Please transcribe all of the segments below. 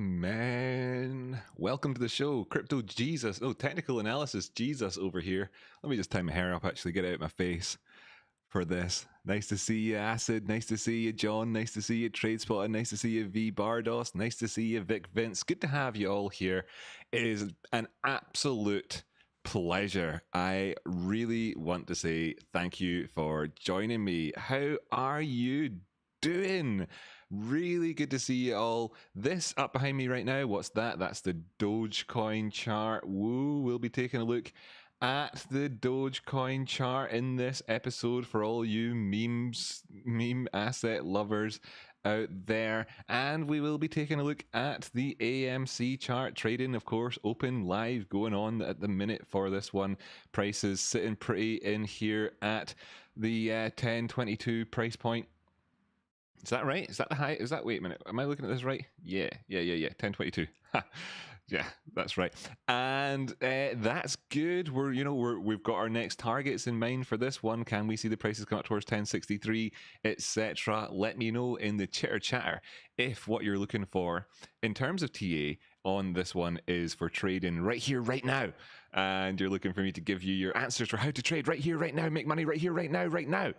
Man. Welcome to the show, Crypto Jesus. Oh, technical analysis Jesus over here. Let me just tie my hair up, actually, get it out of my face for this. Nice to see you, Acid. Nice to see you, John. Nice to see you, Tradespotting. Nice to see you, V Bardos. Nice to see you, Vic Vince. Good to have you all here. It is an absolute pleasure. I really want to say thank you for joining me. How are you doing? Really good to see you all. This up behind me right now, what's that? That's the Dogecoin chart. Woo, we'll be taking a look at the Dogecoin chart in this episode for all you meme asset lovers out there. And we will be taking a look at the AMC chart. Trading, of course, open live going on at the minute for this one. Prices sitting pretty in here at the 1022 price point. Is that right? Is that the high? Is that, wait a minute, am I looking at this right? Yeah. 1022. Yeah, that's right. And that's good. We've got our next targets in mind for this one. Can we see the prices come up towards 1063, etc.? Let me know in the chitter chatter if what you're looking for in terms of TA on this one is for trading right here, right now. And you're looking for me to give you your answers for how to trade right here, right now, make money right here, right now.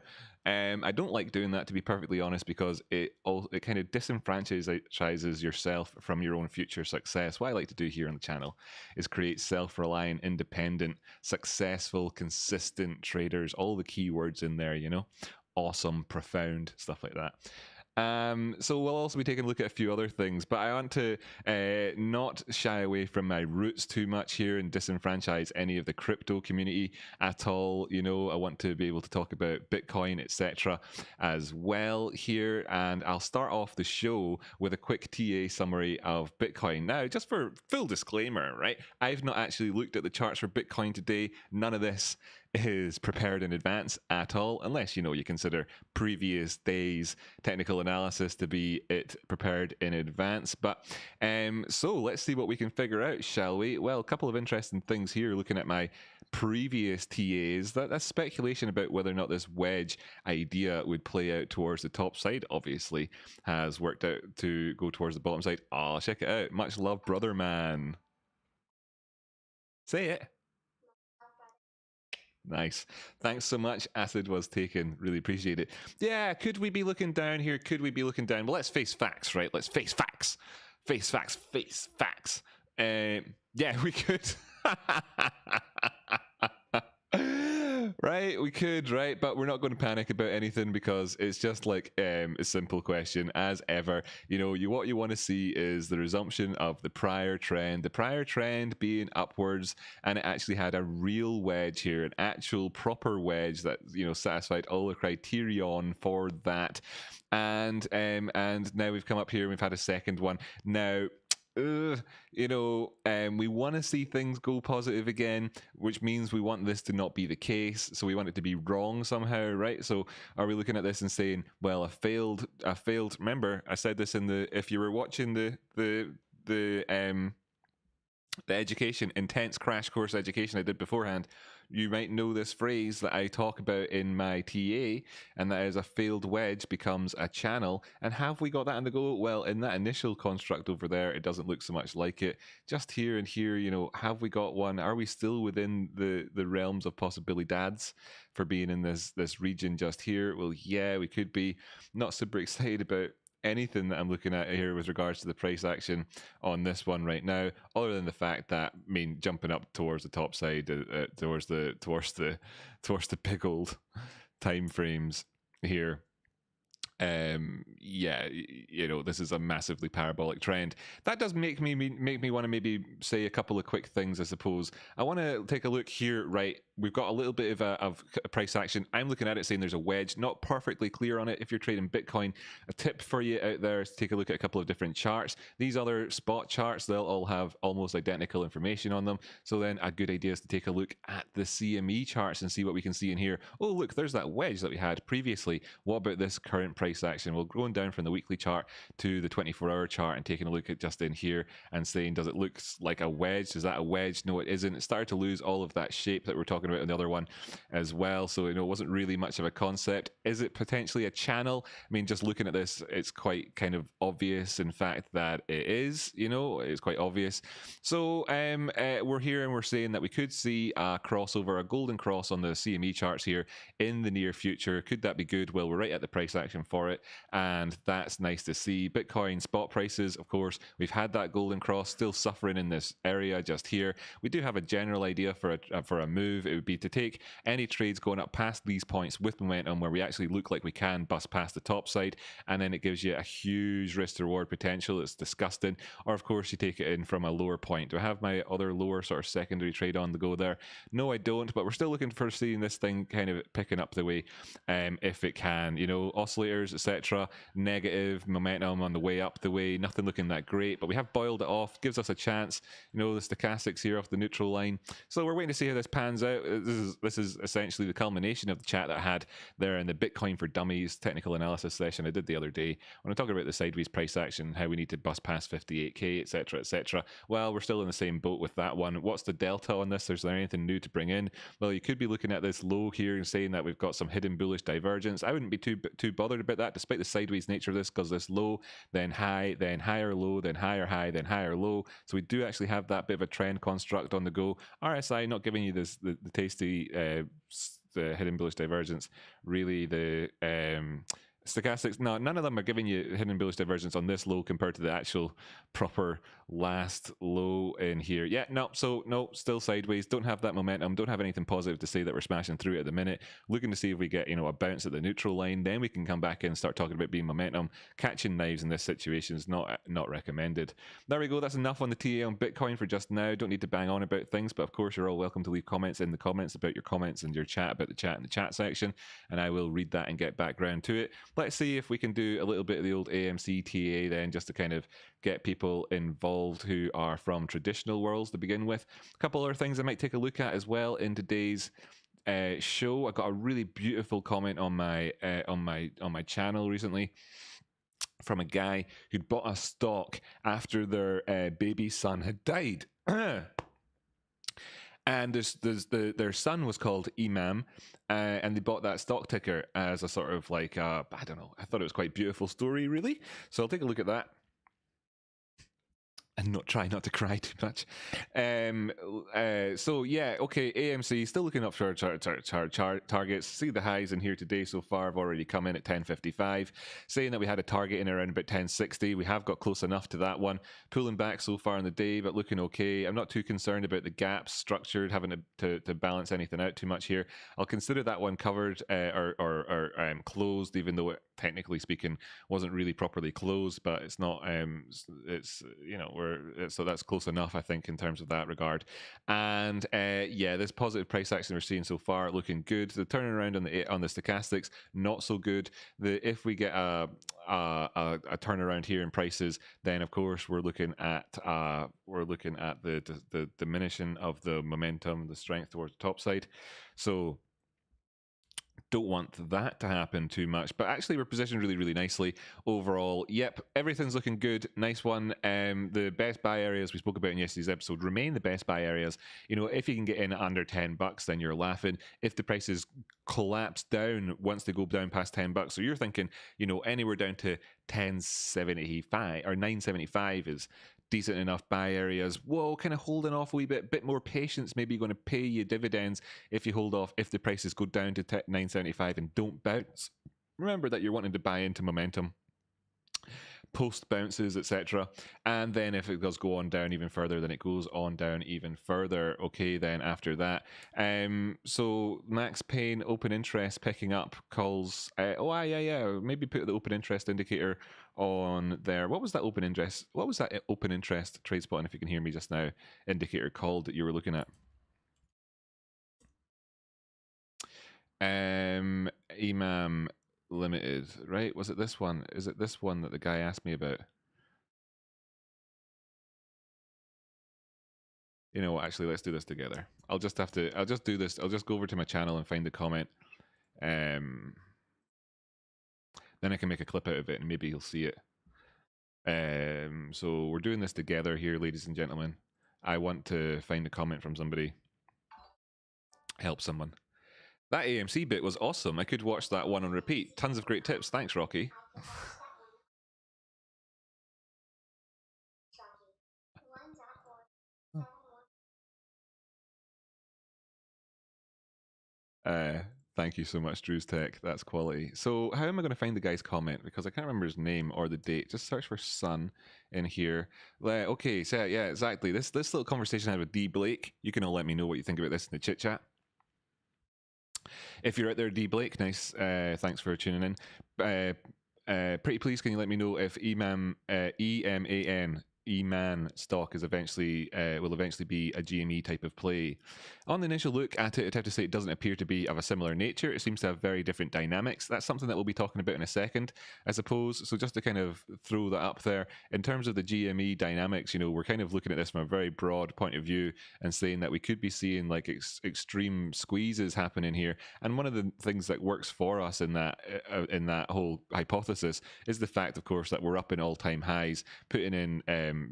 I don't like doing that, to be perfectly honest, because it kind of disenfranchises yourself from your own future success. What I like to do here on the channel is create self-reliant, independent, successful, consistent traders. All the keywords in there, awesome, profound, stuff like that. So we'll also be taking a look at a few other things, but I want to not shy away from my roots too much here and disenfranchise any of the crypto community at all. I want to be able to talk about Bitcoin, etc. as well here, and I'll start off the show with a quick TA summary of Bitcoin. Now, just for full disclaimer, right? I've not actually looked at the charts for Bitcoin today. None of this is prepared in advance at all, unless you consider previous days technical analysis to be it prepared in advance. But so let's see what we can figure out, shall we? Well, a couple of interesting things here looking at my previous TAs. That's speculation about whether or not this wedge idea would play out towards the top side. Obviously has worked out to go towards the bottom side. Oh, check it out. Much love, brother man. Say it. Nice. Thanks so much. Acid was taken. Really appreciate it. Yeah, could we be looking down here? Could we be looking down? Well, let's face facts, right? Let's face facts. Face facts. Face facts. Yeah, we could. Right, we could, right? But we're not going to panic about anything because it's just like a simple question as ever. What you want to see is the resumption of the prior trend being upwards, and it actually had a real wedge here, an actual proper wedge that satisfied all the criterion for that. And now we've come up here and we've had a second one. Now, we want to see things go positive again, which means we want this to not be the case. So we want it to be wrong somehow, right? So are we looking at this and saying, well, I failed? Remember, I said this if you were watching the education, intense crash course education I did beforehand, you might know this phrase that I talk about in my TA, and that is a failed wedge becomes a channel. And have we got that on the go? Well, in that initial construct over there, it doesn't look so much like it. Just here and here, have we got one? Are we still within the realms of possibilities for being in this region just here? Well, yeah, we could be. Not super excited about anything that I'm looking at here with regards to the price action on this one right now, other than the fact that, jumping up towards the top side, towards the big old time frames here. This is a massively parabolic trend. That does make me want to maybe say a couple of quick things, I suppose. I want to take a look here, right? We've got a little bit of a price action. I'm looking at it saying there's a wedge, not perfectly clear on it. If you're trading Bitcoin, a tip for you out there is to take a look at a couple of different charts. These other spot charts, they'll all have almost identical information on them. So then a good idea is to take a look at the CME charts and see what we can see in here. Oh, look, there's that wedge that we had previously. What about this current price action? We'll go going down from the weekly chart to the 24-hour chart and taking a look at just in here and saying, does it look like a wedge? Is that a wedge? No, it isn't. It started to lose all of that shape that we're talking about in the other one as well. So, you know, it wasn't really much of a concept. Is it potentially a channel? I mean, just looking at this, it's quite kind of obvious, in fact, that it is, you know, it's quite obvious. So we're here and we're saying that we could see a crossover, a golden cross on the CME charts here in the near future. Could that be good? Well, we're right at the price action for it, and that's nice to see. Bitcoin spot prices, of course, we've had that golden cross, still suffering in this area just here. We do have a general idea for a move. It would be to take any trades going up past these points with momentum where we actually look like we can bust past the top side, and then it gives you a huge risk to reward potential. It's disgusting. Or of course you take it in from a lower point. Do I have my other lower sort of secondary trade on the go there? No, I don't, but we're still looking for seeing this thing kind of picking up the way, if it can, you know, oscillators, etc. Negative momentum on the way up the way, nothing looking that great, but we have boiled it off, gives us a chance, you know, the stochastics here off the neutral line. So we're waiting to see how this pans out. This is essentially the culmination of the chat that I had there in the Bitcoin for Dummies technical analysis session I did the other day when I talked about the sideways price action, how we need to bust past 58k, etc, etc. Well, we're still in the same boat with that one. What's the delta on this? Is there anything new to bring in? Well, you could be looking at this low here and saying that we've got some hidden bullish divergence. I wouldn't be too bothered about that, despite the sideways nature of this, because this low, then high, then higher low, then higher high, then higher low. So we do actually have that bit of a trend construct on the go. RSI not giving you this the tasty the hidden bullish divergence. Really, the stochastics, no, none of them are giving you hidden bullish divergence on this low compared to the actual proper last low in here. Yeah, no, so no, still sideways, don't have that momentum, don't have anything positive to say that we're smashing through it at the minute. Looking to see if we get, you know, a bounce at the neutral line, then we can come back in and start talking about being momentum. Catching knives in this situation is not recommended. There we go, that's enough on the TA on Bitcoin for just now. Don't need to bang on about things, but of course you're all welcome to leave comments in the comments about your comments and your chat about the chat in the chat section, and I will read that and get back round to it. Let's see if we can do a little bit of the old AMC T.A then, just to kind of get people involved who are from traditional worlds to begin with. A couple other things I might take a look at as well in today's show. I got a really beautiful comment on my channel recently from a guy who'd bought a stock after their baby son had died. And their son was called EMAN, and they bought that stock ticker as a sort of like, I don't know, I thought it was quite a beautiful story, really. So I'll take a look at that and try not to cry too much. So yeah, okay, AMC still looking up for targets. See the highs in here today so far have already come in at 10.55, saying that we had a target in around about 10.60. We have got close enough to that one, pulling back so far in the day, but looking okay. I'm not too concerned about the gaps structured, having to balance anything out too much here. I'll consider that one covered or closed, even though it, technically speaking, wasn't really properly closed, but it's not, it's, you know, so that's close enough, I think, in terms of that regard. And yeah, this positive price action we're seeing so far looking good. The turnaround on the stochastics not so good. If we get a turnaround here in prices, then of course we're looking at the diminishing of the momentum, the strength towards the top side. So don't want that to happen too much, but actually we're positioned really, really nicely overall. Yep, everything's looking good. Nice one. The best buy areas we spoke about in yesterday's episode remain the best buy areas. You know, if you can get in under $10, then you're laughing. If the prices collapse down once they go down past $10, so you're thinking, you know, anywhere down to 10.75 or 9.75 is decent enough buy areas. Whoa, kind of holding off a wee bit more patience, maybe going to pay you dividends if you hold off, if the prices go down to 9.75 and don't bounce. Remember that you're wanting to buy into momentum post bounces, etc. And then if it does go on down even further, then it goes on down even further. Okay, then after that, so Max Payne open interest picking up calls. Yeah, maybe put the open interest indicator on there. What was that open interest? What was that open interest Tradespotting, if you can hear me just now, indicator called that you were looking at? EMAN Limited, right? Was it this one? Is it this one that the guy asked me about? You know what, actually, let's do this together. I'll just do this. I'll just go over to my channel and find the comment. Then I can make a clip out of it and maybe you'll see it. So we're doing this together here, ladies and gentlemen. I want to find a comment from somebody. Help someone. That AMC bit was awesome. I could watch that one on repeat. Tons of great tips. Thanks, Rocky. Thank you so much, Drew's Tech. That's quality. So how am I going to find the guy's comment? Because I can't remember his name or the date. Just search for Sun in here. Okay, so yeah, exactly. This little conversation I had with D Blake. You can all let me know what you think about this in the chit chat. If you're out there, D Blake, nice. Thanks for tuning in. Pretty please, can you let me know if EMAN stock is eventually will eventually be a GME type of play? On the initial look at it, I'd have to say it doesn't appear to be of a similar nature. It seems to have very different dynamics. That's something that we'll be talking about in a second, I suppose. So just to kind of throw that up there, in terms of the GME dynamics, you know, we're kind of looking at this from a very broad point of view and saying that we could be seeing like extreme squeezes happening here. And one of the things that works for us in that whole hypothesis is the fact, of course, that we're up in all-time highs, putting in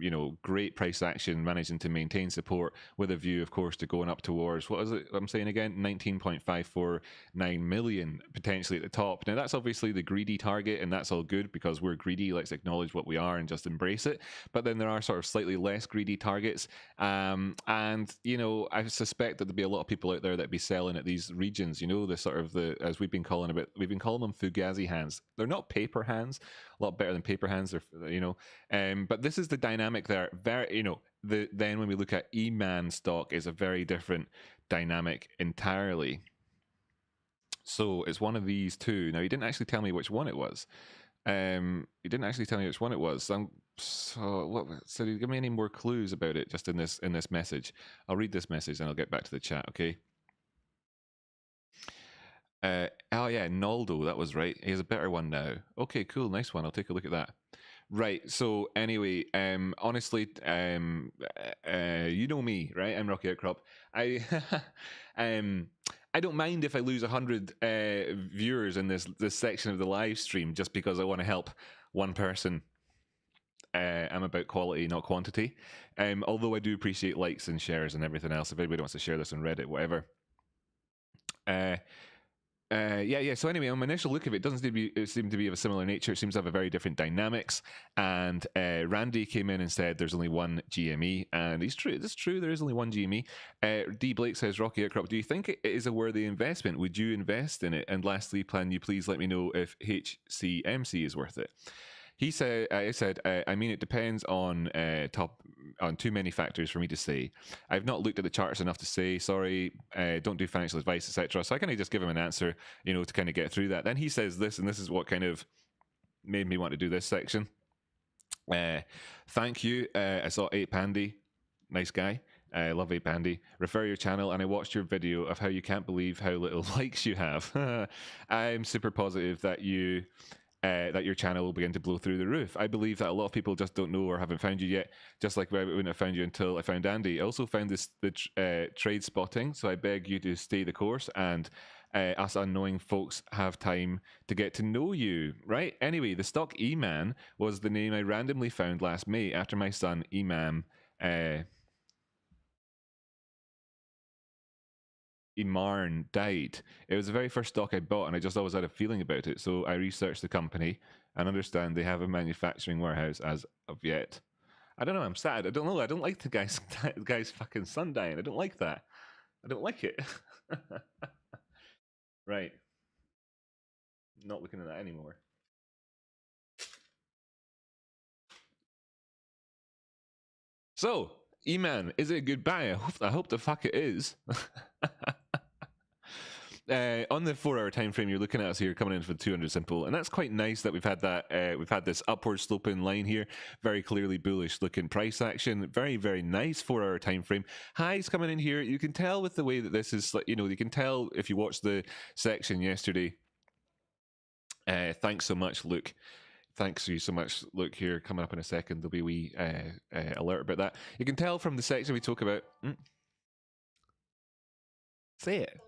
you know, great price action, managing to maintain support with a view, of course, to going up towards, what is it I'm saying again, 19.549 million potentially at the top. Now that's obviously the greedy target, and that's all good because we're greedy. Let's acknowledge what we are and just embrace it. But then there are sort of slightly less greedy targets, and you know, I suspect that there'll be a lot of people out there that be selling at these regions, you know, the sort of the, as we've been calling them fugazi hands. They're not paper hands, a lot better than paper hands. They're, you know, but this is the dynamic there. Very, you know, then when we look at EMAN stock, is a very different dynamic entirely. So it's one of these two. Now he didn't actually tell me which one it was. He didn't actually tell me which one it was. So did he give me any more clues about it just in this message? I'll read this message and I'll get back to the chat. Okay. Oh yeah, Naldo, that was right. He has a better one now. Okay, cool, nice one. I'll take a look at that. Right. So anyway, honestly, you know me, right? I'm Rocky Outcrop. I don't mind if I lose 100 viewers in this section of the live stream just because I want to help one person. I'm about quality, not quantity. Although I do appreciate likes and shares and everything else. If anybody wants to share this on Reddit, whatever. Yeah. So anyway, on my initial look of it, it doesn't seem to be of a similar nature. It seems to have a very different dynamics. And Randy came in and said there's only one GME, and it's true. It's true. There is only one GME. D Blake says, Rocky Outcrop, do you think it is a worthy investment? Would you invest in it? And lastly, can you please let me know if HCMC is worth it? He said, I mean, it depends on too many factors for me to say. I've not looked at the charts enough to say, sorry, don't do financial advice, etc. So I kind of just give him an answer, you know, to kind of get through that. Then he says this, and this is what kind of made me want to do this section. Thank you. I saw 8Pandy, nice guy. I love 8Pandy. Refer your channel, and I watched your video of how you can't believe how little likes you have. I'm super positive that that your channel will begin to blow through the roof. I believe that a lot of people just don't know or haven't found you yet, just like I wouldn't have found you until I found Andy. I also found the Tradespotting, so I beg you to stay the course, and us unknowing folks have time to get to know you, right? Anyway, the stock EMAN was the name I randomly found last May after my son Imarn died. It was the very first stock I bought, and I just always had a feeling about it. So I researched the company and understand they have a manufacturing warehouse as of yet. I don't know. I'm sad. I don't know. I don't like the guy's fucking son dying. I don't like that. I don't like it. Right. Not looking at that anymore. So, E-Man, is it a good buy? I hope the fuck it is. On the 4-hour time frame, you're looking at us here coming in for 200 simple, and that's quite nice that we've had that. We've had this upward sloping line here, very clearly bullish looking price action. Very, very nice 4-hour time frame. Highs coming in here. You can tell with the way that this is, you know, you can tell if you watched the section yesterday. Thanks so much, Luke. Thanks you so much. Look here, coming up in a second, there'll be a wee alert about that. You can tell from the section we talk about. Say it.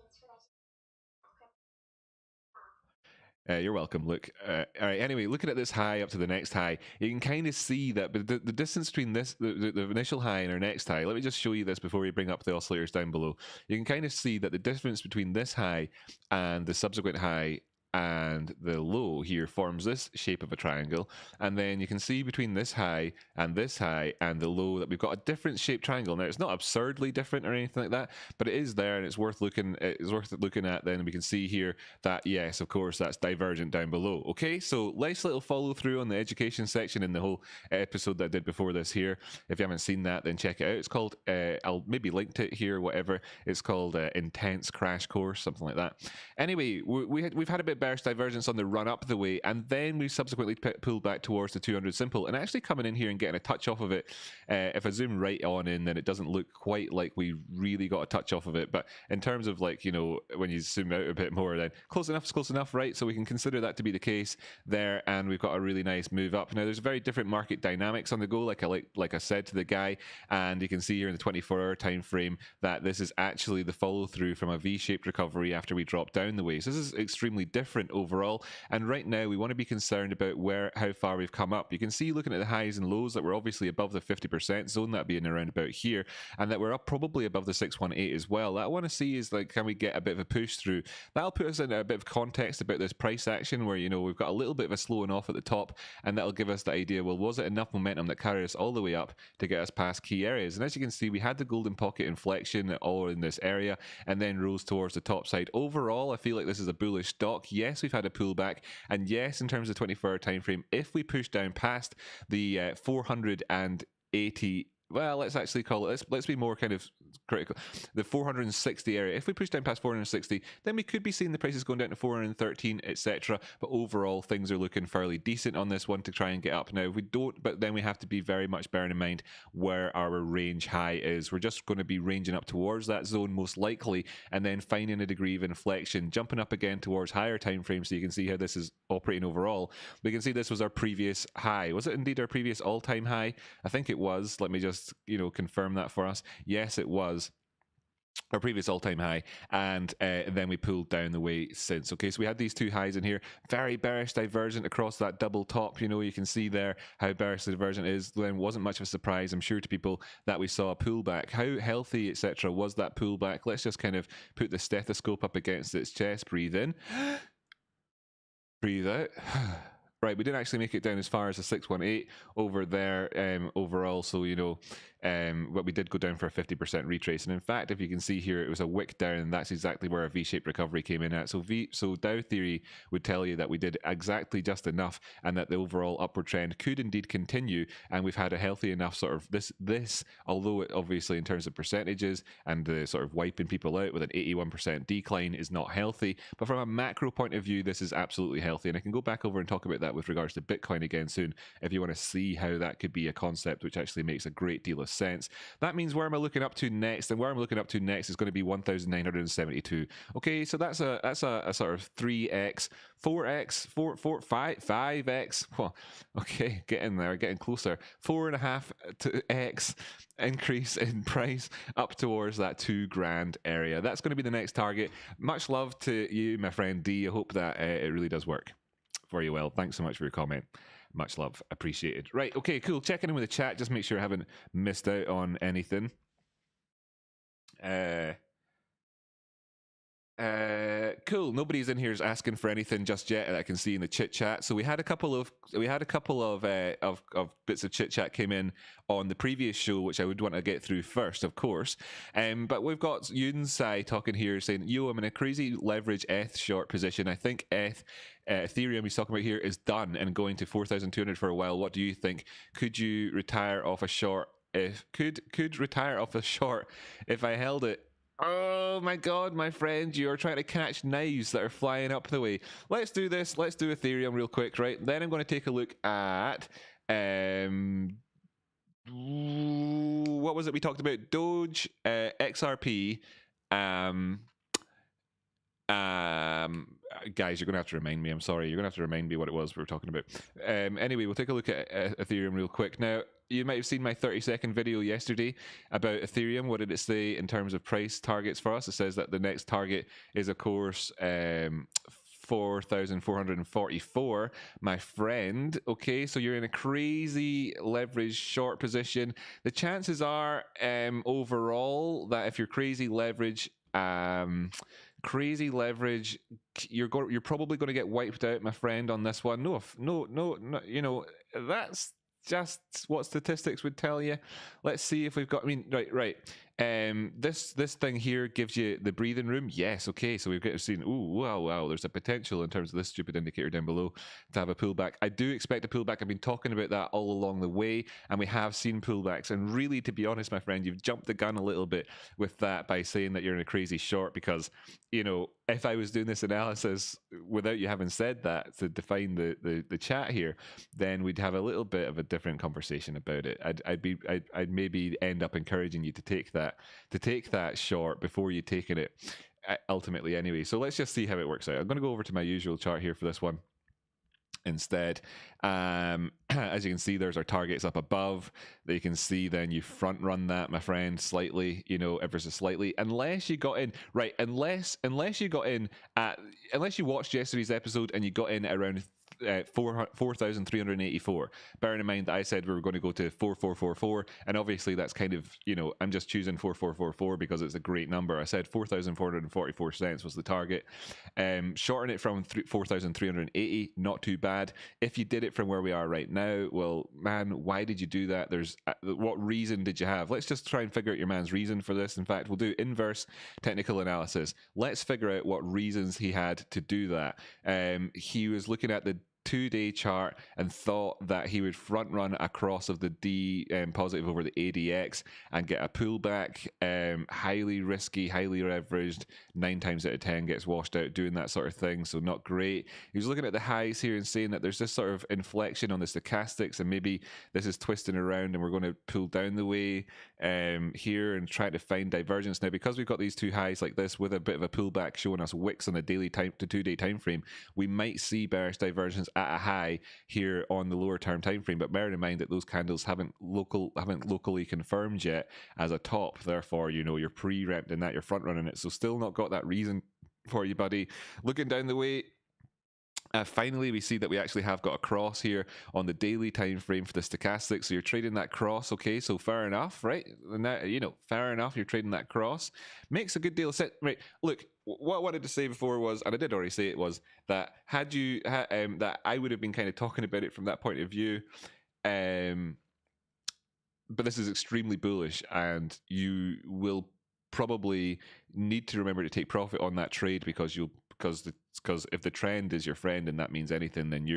You're welcome. Look, all right. Anyway, looking at this high up to the next high, you can kind of see that the distance between this, the initial high and our next high. Let me just show you this before we bring up the oscillators down below. You can kind of see that the difference between this high and the subsequent high and the low here forms this shape of a triangle, and then you can see between this high and the low that we've got a different shaped triangle. Now it's not absurdly different or anything like that, but it is there and it's worth looking at. Then we can see here that yes, of course, that's divergent down below. Okay, so nice little follow through on the education section in the whole episode that I did before this here. If you haven't seen that, then check it out. It's called I'll maybe link to it here, whatever. It's called Intense Crash Course, something like that. Anyway, we've had a bit bearish divergence on the run up the way, and then we subsequently pulled back towards the 200 simple, and actually coming in here and getting a touch off of it. If I zoom right on in, then it doesn't look quite like we really got a touch off of it, but in terms of, like, you know, when you zoom out a bit more, then close enough is close enough, right? So we can consider that to be the case there, and we've got a really nice move up. Now there's very different market dynamics on the go, like I said to the guy, and you can see here in the 24-hour time frame that this is actually the follow through from a V-shaped recovery after we drop down the way. So this is extremely different overall, and right now we want to be concerned about how far we've come up. You can see, looking at the highs and lows, that we're obviously above the 50% zone, that being around about here, and that we're up probably above the 618 as well. What I want to see is, like, can we get a bit of a push through? That'll put us in a bit of context about this price action, where, you know, we've got a little bit of a slowing off at the top, and that'll give us the idea, well, was it enough momentum that carried us all the way up to get us past key areas? And as you can see, we had the golden pocket inflection all in this area, and then rose towards the top side. Overall, I feel like this is a bullish stock. Yes, we've had a pullback, and yes, in terms of 24-hour time frame, if we push down past the 480, well, let's actually call it, let's be more kind of critical, the 460 area. If we push down past 460, then we could be seeing the prices going down to 413, etc. But overall, things are looking fairly decent on this one to try and get up. Now, if we don't, but then we have to be very much bearing in mind where our range high is. We're just going to be ranging up towards that zone most likely, and then finding a degree of inflection, jumping up again towards higher time frames, so you can see how this is operating overall. We can see this was our previous high. Was it indeed our previous all-time high? I think it was. Let me just, you know, confirm that for us. Yes, it was our previous all-time high, and then we pulled down the way since. Okay, so we had these two highs in here, very bearish divergent across that double top. You know, you can see there how bearish the divergent is. Then wasn't much of a surprise, I'm sure, to people that we saw a pullback. How healthy, etc., was that pullback? Let's just kind of put the stethoscope up against its chest. Breathe in, breathe out. Right, we didn't actually make it down as far as the 618 over there overall, so, you know, but we did go down for a 50% retrace. And in fact, if you can see here, it was a wick down, and that's exactly where a V-shaped recovery came in at. So Dow theory would tell you that we did exactly just enough, and that the overall upward trend could indeed continue, and we've had a healthy enough sort of this, although it obviously in terms of percentages and the sort of wiping people out with an 81% decline is not healthy, but from a macro point of view, this is absolutely healthy. And I can go back over and talk about that with regards to Bitcoin again soon, if you want to see how that could be a concept which actually makes a great deal of sense. That means, where am I looking up to next? And where I'm looking up to next is going to be 1,972. Okay, so that's a sort of 3x, 4x, 5x. Well, okay, getting there, getting closer. 4.5x increase in price up towards that $2,000 area. That's going to be the next target. Much love to you, my friend D. I hope that it really does work for you well. Thanks so much for your comment. Much love, appreciated. Right, okay, cool. Checking in with the chat, just make sure I haven't missed out on anything. Cool. Nobody's in here is asking for anything just yet that I can see in the chit chat. So we had a couple of bits of chit chat came in on the previous show, which I would want to get through first, of course. But we've got Yunsai talking here saying, "Yo, I'm in a crazy leverage ETH short position. I think Ethereum he's talking about here is done and going to 4,200 for a while. What do you think? Could you retire off a short? Could retire off a short if I held it?" Oh my god, my friend, you are trying to catch knives that are flying up the way. Let's do this. Let's do Ethereum real quick, right? Then I'm going to take a look at what was it we talked about? Doge, XRP. Guys, you're gonna have to remind me. I'm sorry, you're gonna have to remind me what it was we were talking about. Anyway, we'll take a look at Ethereum real quick. Now, you might have seen my 30-second video yesterday about Ethereum. What did it say in terms of price targets for us? It says that the next target is, of course, 4 4,444, my friend. Okay, so you're in a crazy leverage short position. The chances are, overall, that if you're crazy leverage, you're probably going to get wiped out, my friend, on this one. No, you know, that's just what statistics would tell you. Let's see if we've got, I mean, right. This thing here gives you the breathing room. Yes, okay, so we've got seen, wow, there's a potential in terms of this stupid indicator down below to have a pullback. I do expect a pullback. I've been talking about that all along the way, and we have seen pullbacks. And really, to be honest, my friend, you've jumped the gun a little bit with that by saying that you're in a crazy short, because, you know, if I was doing this analysis without you having said that to define the chat here, then we'd have a little bit of a different conversation about it. I'd maybe end up encouraging you to take that short before you taking it, ultimately, anyway. So let's just see how it works out. I'm going to go over to my usual chart here for this one instead. As you can see, there's our targets up above. You can see then you front run that, my friend, slightly, you know, ever so slightly, unless you got in right, unless you got in at, unless you watched yesterday's episode and you got in at around 4,384. Bearing in mind that I said we were going to go to 4,444, and obviously that's kind of, you know, I'm just choosing 4,444 because it's a great number. I said 4,444 cents was the target. Shorten it from 4,380, not too bad. If you did it from where we are right now, well, man, why did you do that? There's what reason did you have? Let's just try and figure out your man's reason for this. In fact, we'll do inverse technical analysis. Let's figure out what reasons he had to do that. He was looking at the 2-day chart and thought that he would front run a cross of the D positive over the ADX and get a pullback. Highly risky, highly leveraged. 9 times out of 10 gets washed out doing that sort of thing, so not great. He was looking at the highs here and saying that there's this sort of inflection on the stochastics, and maybe this is twisting around and we're going to pull down the way here and try to find divergence. Now, because we've got these two highs like this with a bit of a pullback showing us wicks on the daily time to 2-day time frame, we might see bearish divergence at a high here on the lower term time frame. But bearing in mind that those candles haven't locally confirmed yet as a top, therefore, you know, you're pre-repped in that, you're front running it, so still not got that reason for you, buddy. Looking down the way, finally, we see that we actually have got a cross here on the daily time frame for the stochastic. So you're trading that cross, okay? So fair enough, right? And that, you know, fair enough. You're trading that cross. Makes a good deal of sense, right? Look, what I wanted to say before was, and I did already say it, was that that I would have been kind of talking about it from that point of view. But this is extremely bullish, and you will probably need to remember to take profit on that trade, because if the trend is your friend and that means anything, then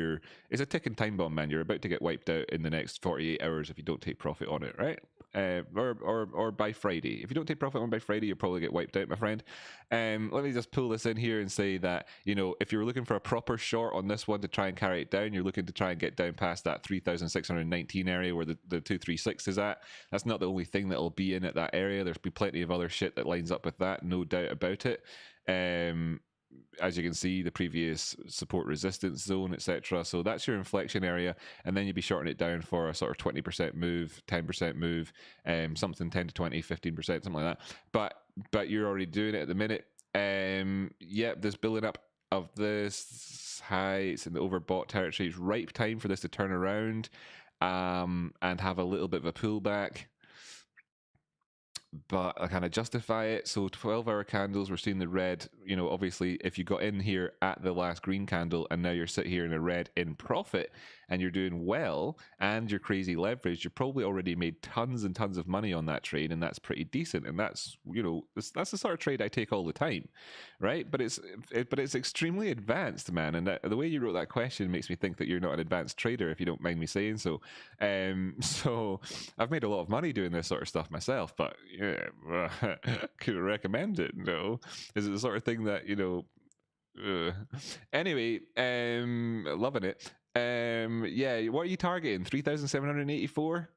it's a ticking time bomb, man. You're about to get wiped out in the next 48 hours if you don't take profit on it, right? Or by Friday. If you don't take profit on by Friday, you'll probably get wiped out, my friend. Let me just pull this in here and say that, you know, if you're looking for a proper short on this one to try and carry it down, you're looking to try and get down past that 3,619 area where the 236 is at. That's not the only thing that'll be in at that area. There's be plenty of other shit that lines up with that, no doubt about it. As you can see, the previous support resistance zone, etc. So that's your inflection area, and then you'd be shorting it down for a sort of 20% move, 10% move, something 10 to 20, 15%, something like that. But you're already doing it at the minute. Yep, this building up of this high, it's in the overbought territory. It's ripe time for this to turn around and have a little bit of a pullback. But I kind of justify it. So 12-hour candles, we're seeing the red. You know, obviously, if you got in here at the last green candle and now you're sitting here in a red in profit and you're doing well and you're crazy leveraged, you probably already made tons and tons of money on that trade, and that's pretty decent. And that's, you know, that's the sort of trade I take all the time, right? But it's extremely advanced, man. And the way you wrote that question makes me think that you're not an advanced trader, if you don't mind me saying so. So I've made a lot of money doing this sort of stuff myself, but yeah, could I recommend it? No. Is it the sort of thing that, you know, anyway, loving it. Yeah, what are you targeting? 3,784?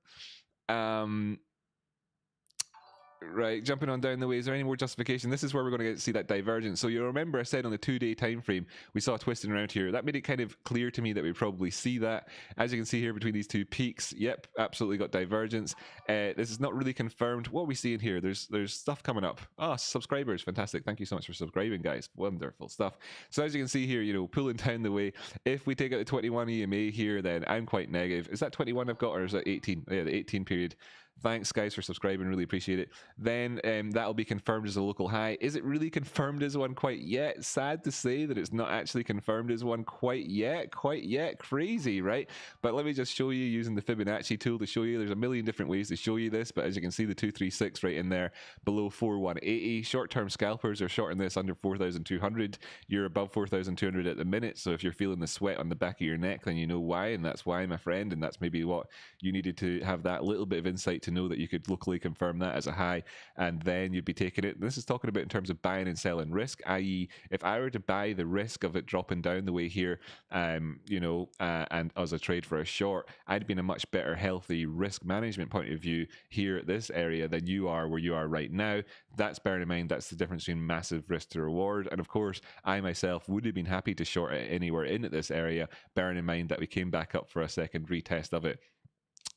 Right, jumping on down the way. Is there any more justification? This is where we're going to see that divergence. So you remember I said on the 2-day time frame we saw twisting around here. That made it kind of clear to me that we probably see that. As you can see here between these two peaks, yep, absolutely got divergence. This is not really confirmed. What are we seeing here? There's stuff coming up. Ah, subscribers, fantastic. Thank you so much for subscribing, guys. Wonderful stuff. So as you can see here, you know, pulling down the way. If we take out the 21 EMA here, then I'm quite negative. Is that 21 I've got, or is that 18? Yeah, the 18 period. Thanks, guys, for subscribing. Really appreciate it. Then that'll be confirmed as a local high. Is it really confirmed as one quite yet? Sad to say that it's not actually confirmed as one quite yet. Quite yet. Crazy, right? But let me just show you using the Fibonacci tool to show you. There's a million different ways to show you this, but as you can see, the 236 right in there below 4180. Short-term scalpers are shorting this under 4,200. You're above 4,200 at the minute, so if you're feeling the sweat on the back of your neck, then you know why, and that's why, my friend, and that's maybe what you needed to have, that little bit of insight to know that you could locally confirm that as a high, and then you'd be taking it. This is talking about in terms of buying and selling risk, i.e. if I were to buy the risk of it dropping down the way here, you know, and as a trade for a short, I'd be in a much better healthy risk management point of view here at this area than you are where you are right now. That's bearing in mind that's the difference between massive risk to reward, and of course I myself would have been happy to short it anywhere in at this area, bearing in mind that we came back up for a second retest of it.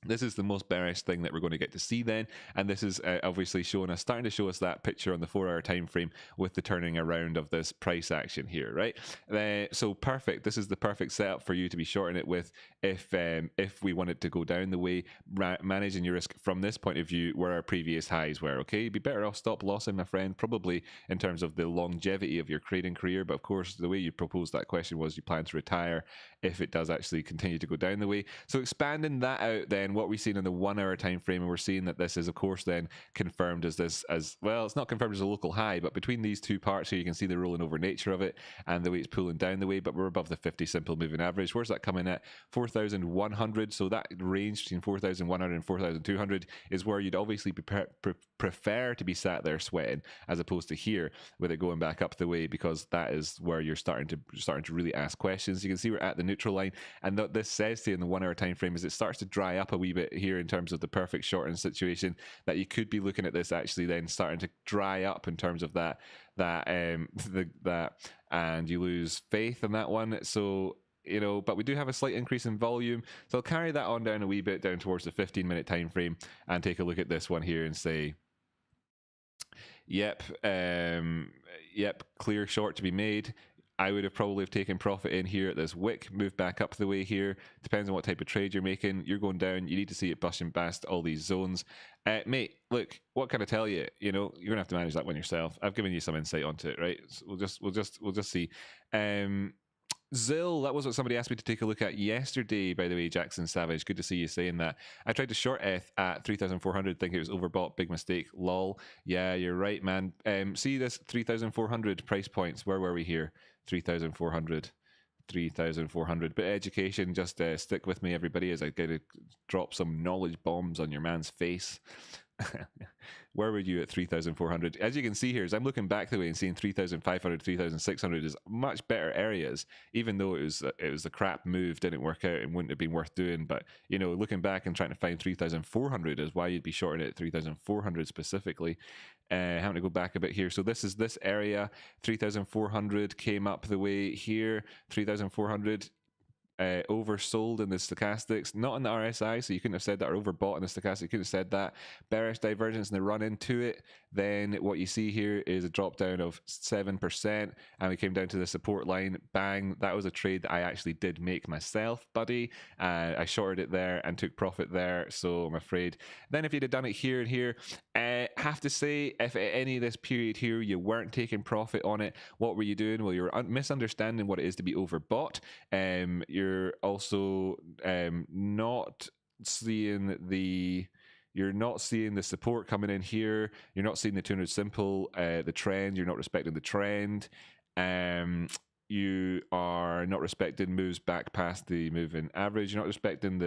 This is the most bearish thing that we're going to get to see then, and this is obviously showing us, starting to show us that picture on the 4-hour time frame with the turning around of this price action here, right? So perfect. This is the perfect setup for you to be shorting it with if we want it to go down the way, managing your risk from this point of view where our previous highs were. Okay, you'd be better off stop lossing, my friend, probably in terms of the longevity of your trading career. But of course, the way you proposed that question was you plan to retire if it does actually continue to go down the way. So expanding that out then, what we've seen in the 1-hour time frame, and we're seeing that this is of course then confirmed as this, as well, it's not confirmed as a local high, but between these two parts here you can see the rolling over nature of it and the way it's pulling down the way, but we're above the 50 simple moving average. Where's that coming at? 4,100. So that range between 4,100 and 4,200 is where you'd obviously prefer to be sat there sweating, as opposed to here with it going back up the way, because that is where you're starting to really ask questions. You can see we're at the neutral line, and what this says to you in the 1-hour time frame is it starts to dry up a wee bit here in terms of the perfect shorting situation, that you could be looking at this actually then starting to dry up in terms of that and you lose faith in that one. So you know, but we do have a slight increase in volume, so I'll carry that on down a wee bit down towards the 15-minute time frame and take a look at this one here and say, yep, clear short to be made. I would have probably taken profit in here at this wick, move back up the way here. Depends on what type of trade you're making. You're going down, you need to see it busting past all these zones. Mate, look, what can I tell you? You know, you're gonna have to manage that one yourself. I've given you some insight onto it, right? So we'll just see. Zill, that was what somebody asked me to take a look at yesterday, by the way, Jackson Savage. Good to see you saying that. I tried to short ETH at 3,400, think it was overbought, big mistake, lol. Yeah, you're right, man. See this 3,400 price points, where were we here? 3,400. 3,400. But education, just stick with me, everybody, as I get to drop some knowledge bombs on your man's face. Where were you at 3,400? As you can see here, as I'm looking back the way and seeing 3,500, 3,600 is much better areas, even though it was a crap move, didn't work out and wouldn't have been worth doing. But you know, looking back and trying to find 3,400 is why you'd be shorting it at 3,400 specifically. Having to go back a bit here. So this is this area, 3,400 came up the way here, 3,400. Oversold in the stochastics, not in the RSI, so you couldn't have said that, or overbought in the stochastic, you couldn't have said that. Bearish divergence in the run into it. Then what you see here is a drop down of 7%, and we came down to the support line. Bang, that was a trade that I actually did make myself, buddy. I shorted it there and took profit there, so I'm afraid. Then if you'd have done it here and here, have to say, if at any of this period here you weren't taking profit on it, what were you doing? Well, you're misunderstanding what it is to be overbought. You're also not seeing the support coming in here. You're not seeing the 200 simple, the trend. You're not respecting the trend. You are not respecting moves back past the moving average. You're not respecting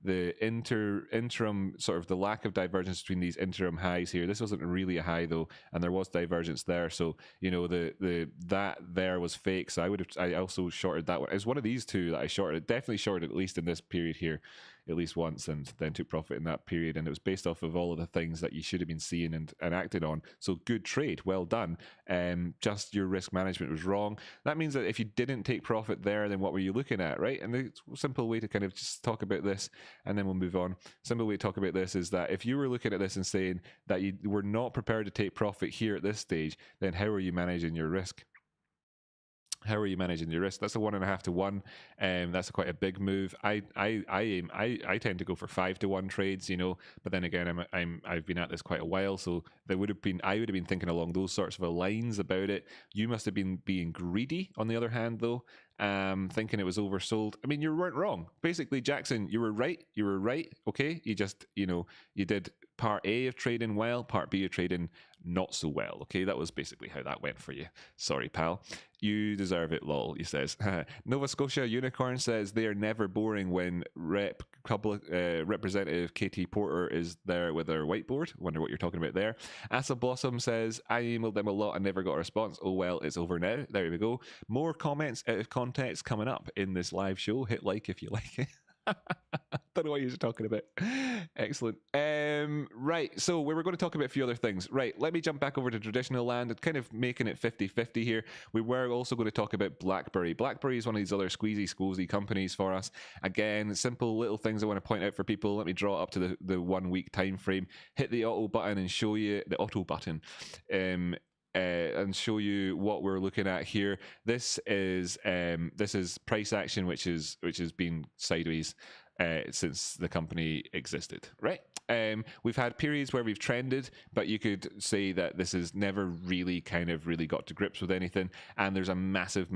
interim sort of the lack of divergence between these interim highs here. This wasn't really a high though, and there was divergence there. So you know that there was fake. So I also shorted that one. It's one of these two that I shorted. Definitely shorted at least in this period here, at least once, and then took profit in that period. And it was based off of all of the things that you should have been seeing and acted on. So good trade, well done. Just your risk management was wrong. That means that if you didn't take profit there, then what were you looking at, right? And the simple way to kind of just talk about this, and then we'll move on. Simple way to talk about this is that if you were looking at this and saying that you were not prepared to take profit here at this stage, then how are you managing your risk? How are you managing your risk? That's a 1.5 to 1. That's quite a big move. I tend to go for 5 to 1 trades, you know. But then again, I've been at this quite a while, so I would have been thinking along those sorts of lines about it. You must have been being greedy, on the other hand, though, thinking it was oversold. I mean, you weren't wrong. Basically, Jackson, you were right. You were right. Okay, you just you did part A of trading well, part B of trading not so well. Okay, that was basically how that went for you. Sorry, pal. You deserve it, lol, he says. Nova Scotia Unicorn says they are never boring when Representative KT Porter is there with their whiteboard. Wonder what you're talking about there. Asa Blossom says, I emailed them a lot and never got a response. Oh, well, it's over now. There we go. More comments out of context coming up in this live show. Hit like if you like it. Don't know what you're talking about. Excellent. Right, so we were going to talk about a few other things. Right, let me jump back over to traditional land and kind of making it 50-50 here. We were also going to talk about Blackberry. Blackberry is one of these other squeezy companies for us. Again, simple little things I want to point out for people. Let me draw up to the 1 week time frame. Hit the auto button and show you the auto button. And show you what we're looking at here. This is price action, which has been sideways since the company existed, right? We've had periods where we've trended, but you could say that this has never really got to grips with anything. And there's a massive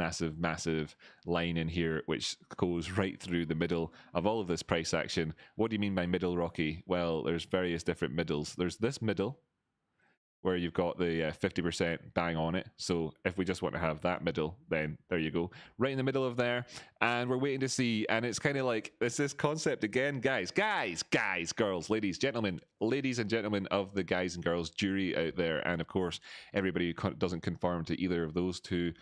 line in here which goes right through the middle of all of this price action. What do you mean by middle, Rocky? Well, there's various different middles. There's this middle, where you've got the 50% bang on it. So if we just want to have that middle, then there you go. Right in the middle of there. And we're waiting to see. And it's kind of like, it's this concept again, guys, girls, ladies and gentlemen of the guys and girls jury out there. And of course, everybody who doesn't conform to either of those two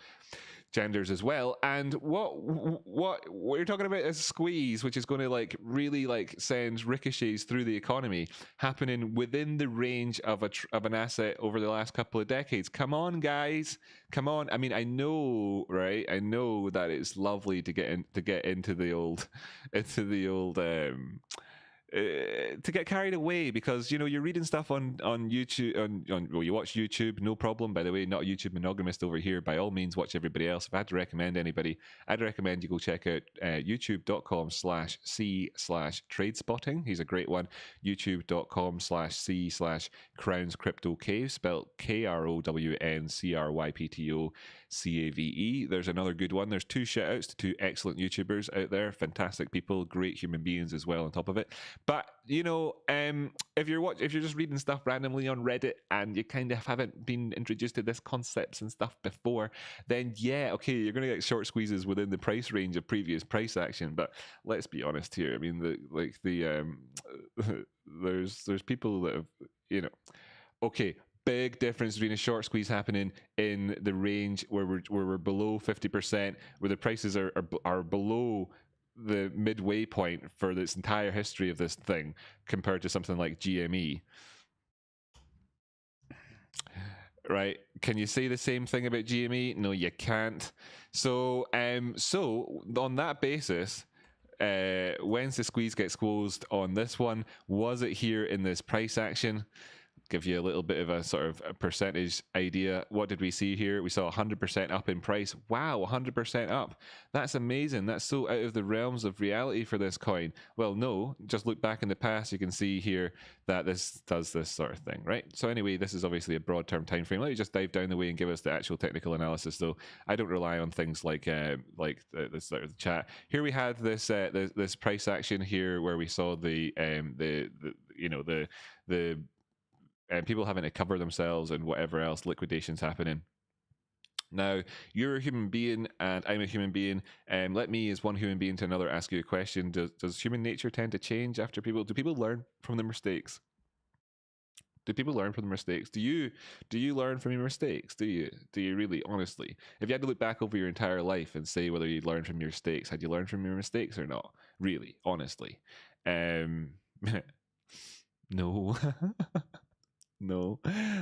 genders as well. And what you're talking about is squeeze, which is going to really send ricochets through the economy, happening within the range of an asset over the last couple of decades. Come on, guys, come on. I mean, I know, right? I know that it's lovely to get into the old to get carried away, because you're reading stuff on YouTube, well, you watch YouTube, no problem, by the way. Not a YouTube monogamist over here. By all means, watch everybody else. If I had to recommend anybody, I'd recommend you go check out youtube.com/c/Tradespotting. He's a great one. youtube.com/c/Crowns Crypto Cave, spelled KROWNCRYPTOCAVE. There's another good one. There's two shout outs to two excellent YouTubers out there, fantastic people, great human beings as well on top of it. But if you're just reading stuff randomly on Reddit and you kind of haven't been introduced to this concepts and stuff before, then yeah, okay, you're going to get short squeezes within the price range of previous price action. But let's be honest here. I mean, there's people that have, okay. Big difference between a short squeeze happening in the range where we're below 50%, where the prices are below the midway point for this entire history of this thing, compared to something like GME. Right? Can you say the same thing about GME? No, you can't. So on that basis, when's the squeeze gets closed on this one? Was it here in this price action? Give you a little bit of a sort of a percentage idea. What did we see here? We saw 100% up in price. Wow, 100% up. That's amazing. That's so out of the realms of reality for this coin. Well, no, just look back in the past. You can see here that this does this sort of thing, right? So anyway, this is obviously a broad term time frame. Let me just dive down the way and give us the actual technical analysis, though. I don't rely on things like the chat. Here we had this this price action here where we saw the people having to cover themselves and whatever else, liquidations happening. Now, you're a human being and I'm a human being. Let me, as one human being to another, ask you a question. Does human nature tend to change after people? Do people learn from their mistakes? Do people learn from their mistakes? Do you learn from your mistakes? Do you really, honestly? If you had to look back over your entire life and say whether you'd learned from your mistakes, had you learned from your mistakes or not? Really, honestly. Um, no. No,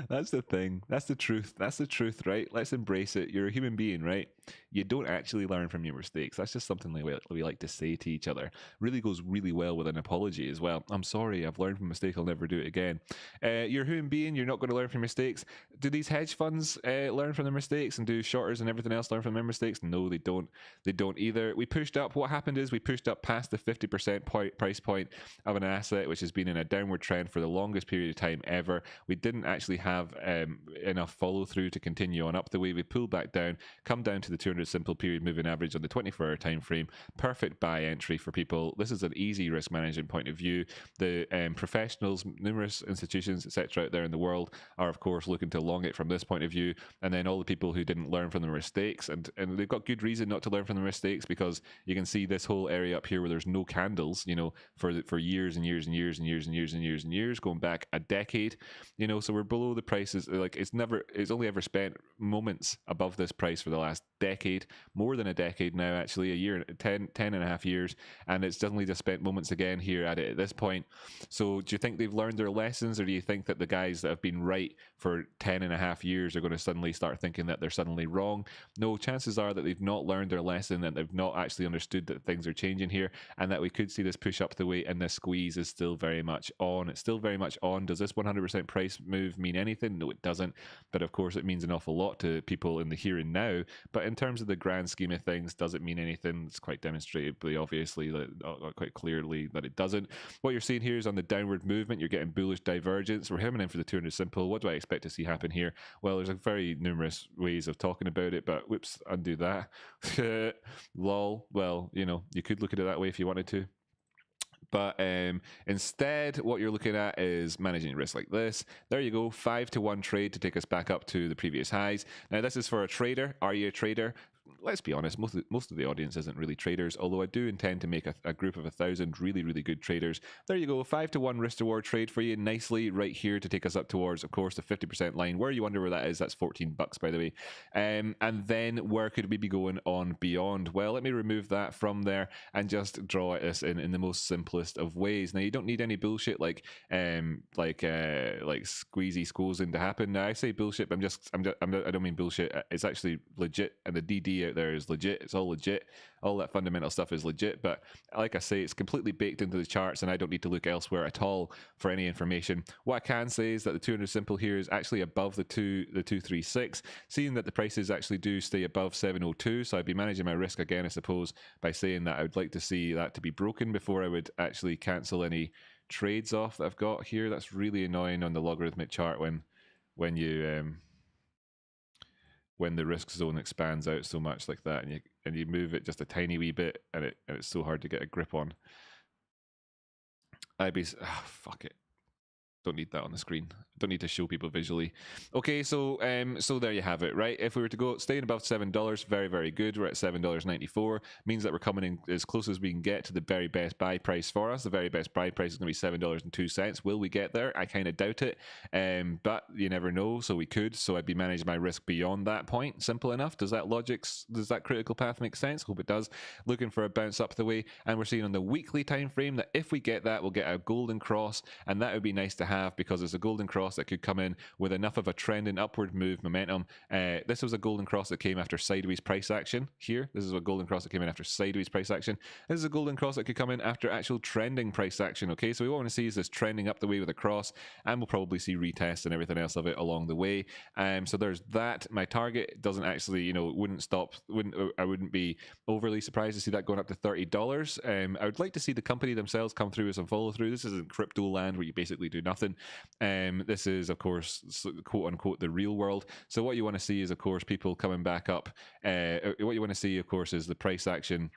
that's the thing. That's the truth. That's the truth, right? Let's embrace it. You're a human being, right? You don't actually learn from your mistakes. That's just something like we like to say to each other. Really goes really well with an apology as well. I'm sorry, I've learned from a mistake. I'll never do it again. You're a human being. You're not going to learn from mistakes. Do these hedge funds learn from their mistakes, and do shorters and everything else learn from their mistakes? No, they don't. They don't either. We pushed up. What happened is we pushed up past the 50% price point of an asset, which has been in a downward trend for the longest period of time ever. We didn't actually have enough follow through to continue on up the way. We pulled back down, come down to the 200 simple period moving average on the 24-hour time frame. Perfect buy entry for people. This is an easy risk management point of view. The professionals, numerous institutions, etc., out there in the world are, of course, looking to long it from this point of view. And then all the people who didn't learn from their mistakes, and they've got good reason not to learn from their mistakes, because you can see this whole area up here where there's no candles, for years and years and years and years and years and years and years, going back a decade. So we're below the prices. Like it's only ever spent moments above this price for the last decade, more than a decade now, actually, a year, 10 and a half years, and it's suddenly just spent moments again here at it at this point. So do you think they've learned their lessons, or do you think that the guys that have been right for 10 and a half years are going to suddenly start thinking that they're suddenly wrong? No, chances are that they've not learned their lesson, that they've not actually understood that things are changing here, and that we could see this push up the way, and this squeeze is still very much on. It's still very much on. Does this 100% price move mean anything? No, it doesn't. But of course, it means an awful lot to people in the here and now. But in terms of the grand scheme of things, does it mean anything? It's quite demonstrably, obviously, quite clearly that it doesn't. What you're seeing here is on the downward movement, you're getting bullish divergence. We're hammering in for the 200 simple. What do I expect to see happen here? Well, there's a very numerous ways of talking about it, but whoops, undo that. Lol. Well, you could look at it that way if you wanted to. But instead, what you're looking at is managing risk like this. There you go, 5-to-1 trade to take us back up to the previous highs. Now, this is for a trader. Are you a trader? Let's be honest, most of the audience isn't really traders, although I do intend to make a group of 1,000 really, really good traders. There you go, 5-to-1 risk reward trade for you nicely right here to take us up towards, of course, the 50% line. Where you wonder where that is, that's $14, by the way. And then where could we be going on beyond? Well, let me remove that from there and just draw this in the most simplest of ways. Now, you don't need any bullshit like squeezy squozen to happen. Now, I say bullshit, but I don't mean bullshit. It's actually legit, and the DD out there is legit. It's all legit. All that fundamental stuff is legit, but like I say, it's completely baked into the charts, and I don't need to look elsewhere at all for any information. What I can say is that the 200 simple here is actually above the 236, seeing that the prices actually do stay above 702. So I'd be managing my risk again, I suppose, by saying that I would like to see that to be broken before I would actually cancel any trades off that I've got here. That's really annoying on the logarithmic chart when the risk zone expands out so much like that, and you move it just a tiny wee bit, and it's so hard to get a grip on. Fuck it. Don't need that on the screen. Don't need to show people visually. Okay, so there you have it, right? If we were to go staying above $7, very, very good. We're at $7.94. Means that we're coming in as close as we can get to the very best buy price for us. The very best buy price is going to be $7.02. Will we get there? I kind of doubt it, but you never know. So we could. So I'd be managing my risk beyond that point. Simple enough. Does that critical path make sense? Hope it does. Looking for a bounce up the way, and we're seeing on the weekly time frame that if we get that, we'll get a golden cross, and that would be nice to have, because it's a golden cross that could come in with enough of a trend and upward move momentum. This was a golden cross that came after sideways price action here. This is a golden cross that came in after sideways price action. This is a golden cross that could come in after actual trending price action. Okay, so we want to see is this trending up the way with a cross, and we'll probably see retests and everything else of it along the way. So there's that. My target doesn't actually, wouldn't stop. I wouldn't be overly surprised to see that going up to $30. I would like to see the company themselves come through with some follow through. This isn't crypto land where you basically do nothing. This is, of course, quote unquote, the real world. So what you want to see is, of course, people coming back up. What you want to see, of course, is the price action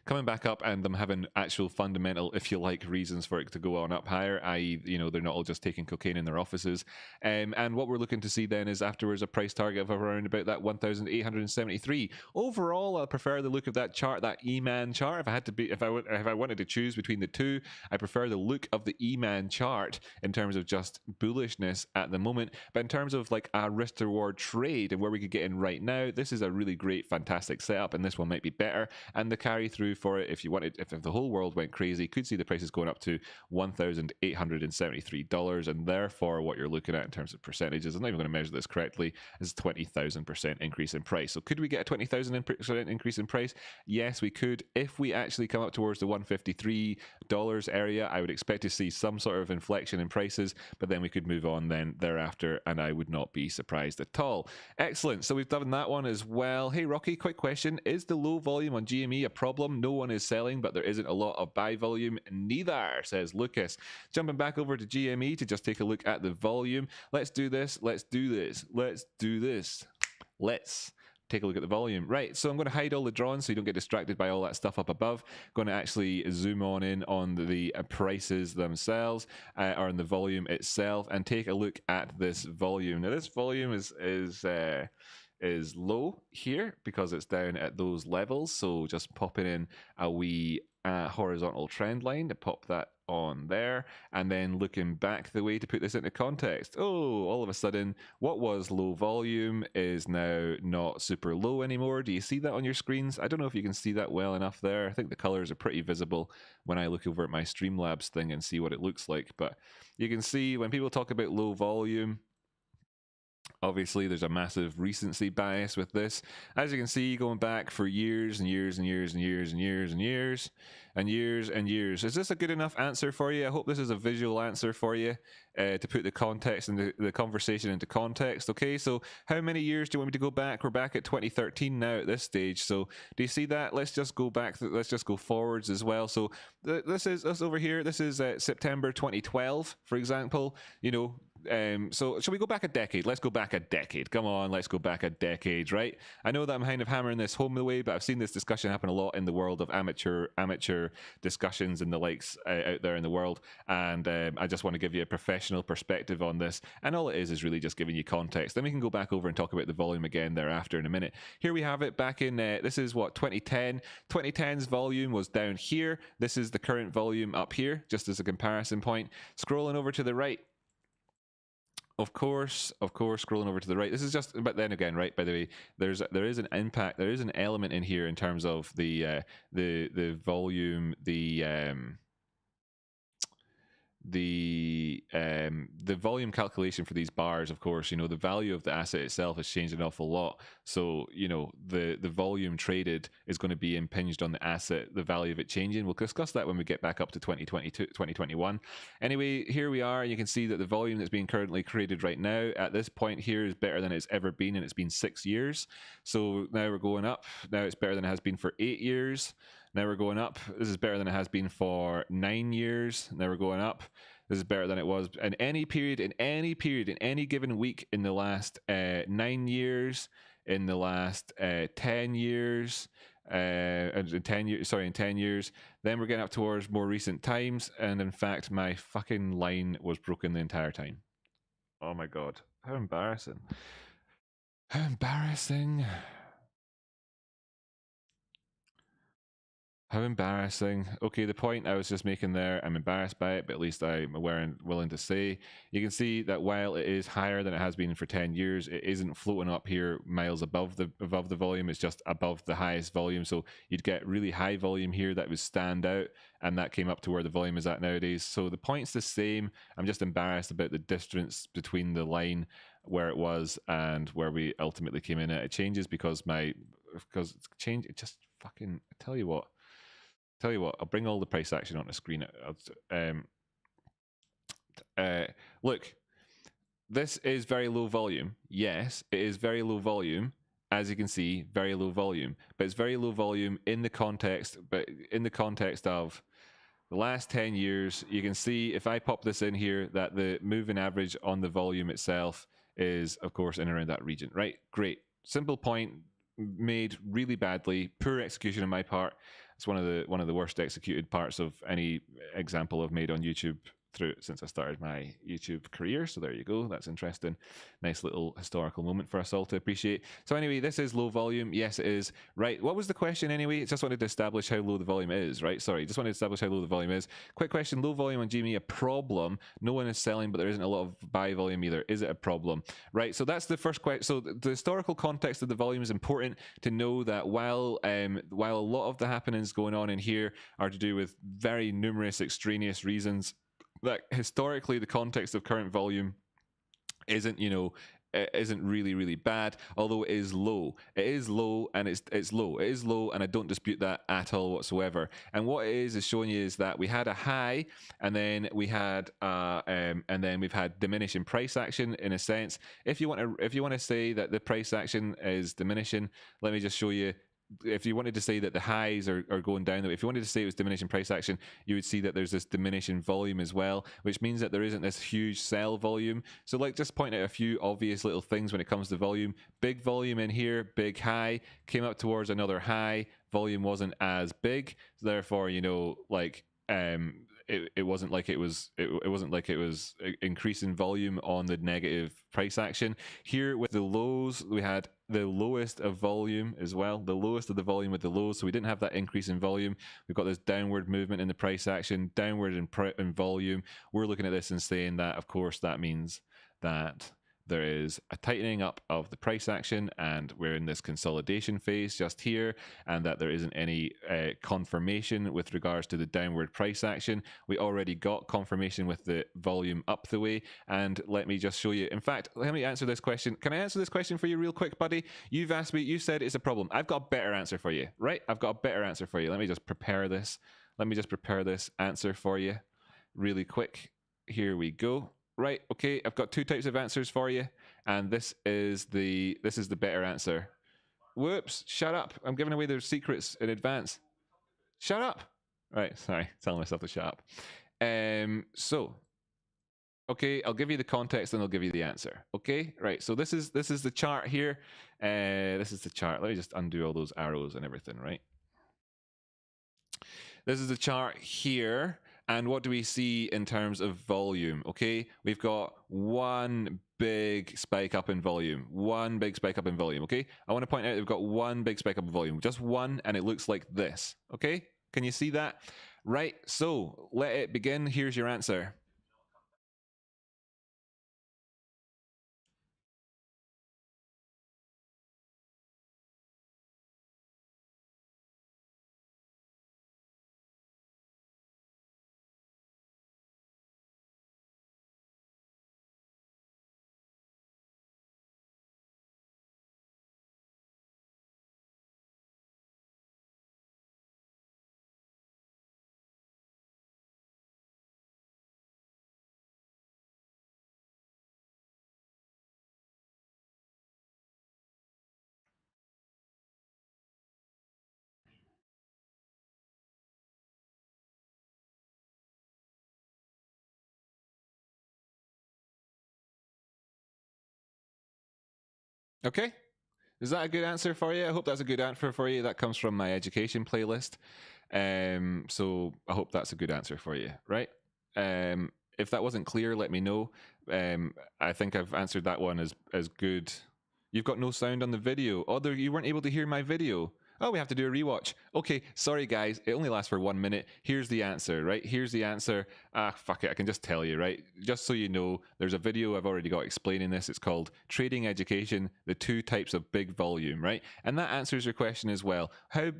coming back up and them having actual fundamental, if you like, reasons for it to go on up higher, i.e., you know, they're not all just taking cocaine in their offices. And what we're looking to see then is afterwards a price target of around about that 1,873. Overall, I prefer the look of that chart, that EMAN chart. If I had to be, if I wanted to choose between the two, I prefer the look of the EMAN chart in terms of just bullishness at the moment. But in terms of like a risk to reward trade and where we could get in right now, this is a really great, fantastic setup, and this one might be better. And the carry through for it, if you wanted, if the whole world went crazy, could see the prices going up to $1,873, and therefore what you're looking at in terms of percentages, I'm not even going to measure this correctly, is 20,000% increase in price. So could we get a 20,000% increase in price? Yes, we could. If we actually come up towards the $153 area, I would expect to see some sort of inflection in prices, but then we could move on then thereafter, and I would not be surprised at all. Excellent. So we've done that one as well. Hey Rocky, quick question: is the low volume on GME a problem? No one is selling, but there isn't a lot of buy volume. Neither, says Lucas. Jumping back over to GME to just take a look at the volume. Let's do this. Let's do this. Let's do this. Let's take a look at the volume. Right, so I'm going to hide all the drawings so you don't get distracted by all that stuff up above. Going to actually zoom on in on the prices themselves, or on the volume itself, and take a look at this volume. Now this volume is low here because it's down at those levels, so just popping in a wee horizontal trend line to pop that on there, and then looking back the way to put this into context. Oh, all of a sudden what was low volume is now not super low anymore. Do you see that on your screens? I don't know if you can see that well enough there. I think the colors are pretty visible when I look over at my Streamlabs thing and see what it looks like, but you can see when people talk about low volume, obviously there's a massive recency bias with this. As you can see, going back for years and years and years and years and years and years and years and years. Is this a good enough answer for you? I hope this is a visual answer for you to put the context and the conversation into context. Okay, so how many years do you want me to go back? We're back at 2013 now at this stage. So do you see that? Let's just go back. Let's just go forwards as well. So this is us over here. This is September 2012, for example. You know, so shall we go back a decade? Let's go back a decade. Come on, let's go back a decade, right? I know that I'm kind of hammering this home the way, but I've seen this discussion happen a lot in the world of amateur discussions and the likes out there in the world, and I just want to give you a professional perspective on this, and all it is really just giving you context. Then we can go back over and talk about the volume again thereafter in a minute. Here we have it back in, this is what, 2010. 2010's volume was down here. This is the current volume up here, just as a comparison point. Scrolling over to the right, of course, scrolling over to the right. This is just, but then again, right, by the way, there is an impact, there is an element in here in terms of the volume, the volume calculation for these bars. Of course, you know, the value of the asset itself has changed an awful lot, so you know the volume traded is going to be impinged on the asset, the value of it changing. We'll discuss that when we get back up to 2022 2021. Anyway, here we are. You can see that the volume that's being currently created right now at this point here is better than it's ever been, and it's been 6 years. So now we're going up. Now it's better than it has been for 8 years. Now we're going up. This is better than it has been for 9 years. Now we're going up. This is better than it was in any period, in any given week in the last 9 years, in the last 10 years, in 10 years. Then we're getting up towards more recent times, and in fact, my fucking line was broken the entire time. Oh my god, how embarrassing! How embarrassing! How embarrassing. Okay, the point I was just making there, I'm embarrassed by it, but at least I'm aware and willing to say. You can see that while it is higher than it has been for 10 years, it isn't floating up here miles above the volume. It's just above the highest volume. So you'd get really high volume here that would stand out, and that came up to where the volume is at nowadays. So the point's the same. I'm just embarrassed about the distance between the line where it was and where we ultimately came in at. It changes because it's changed. It just fucking, I tell you what, I'll bring all the price action on the screen. Look, this is very low volume. Yes, it is very low volume. As you can see, very low volume. But it's very low volume in the context, of the last 10 years. You can see if I pop this in here that the moving average on the volume itself is, of course, in around that region, right? Great. Simple point made really badly. Poor execution on my part. It's one of the worst executed parts of any example I've made on YouTube since I started my YouTube career. So there you go. That's interesting. Nice little historical moment for us all to appreciate. So anyway, this is low volume. Yes, it is. Right. What was the question anyway? Just wanted to establish how low the volume is, right? Sorry, just wanted to establish how low the volume is. Quick question. Low volume on GME, a problem? No one is selling, but there isn't a lot of buy volume either. Is it a problem? Right. So that's the first question. So the historical context of the volume is important to know that while a lot of the happenings going on in here are to do with very numerous extraneous reasons, that historically the context of current volume isn't, you know, isn't really bad, although it is low. It is low, and it's low. It is low, and I don't dispute that at all whatsoever. And what it is showing you is that we had a high, and then we had and then we've had diminishing price action in a sense. If you want to say that the price action is diminishing, let me just show you. If you wanted to say that the highs are going down, if you wanted to say it was diminishing price action, you would see that there's this diminishing volume as well, which means that there isn't this huge sell volume. So like, just point out a few obvious little things when it comes to volume. Big volume in here, big high, came up towards another high, volume wasn't as big, so therefore, you know, like it wasn't like it was increasing volume on the negative price action. Here with the lows, we had the lowest of volume as well, the lowest of the volume with the lows, so we didn't have that increase in volume. We've got this downward movement in the price action, downward in volume. We're looking at this and saying that, of course, that means that there is a tightening up of the price action, and we're in this consolidation phase just here, and that there isn't any confirmation with regards to the downward price action. We already got confirmation with the volume up the way, and let me just show you. In fact, let me answer this question. Can I answer this question for you real quick, buddy? You've asked me, you said it's a problem. I've got a better answer for you, right? I've got a better answer for you. Let me just prepare this. Let me just prepare this answer for you really quick. Here we go. Right, okay, I've got two types of answers for you, and this is the better answer. Whoops, shut up. I'm giving away their secrets in advance. Shut up. Right, sorry, telling myself to shut up. So, okay, I'll give you the context and I'll give you the answer. Okay, right, so this is the chart here. This is the chart. Let me just undo all those arrows and everything, right? This is the chart here. And what do we see in terms of volume? Okay, we've got one big spike up in volume. One big spike up in volume, okay? I want to point out we've got one big spike up in volume. Just one, and it looks like this, okay? Can you see that? Right, so let it begin. Here's your answer. Okay, is that a good answer for you? I hope that's a good answer for you. That comes from my education playlist. So I hope that's a good answer for you, right? If that wasn't clear, let me know. I think I've answered that one as good. You've got no sound on the video. Oh, you weren't able to hear my video. Oh, we have to do a rewatch. Okay, sorry guys, it only lasts for 1 minute. Here's the answer, right? Here's the answer. Fuck it, I can just tell you, right? Just so you know, there's a video I've already got explaining this. It's called Trading Education, the two types of big volume, right? And that answers your question as well. How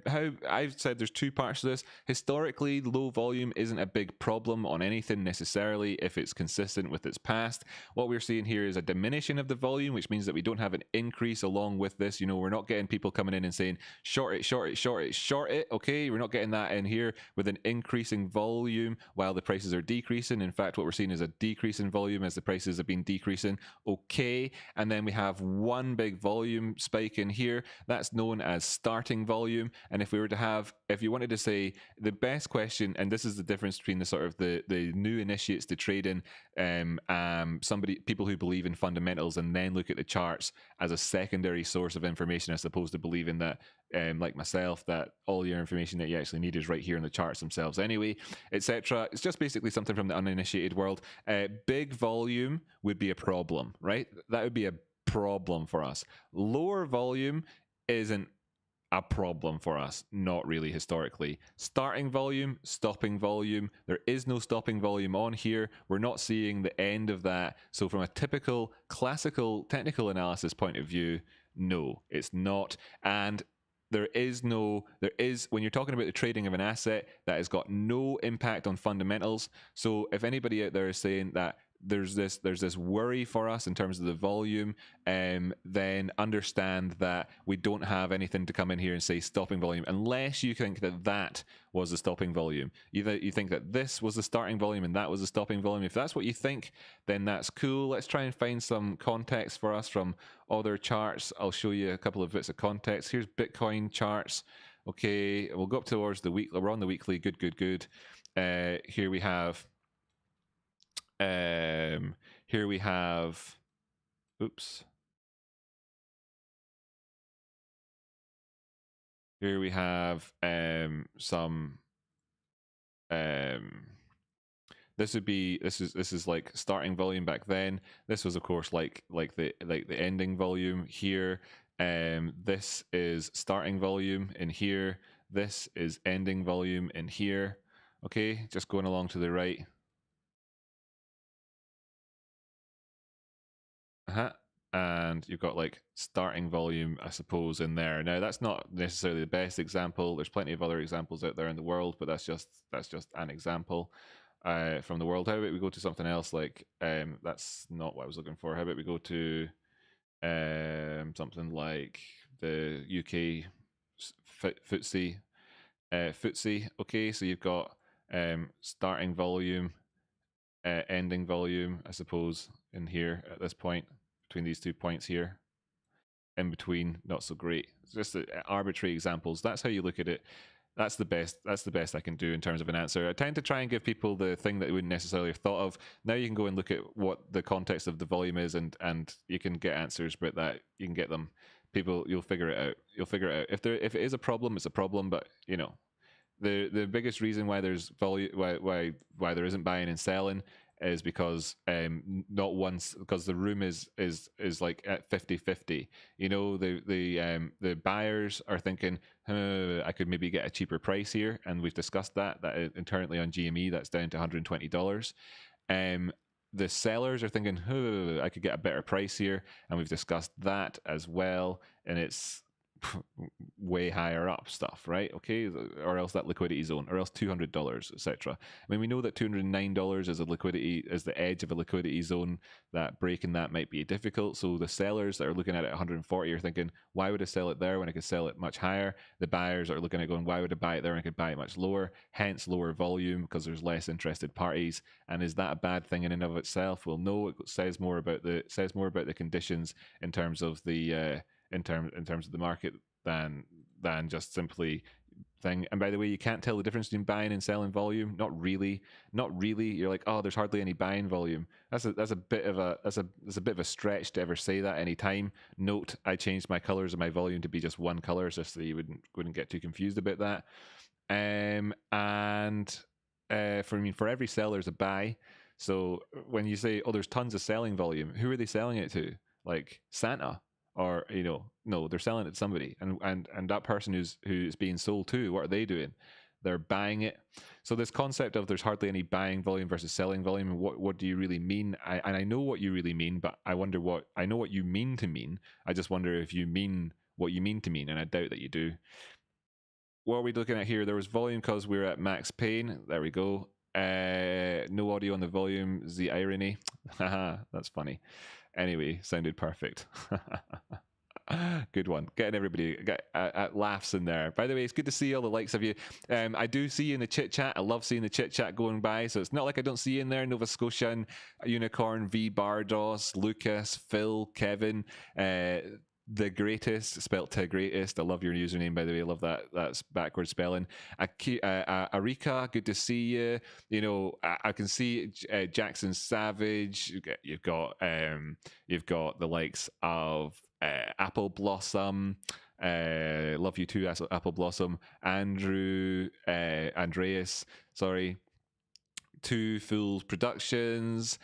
I've said there's two parts to this. Historically, low volume isn't a big problem on anything necessarily if it's consistent with its past. What we're seeing here is a diminishing of the volume, which means that we don't have an increase along with this. You know, we're not getting people coming in and saying, short it, okay? We're not getting that in here with an increasing volume while the prices are decreasing. In fact, what we're seeing is a decrease in volume as the prices have been decreasing, okay? And then we have one big volume spike in here. That's known as starting volume. And if you wanted to say the best question, and this is the difference between the sort of the new initiates to trading, people who believe in fundamentals and then look at the charts as a secondary source of information as opposed to believing that like myself that all your information that you actually need is right here in the charts themselves anyway, etc. It's just basically something from the uninitiated world. Big volume would be a problem, right? That would be a problem for us. Lower volume isn't a problem for us, not really historically. Starting volume, stopping volume, there is no stopping volume on here. We're not seeing the end of that. So from a typical classical technical analysis point of view, no, it's not. And there is, when you're talking about the trading of an asset, that has got no impact on fundamentals. So if anybody out there is saying that there's this worry for us in terms of the volume, then understand that we don't have anything to come in here and say stopping volume, unless you think that that was the stopping volume. Either you think that this was the starting volume and that was the stopping volume. If that's what you think, then that's cool. Let's try and find some context for us from other charts. I'll show you a couple of bits of context. Here's Bitcoin charts. Okay, we'll go up towards the weekly. We're on the weekly. Good. Here we have oops. Here we have some this is like starting volume back then. This was of course like the ending volume here. This is starting volume in here. This is ending volume in here. Okay, just going along to the right. And you've got like starting volume, I suppose, in there. Now that's not necessarily the best example. There's plenty of other examples out there in the world, but that's just an example from the world. How about we go to something else? Like that's not what I was looking for. How about we go to something like the UK FTSE. Okay, so you've got starting volume, ending volume, I suppose, in here at this point, between these 2 points here. In between, not so great. It's just arbitrary examples. That's how you look at it. That's the best I can do in terms of an answer. I tend to try and give people the thing that they wouldn't necessarily have thought of. Now you can go and look at what the context of the volume is, and you can get answers about that. You can get them. People, you'll figure it out. If it is a problem, it's a problem. But you know, the biggest reason why there's volume, why there isn't buying and selling, is because not once, because the room is like at 50-50. You know, the buyers are thinking, I could maybe get a cheaper price here, and we've discussed that currently on GME that's down to $120. The sellers are thinking, I could get a better price here, and we've discussed that as well, and it's way higher up stuff, right? Okay, or else that liquidity zone, or else $200, etc. I mean, we know that $209 is the edge of a liquidity zone. That breaking that might be difficult. So the sellers that are looking at it at 140 are thinking, why would I sell it there when I could sell it much higher? The buyers are looking at going, why would I buy it there when I could buy it much lower? Hence lower volume, because there's less interested parties. And is that a bad thing in and of itself? Well, no. It says more about the conditions in terms of the in terms of the market than just simply thing. And by the way, you can't tell the difference between buying and selling volume. Not really. You're like, oh, there's hardly any buying volume. That's a bit of a stretch to ever say that any time. Note, I changed my colors of my volume to be just one color, just so you wouldn't get too confused about that. For every seller is a buy. So when you say, oh, there's tons of selling volume, who are they selling it to? Like Santa? Or, you know, no, they're selling it to somebody, and that person who's being sold to, what are they doing? They're buying it. So this concept of there's hardly any buying volume versus selling volume, what do you really mean? I know what you really mean, but I know what you mean to mean. I just wonder if you mean what you mean to mean, and I doubt that you do. What are we looking at here? There was volume because we're at max pain. There we go. No audio on the volume. The irony. Haha, that's funny. Anyway, sounded perfect. Good one. Getting everybody laughs in there. By the way, it's good to see all the likes of you. I do see you in the chit chat. I love seeing the chit chat going by. So it's not like I don't see you in there. Nova Scotian, Unicorn, V Bardos, Lucas, Phil, Kevin, the greatest, spelt to greatest. I love your username, by the way. I love that. That's backward spelling. Arika, good to see you. You know, I can see Jackson Savage. You've got the likes of Apple Blossom. Love you too, Apple Blossom. Andreas, sorry. 2 Full Productions.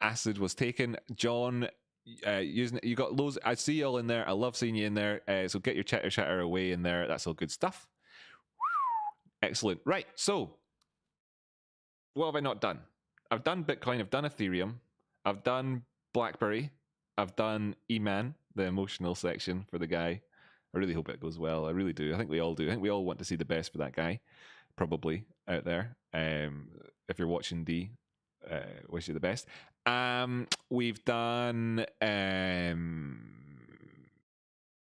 Acid was taken. John, using you got loads. I see you all in there. I love seeing you in there. So get your chatter away in there. That's all good stuff. Excellent. Right. So, what have I not done? I've done Bitcoin. I've done Ethereum. I've done Blackberry. I've done EMAN, the emotional section for the guy. I really hope it goes well. I really do. I think we all do. I think we all want to see the best for that guy, probably out there. If you're watching D, wish you the best. We've done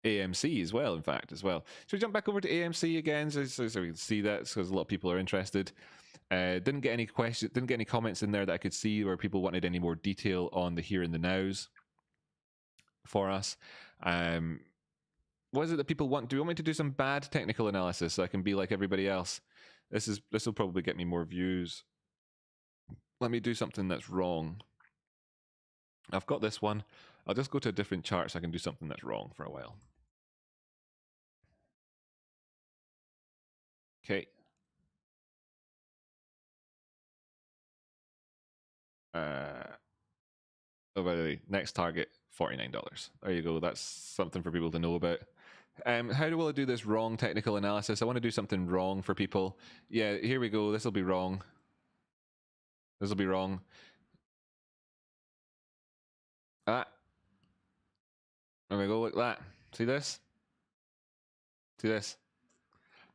AMC as well, in fact, as well. Should we jump back over to AMC again so we can see that, because a lot of people are interested. Didn't get any questions, didn't get any comments in there that I could see where people wanted any more detail on the here and the nows for us. What is it that people want? Do you want me to do some bad technical analysis so I can be like everybody else? This will probably get me more views. Let me do something that's wrong. I've got this one. I'll just go to a different chart so I can do something that's wrong for a while. Okay. Oh, by the way, next target, $49. There you go. That's something for people to know about. How will I do this wrong technical analysis? I want to do something wrong for people. Yeah, here we go. This will be wrong. This will be wrong. There we go. Look at that. See this? See this?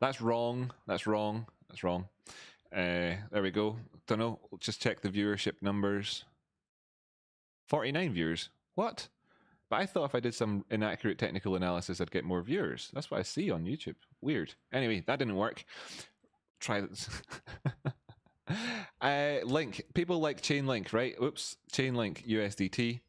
That's wrong. That's wrong. That's wrong. There we go. Don't know. Just check the viewership numbers. 49 viewers. What? But I thought if I did some inaccurate technical analysis, I'd get more viewers. That's what I see on YouTube. Weird. Anyway, that didn't work. Try this. Link. People like Chainlink, right? Oops. Chainlink USDT.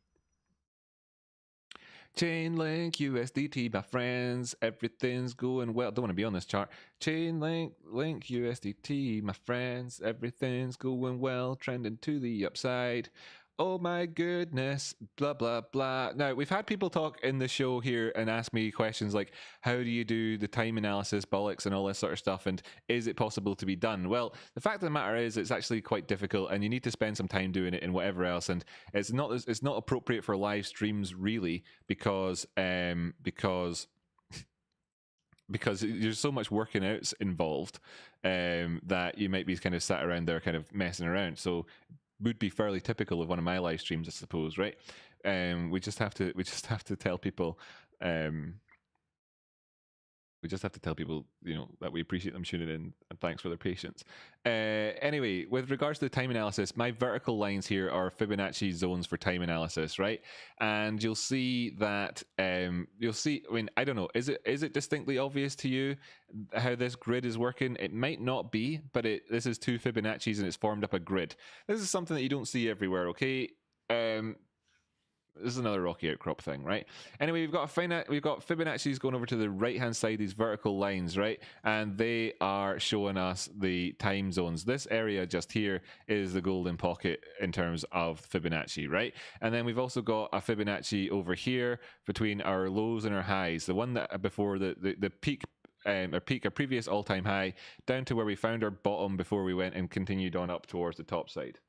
Chainlink USDT, my friends. Everything's going well. Don't want to be on this chart. Chainlink, Link USDT, my friends. Everything's going well. Trending to the upside. Oh my goodness, blah, blah, blah. Now, we've had people talk in the show here and ask me questions like, how do you do the time analysis, bollocks, and all this sort of stuff, and is it possible to be done? Well, the fact of the matter is it's actually quite difficult, and you need to spend some time doing it and whatever else, and it's not appropriate for live streams, really, because there's so much working out involved that you might be kind of sat around there kind of messing around. So would be fairly typical of one of my live streams, I suppose, right? We just have to tell people that we appreciate them tuning in and thanks for their patience. Anyway, with regards to the time analysis, my vertical lines here are Fibonacci zones for time analysis, right? And you'll see that I mean, I don't know, is it distinctly obvious to you how this grid is working? It might not be, but this is 2 Fibonacci's and it's formed up a grid. This is something that you don't see everywhere, okay? This is another rocky outcrop thing, right? Anyway, we've got Fibonacci's going over to the right-hand side, these vertical lines, right? And they are showing us the time zones. This area just here is the golden pocket in terms of Fibonacci, right? And then we've also got a Fibonacci over here between our lows and our highs. The one that before the peak, our previous all-time high, down to where we found our bottom before we went and continued on up towards the top side.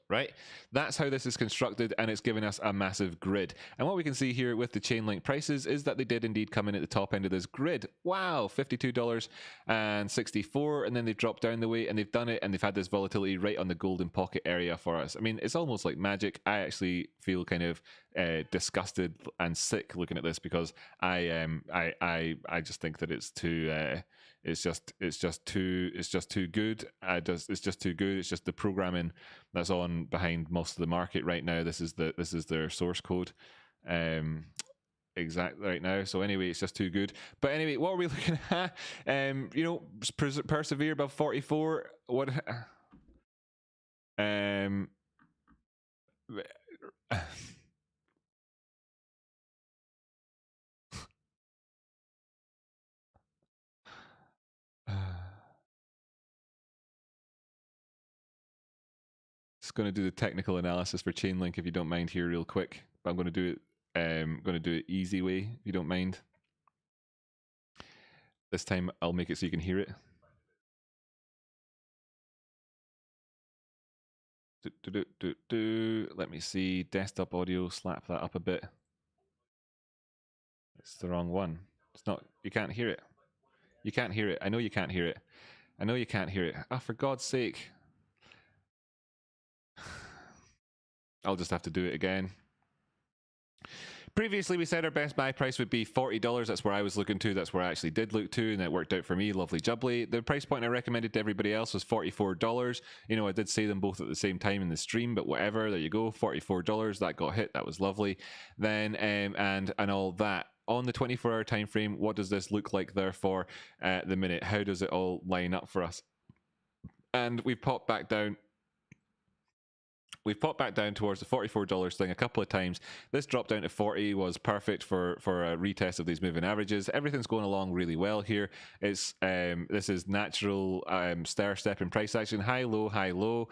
Right? That's how this is constructed, and it's giving us a massive grid. And what we can see here with the Chainlink prices is that they did indeed come in at the top end of this grid. Wow, $52.64, and then they've dropped down the way, and they've done it, and they've had this volatility right on the golden pocket area for us. I mean, it's almost like magic. I actually feel kind of disgusted and sick looking at this, because I just think that it's too it's just too good. It's just too good. It's just the programming that's on behind most of the market right now. This is their source code exactly right now. So anyway, it's just too good. But anyway, what are we looking at? Persevere above 44. What just going to do the technical analysis for Chainlink, if you don't mind, here real quick. But I'm going to do it going to do it easy way, if you don't mind. This time I'll make it so you can hear it. Let me see. Desktop audio, slap that up a bit. It's the wrong one. It's not, you can't hear it. You can't hear it. I know you can't hear it. I know you can't hear it. Ah, for God's sake. I'll just have to do it again. Previously, we said our best buy price would be $40. That's where I was looking to. That's where I actually did look to, and it worked out for me. Lovely jubbly. The price point I recommended to everybody else was $44. You know, I did say them both at the same time in the stream, but whatever. There you go. $44. That got hit. That was lovely. Then, and all that. On the 24-hour time frame, what does this look like, therefore, at the minute? How does it all line up for us? And we've popped back down. We've popped back down towards the $44 thing a couple of times. This drop down to 40 was perfect for a retest of these moving averages. Everything's going along really well here. It's this is natural stair step in price action, high low.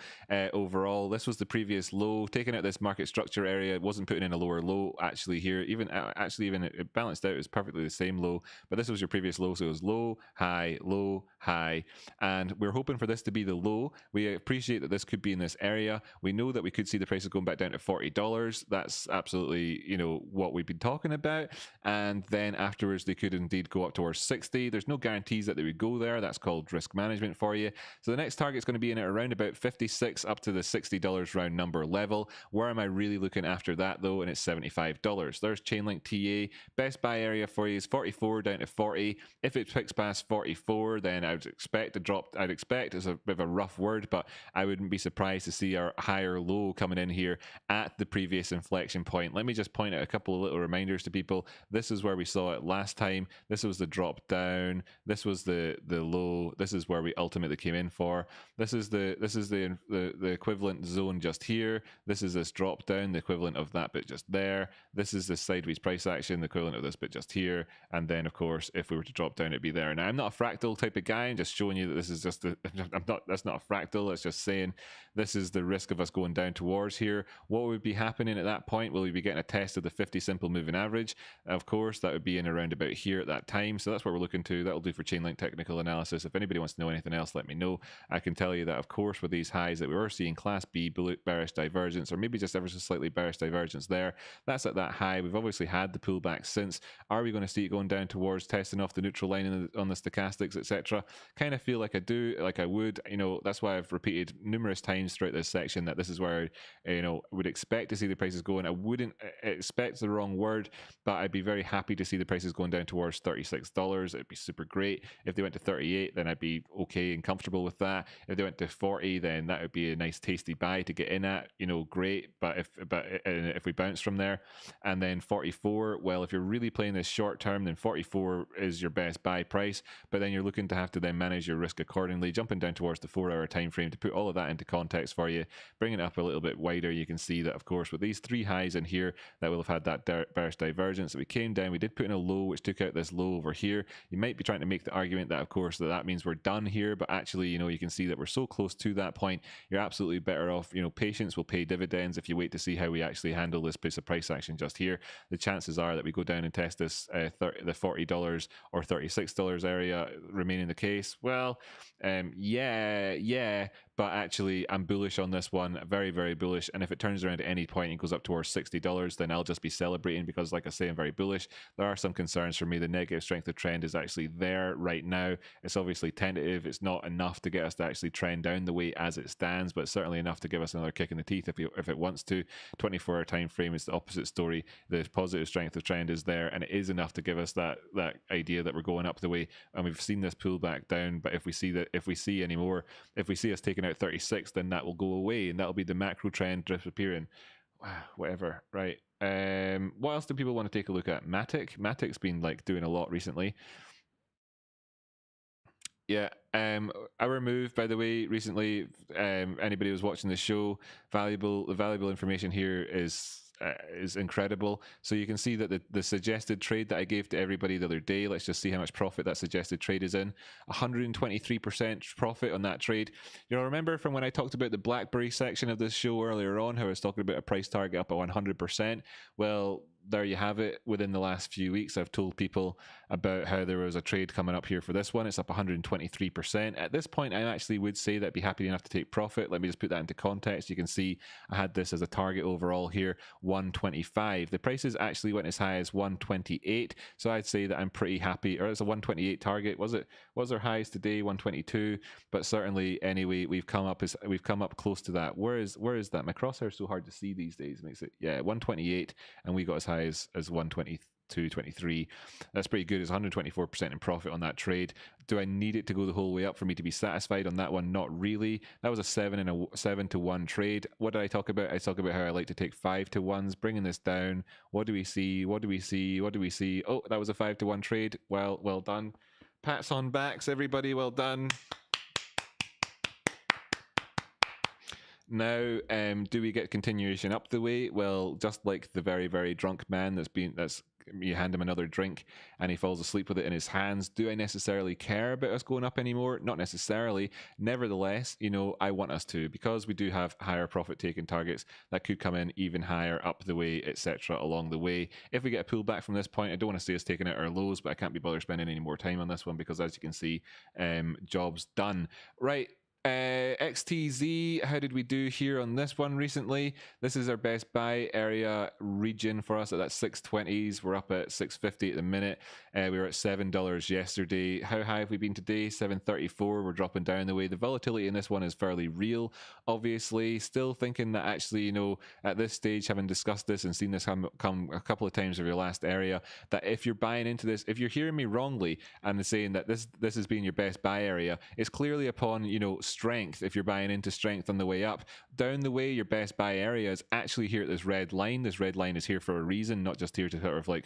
Overall, this was the previous low. Taking out this market structure area, it wasn't putting in a lower low actually here. Even it balanced out. It was perfectly the same low, but this was your previous low, so it was low, high, and we're hoping for this to be the low. We appreciate that this could be in this area. We know that we could see the prices going back down to $40. That's absolutely, you know, what we've been talking about. And then afterwards, they could indeed go up towards 60. There's no guarantees that they would go there. That's called risk management for you. So the next target is going to be in at around about 56 up to the $60 round number level. Where am I really looking after that though? And it's $75. There's Chainlink T.A. Best buy area for you is 44 down to 40. If it picks past 44, then I would expect a drop. I'd expect, it's a bit of a rough word, but I wouldn't be surprised to see our higher low coming in here at the previous inflection point. Let me just point out a couple of little reminders to people. This is where we saw it last time. This was the drop down. This was the low. This is where we ultimately came in for. This is the equivalent zone just here. This is this drop down, the equivalent of that bit just there. This is the sideways price action, the equivalent of this bit just here. And then of course, if we were to drop down, it'd be there. Now I'm not a fractal type of guy. I'm just showing you that this is just that's not a fractal. It's just saying this is the risk of us going down towards here. What would be happening at that point? Will we be getting a test of the 50 simple moving average? Of course, that would be in around about here at that time. So that's what we're looking to. That'll do for Chainlink technical analysis. If anybody wants to know anything else, let me know. I can tell you that, of course, with these highs that we were seeing, Class B bearish divergence, or maybe just ever so slightly bearish divergence there. That's at that high. We've obviously had the pullback since. Are we going to see it going down towards testing off the neutral line on the stochastics, etc.? Kind of feel like I do, like I would. You know, that's why I've repeated numerous times throughout this section that this is where, you know, would expect to see the prices going. I wouldn't expect the wrong word, but I'd be very happy to see the prices going down towards $36. It'd be super great. If they went to 38, then I'd be okay and comfortable with that. If they went to 40, then that would be a nice tasty buy to get in at, you know, great. But if we bounce from there, and then 44, well, if you're really playing this short term, then 44 is your best buy price, but then you're looking to have to then manage your risk accordingly, jumping down towards the 4-hour time frame. To put all of that into context for you, bringing it up a little bit wider, you can see that, of course, with these three highs in here, that will have had that bearish divergence. So we came down, we did put in a low, which took out this low over here. You might be trying to make the argument that, of course, that means we're done here, but actually, you know, you can see that we're so close to that point. You're absolutely better off, you know, patience will pay dividends if you wait to see how we actually handle this piece of price action just here. The chances are that we go down and test this the $40 or $36 area remaining the case. Well, yeah, but actually I'm bullish on this one, very, very bullish. And if it turns around at any point and goes up towards $60, then I'll just be celebrating, because like I say, I'm very bullish. There are some concerns for me. The negative strength of trend is actually there right now. It's obviously tentative. It's not enough to get us to actually trend down the way as it stands, but certainly enough to give us another kick in the teeth if it wants to. 24-hour time frame is the opposite story. The positive strength of trend is there, and it is enough to give us that idea that we're going up the way. And we've seen this pull back down, but if we see us taking out 36, then that will go away, and that'll be the macro trend disappearing. Whatever, right? What else do people want to take a look at? MATIC. MATIC's been like doing a lot recently. Yeah, our move, by the way, recently, anybody who's watching the show, the valuable information here is incredible. So you can see that the suggested trade that I gave to everybody the other day, let's just see how much profit that suggested trade is in. 123% profit on that trade. You know, remember from when I talked about the Blackberry section of this show earlier on, how I was talking about a price target up at 100%? Well, there you have it. Within the last few weeks, I've told people about how there was a trade coming up here for this one. It's up 123%. At this point, I actually would say that I'd be happy enough to take profit. Let me just put that into context. You can see I had this as a target overall here, 125. The prices actually went as high as 128. So I'd say that I'm pretty happy, or it's a 128 target. Was our highs today 122? But certainly, anyway, we've come up close to that. Where is that? My crosshair is so hard to see these days. It makes it, yeah, 128, and we got as high as 122, 23. That's pretty good. It's 124% in profit on that trade. Do I need it to go the whole way up for me to be satisfied on that one? Not really. That was a 7 to 1 trade. What did I talk about? I talk about how I like to take 5 to 1s, bringing this down. What do we see? What do we see? What do we see? Oh, that was a 5 to 1 trade. Well done. Pats on backs, everybody. Well done. Now, do we get continuation up the way? Well, just like the very, very drunk man you hand him another drink and he falls asleep with it in his hands. Do I necessarily care about us going up anymore? Not necessarily. Nevertheless, I want us to, because we do have higher profit taking targets that could come in even higher up the way, etc. along the way. If we get a pullback from this point, I don't want to see us taking out our lows, but I can't be bothered spending any more time on this one because, as you can see, job's done. Right. XTZ, how did we do here on this one recently? This is our best buy area region for us at that 620s. We're up at 650 at the minute. We were at $7 yesterday. How high have we been today? 734. We're dropping down the way. The volatility in this one is fairly real, obviously. Still thinking that actually, at this stage, having discussed this and seen this come a couple of times over your last area, that if you're buying into this, if you're hearing me wrongly and saying that this has been your best buy area, it's clearly upon, strength. If you're buying into strength on the way up, down the way, your best buy area is actually here at this red line. This red line is here for a reason, not just here to sort of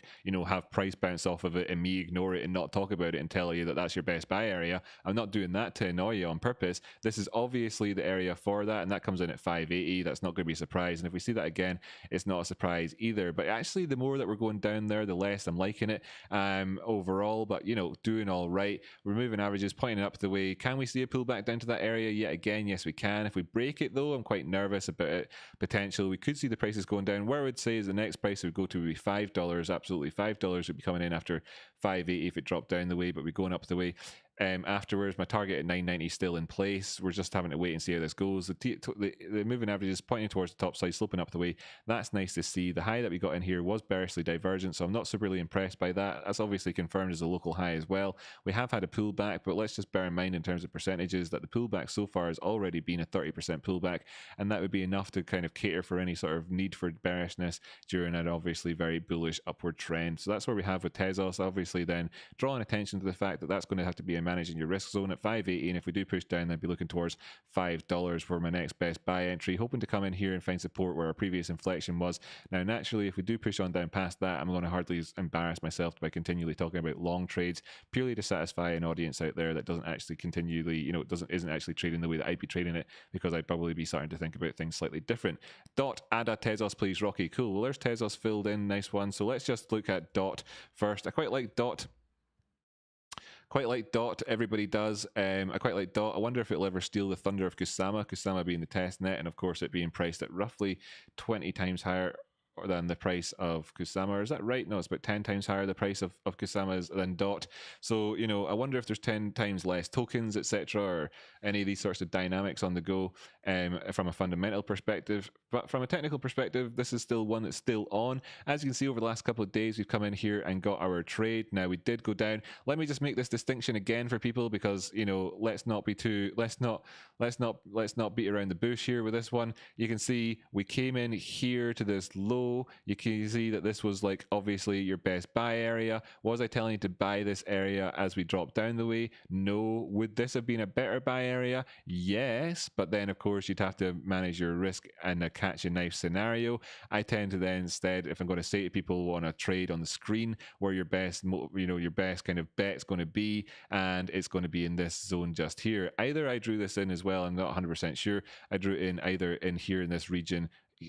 have price bounce off of it and me ignore it and not talk about it and tell you that that's your best buy area. I'm not doing that to annoy you on purpose. This is obviously the area for that, and that comes in at 580. That's not going to be a surprise, and if we see that again, it's not a surprise either. But actually, the more that we're going down there, the less I'm liking it overall. But doing all right. We're moving averages, pointing up the way. Can we see a pullback down to that area yet again? Yes, we can. If we break it though, I'm quite nervous about it. Potential, we could see the prices going down. Where I would say is the next price would go to be $5. Absolutely, $5 would be coming in after 580 if it dropped down the way, but we're going up the way. Afterwards, my target at 990 is still in place. We're just having to wait and see how this goes. The moving average is pointing towards the top side, sloping up the way. That's nice to see. The high that we got in here was bearishly divergent, so I'm not superly impressed by that. That's obviously confirmed as a local high as well. We have had a pullback, but let's just bear in mind in terms of percentages that the pullback so far has already been a 30% pullback, and that would be enough to kind of cater for any sort of need for bearishness during an obviously very bullish upward trend. So that's where we have with Tezos. Obviously then drawing attention to the fact that that's going to have to be a managing your risk zone at 580, and if we do push down, I'd be looking towards $5 for my next best buy entry, hoping to come in here and find support where our previous inflection was. Now naturally, if we do push on down past that, I'm going to hardly embarrass myself by continually talking about long trades purely to satisfy an audience out there that doesn't actually continually, isn't actually trading the way that I'd be trading it, because I'd probably be starting to think about things slightly different. Dot, add a Tezos please, Rocky. Cool, well there's Tezos filled in, nice one. So let's just look at Dot first. I quite like Dot. Everybody does. I quite like Dot. I wonder if it'll ever steal the thunder of Kusama being the test net, and of course it being priced at roughly 20 times higher than the price of Kusama. Is that right? No, it's about 10 times higher the price of Kusama than Dot. So, I wonder if there's 10 times less tokens, etc., or any of these sorts of dynamics on the go from a fundamental perspective. But from a technical perspective, this is still one that's still on. As you can see, over the last couple of days, we've come in here and got our trade. Now, we did go down. Let me just make this distinction again for people, because, let's not beat around the bush here with this one. You can see we came in here to this low. You can see that this was obviously your best buy area. Was I telling you to buy this area as we drop down the way? No. Would this have been a better buy area? Yes, but then of course you'd have to manage your risk in a catch a knife scenario. I tend to then instead, if I'm going to say to people on a trade on the screen where your best kind of bet's going to be, and it's going to be in this zone just here. Either I drew this in as well, I'm not 100% sure. I drew it in either in here in this region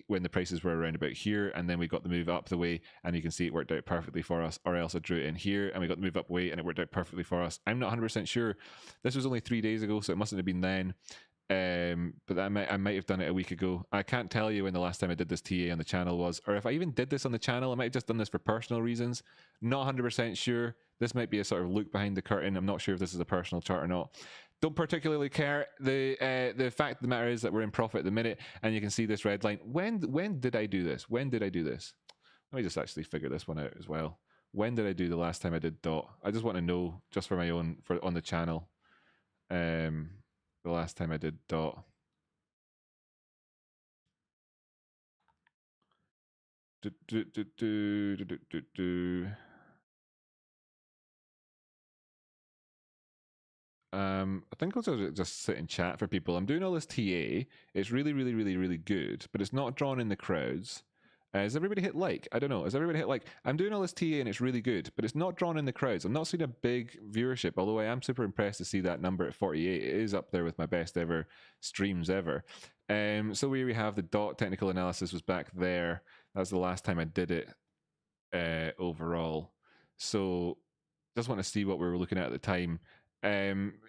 when the prices were around about here, and then we got the move up the way, and you can see it worked out perfectly for us, or else I drew it in here and we got the move up way and it worked out perfectly for us. I'm not 100% sure. This was only 3 days ago, so it mustn't have been then. But I might have done it a week ago. I can't tell you when the last time I did this TA on the channel was, or if I even did this on the channel. I might have just done this for personal reasons. Not 100% sure. This might be a sort of look behind the curtain. I'm not sure if this is a personal chart or not. Don't particularly care. The fact of the matter is that we're in profit at the minute, and you can see this red line. When did I do this? When did I do this? Let me just actually figure this one out as well. When did I do the last time I did DOT? I just want to know, just for my own, on the channel. The last time I did DOT. I think I'll just sit and chat for people. I'm doing all this TA. It's really, really, really, really good, but it's not drawn in the crowds. Has everybody hit like? I don't know. Has everybody hit like? I'm doing all this TA and it's really good, but it's not drawn in the crowds. I'm not seeing a big viewership, although I am super impressed to see that number at 48. It is up there with my best ever streams ever. So we have the DOT technical analysis was back there. That was the last time I did it overall. So just want to see what we were looking at the time.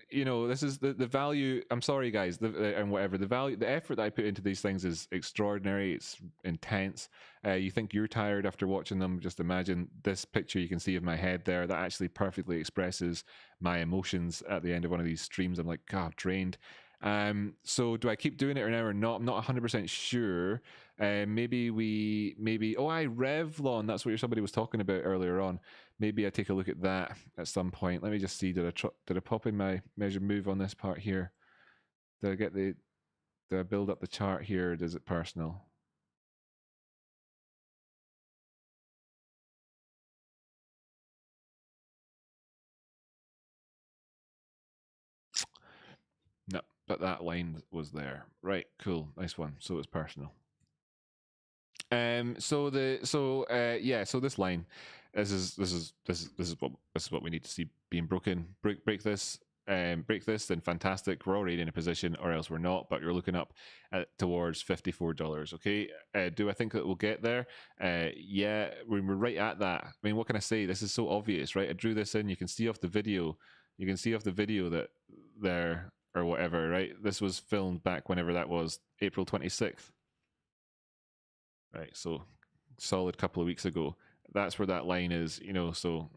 You know, this is the value. I'm sorry, guys, and whatever the value, the effort that I put into these things is extraordinary. It's intense. You think you're tired after watching them? Just imagine this picture you can see of my head there. That actually perfectly expresses my emotions at the end of one of these streams. I'm like, God, drained. So do I keep doing it or now or not? I'm not 100% sure. Maybe Revlon, that's what somebody was talking about earlier on. Maybe I take a look at that at some point. Let me just see, did I pop in my measure move on this part here? Did I build up the chart here, or is it personal? No, but that line was there. Right, cool, nice one. So it's personal. So this line, this is what we need to see being broken. Break this, then fantastic. We're already in a position, or else we're not. But you're looking up towards $54. Okay, do I think that we'll get there? Yeah, we're right at that. I mean, what can I say? This is so obvious, right? I drew this in. You can see off the video. You can see off the video that there or whatever, right? This was filmed back whenever that was, April 26th. Right, so solid couple of weeks ago. That's where that line is, you know. So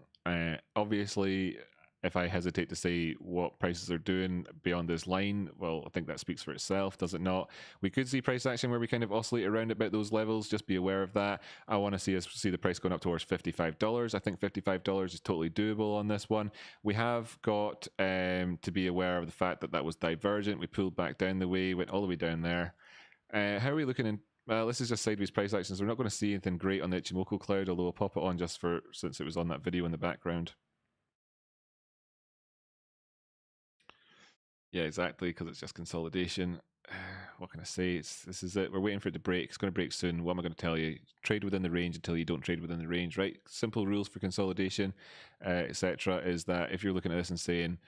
obviously, if I hesitate to say what prices are doing beyond this line, well, I think that speaks for itself, does it not? We could see price action where we kind of oscillate around about those levels. Just be aware of that. I want to see the price going up towards $55. I think $55 is totally doable on this one. We have got to be aware of the fact that that was divergent. We pulled back down the way, went all the way down there. How are we looking in? Well, this is just sideways price actions. We're not going to see anything great on the Ichimoku cloud, although I'll pop it on just for since it was on that video in the background. Yeah, exactly, because it's just consolidation. What can I say? This is it. We're waiting for it to break. It's going to break soon. What am I going to tell you? Trade within the range until you don't trade within the range, right? Simple rules for consolidation, etc. Is that if you're looking at this and saying,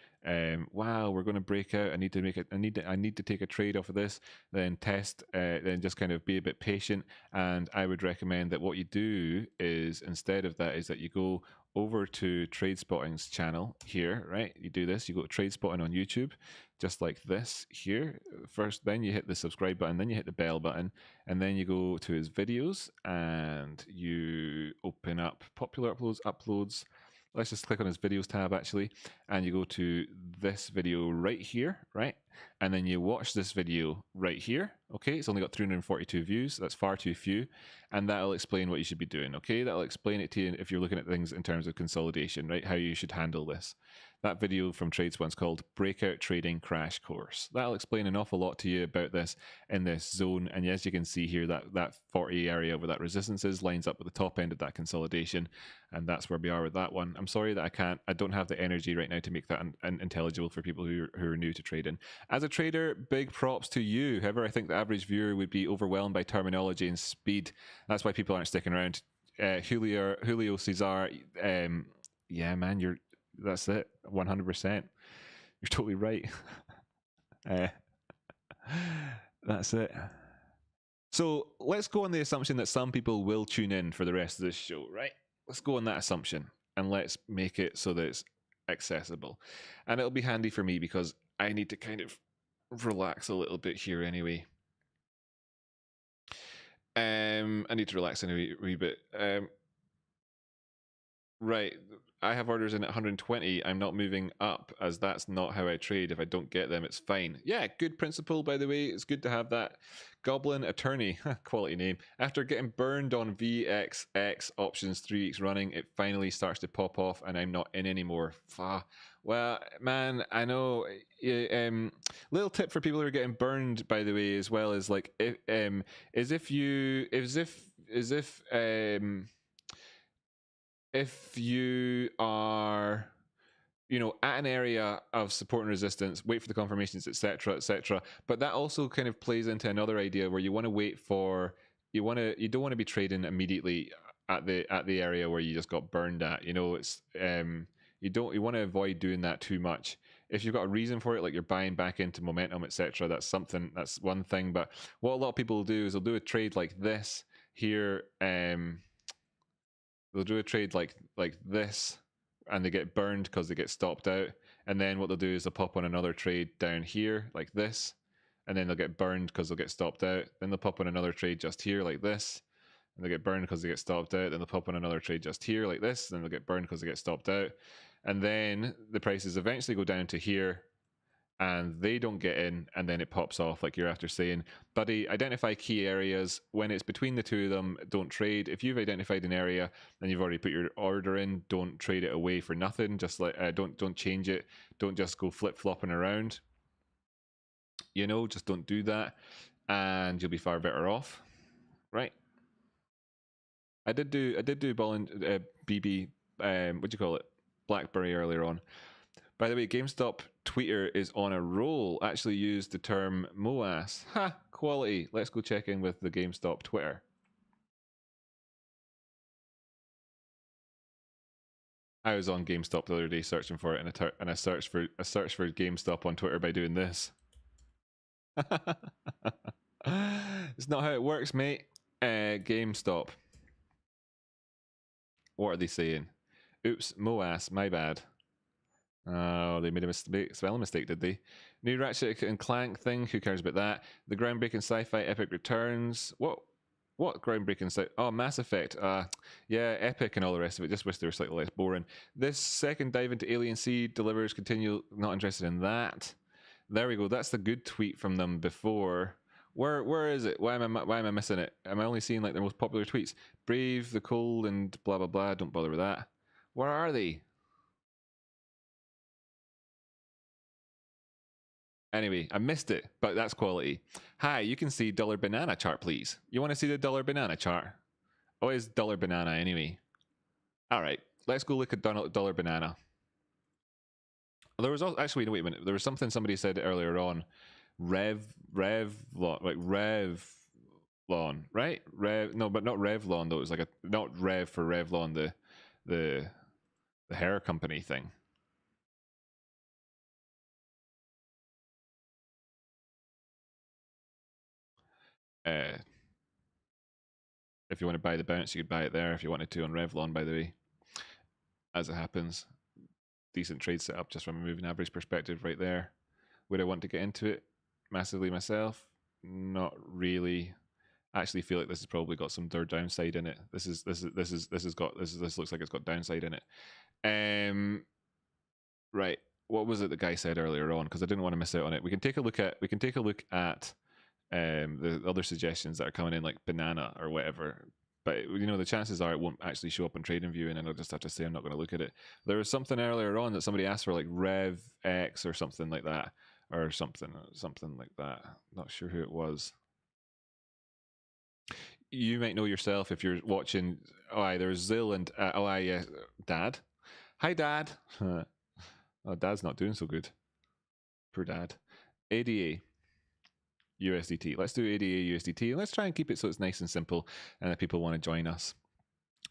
"Wow, we're going to break out. I need to make it. I need to take a trade off of this." Then test. Then just kind of be a bit patient. And I would recommend that what you do is instead of that is that you go over to Tradespotting's channel here, right? You do this. You go to Tradespotting on YouTube. Just like this here. First, then you hit the subscribe button, then you hit the bell button, and then you go to his videos and you open up popular uploads. Let's just click on his videos tab actually, and you go to this video right here, right? And then you watch this video right here. Okay, it's only got 342 views. That's far too few. And that'll explain what you should be doing. Okay, that'll explain it to you if you're looking at things in terms of consolidation, right? How you should handle this. That video from Tradespotting's called Breakout Trading Crash Course. That'll explain an awful lot to you about this in this zone. And as you can see here, that 40 area where that resistance is lines up with the top end of that consolidation. And that's where we are with that one. I'm sorry that I don't have the energy right now to make that intelligible for people who are new to trading. As a trader, big props to you. However, I think the average viewer would be overwhelmed by terminology and speed. That's why people aren't sticking around. Julio Cesar, yeah, man, that's it, 100%. You're totally right. That's it. So let's go on the assumption that some people will tune in for the rest of this show, right? Let's go on that assumption and let's make it so that it's accessible. And it'll be handy for me because I need to kind of relax a little bit here anyway. I need to relax in a wee bit. Right, I have orders in at 120. I'm not moving up, as that's not how I trade. If I don't get them, it's fine. Yeah, good principle, by the way. It's good to have that. Goblin Attorney, quality name. After getting burned on VXX options 3 weeks running, it finally starts to pop off, and I'm not in anymore. Well, man, I know. Little tip for people who are getting burned, by the way, as well, is like, if you are, you know, at an area of support and resistance, wait for the confirmations, etc., etc. But that also kind of plays into another idea where you want to wait for, you don't want to be trading immediately at the area where you just got burned at. You know, it's you want to avoid doing that too much. If you've got a reason for it, like you're buying back into momentum, etc., that's one thing. But what a lot of people will do is they'll do a trade like this here. They'll do a trade like this, and they get burned because they get stopped out. And then what they'll do is they'll pop on another trade down here like this, and then they'll get burned because they'll get stopped out. Then they'll pop on another trade just here like this, and they get burned because they get stopped out. Then they'll pop on another trade just here like this, and then they'll get burned because they get stopped out. And then the prices eventually go down to here, and they don't get in, and then it pops off like you're after saying, buddy, identify key areas. When it's between the two of them, don't trade. If you've identified an area and you've already put your order in, don't trade it away for nothing. Just like don't change it. Don't just go flip-flopping around. You know, just don't do that, and you'll be far better off. Right. I did do BB, what do you call it? Blackberry earlier on. By the way, GameStop Twitter is on a roll. Actually used the term MOAS. Ha! Quality. Let's go check in with the GameStop Twitter. I was on GameStop the other day searching for it, and I searched for GameStop on Twitter by doing this. It's not how it works, mate. GameStop. What are they saying? Oops, MOAS, my bad. Oh, they made a spelling mistake, did they? New Ratchet and Clank thing, who cares about that? The groundbreaking sci-fi Epic returns. What groundbreaking sci? Oh, Mass Effect. Yeah, Epic and all the rest of it. Just wish they were slightly less boring. This second dive into Alien Sea delivers continue. Not interested in that. There we go. That's the good tweet from them before. Where is it? Why am I missing it? Am I only seeing like their most popular tweets? Brave, the Cold, and blah blah blah. Don't bother with that. Where are they? Anyway, I missed it, but that's quality. Hi, you can see dollar banana chart, please. You want to see the dollar banana chart? Oh, it's dollar banana anyway. All right, let's go look at dollar banana. There was also, actually, wait a minute. There was something somebody said earlier on. Revlon, like Revlon, right? No, but not Revlon though. It was like not Rev for Revlon, the hair company thing. If you want to buy the bounce, you could buy it there if you wanted to on Revlon, by the way. As it happens, decent trade setup just from a moving average perspective right there. Would I want to get into it massively myself? Not really. I actually feel like this has probably got some downside in it. This looks like it's got downside in it. Right. What was it the guy said earlier on? Because I didn't want to miss out on it. We can take a look at the other suggestions that are coming in, like banana or whatever. But you know, the chances are it won't actually show up on TradingView, and then I'll just have to say I'm not going to look at it. There was something earlier on that somebody asked for, like Rev X or something like that, or something like that. Not sure who it was. You might know yourself if you're watching. Oh, there's Zill and yeah, Dad. Hi, Dad. Oh, Dad's not doing so good. Poor Dad. ADA. USDT. Let's do ADA USDT, and let's try and keep it so it's nice and simple and that people want to join us.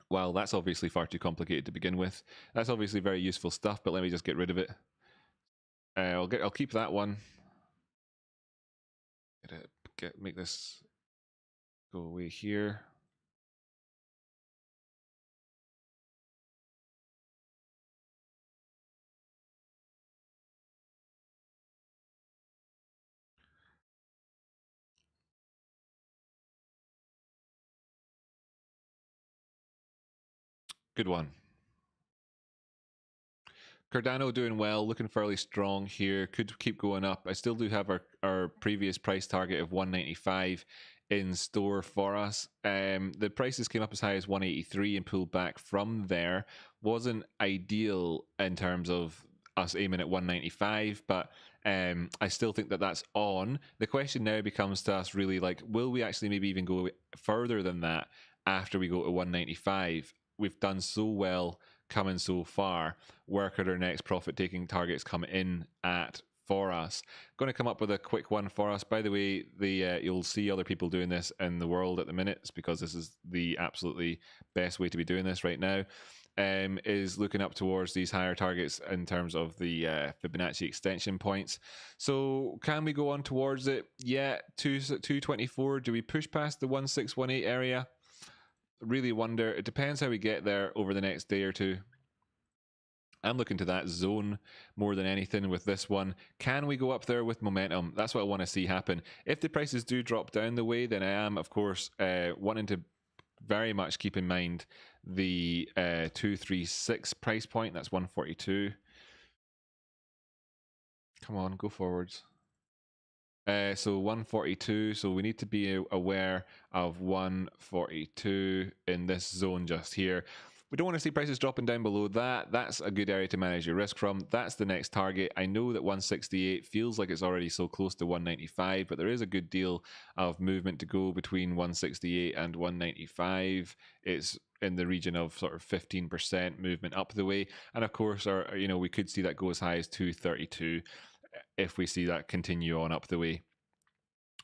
Well, that's obviously far too complicated to begin with. That's obviously very useful stuff, but let me just get rid of it. I'll keep that one. Make this go away here. Good one. Cardano doing well, looking fairly strong here. Could keep going up. I still do have our previous price target of 195 in store for us. The prices came up as high as 183 and pulled back from there. Wasn't ideal in terms of us aiming at 195, but I still think that that's on. The question now becomes to us really like, will we actually maybe even go further than that after we go to 195? We've done so well coming so far. Where could our next profit taking targets come in at for us? Going to come up with a quick one for us. By the way, you'll see other people doing this in the world at the minute. It's because this is the absolutely best way to be doing this right now. Is looking up towards these higher targets in terms of the Fibonacci extension points. So can we go on towards it? Yeah, 224. Do we push past the 1618 area? Really wonder. It depends how we get there over the next day or two. I'm looking to that zone more than anything with this one. Can we go up there with momentum? That's what I want to see happen. If the prices do drop down the way, then I am, of course, wanting to very much keep in mind the 236 price point. That's 142. Come on, go forwards. So 142, so we need to be aware of 142 in this zone just here. We don't want to see prices dropping down below that. That's a good area to manage your risk from. That's the next target. I know that 168 feels like it's already so close to 195, but there is a good deal of movement to go between 168 and 195. It's in the region of sort of 15% movement up the way. And of course, we could see that go as high as 232 if we see that continue on up the way.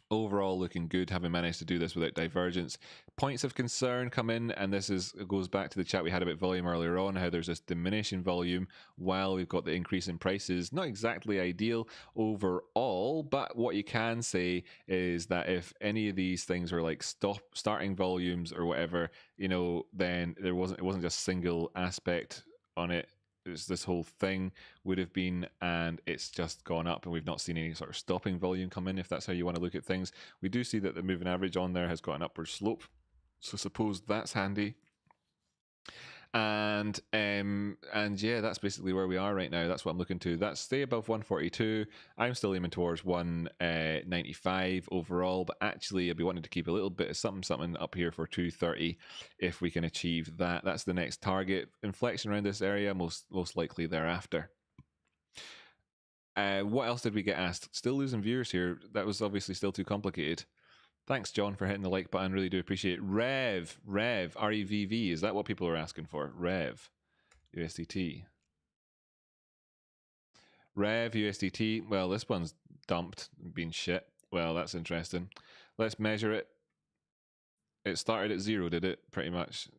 Overall looking good, having managed to do this without divergence. Points of concern come in, and this goes back to the chat we had about volume earlier on, how there's this diminishing volume while we've got the increase in prices. Not exactly ideal overall, but what you can say is that if any of these things are like starting volumes or whatever, then it wasn't just single aspect on it. This whole thing would have been, and it's just gone up, and we've not seen any sort of stopping volume come in, if that's how you want to look at things. We do see that the moving average on there has got an upward slope, so suppose that's handy. And yeah, that's basically where we are right now. That's what I'm looking to. That's stay above 142. I'm still aiming towards 195 overall, but actually I'd be wanting to keep a little bit of something up here for 230 if we can achieve that. That's the next target. Inflection around this area, most likely thereafter. What else did we get asked? Still losing viewers here. That was obviously still too complicated. Thanks, John, for hitting the like button. Really do appreciate it. Rev, REVV. Is that what people are asking for? Rev, USDT. Rev, USDT. Well, this one's dumped, been shit. Well, that's interesting. Let's measure it. It started at 0, did it? Pretty much.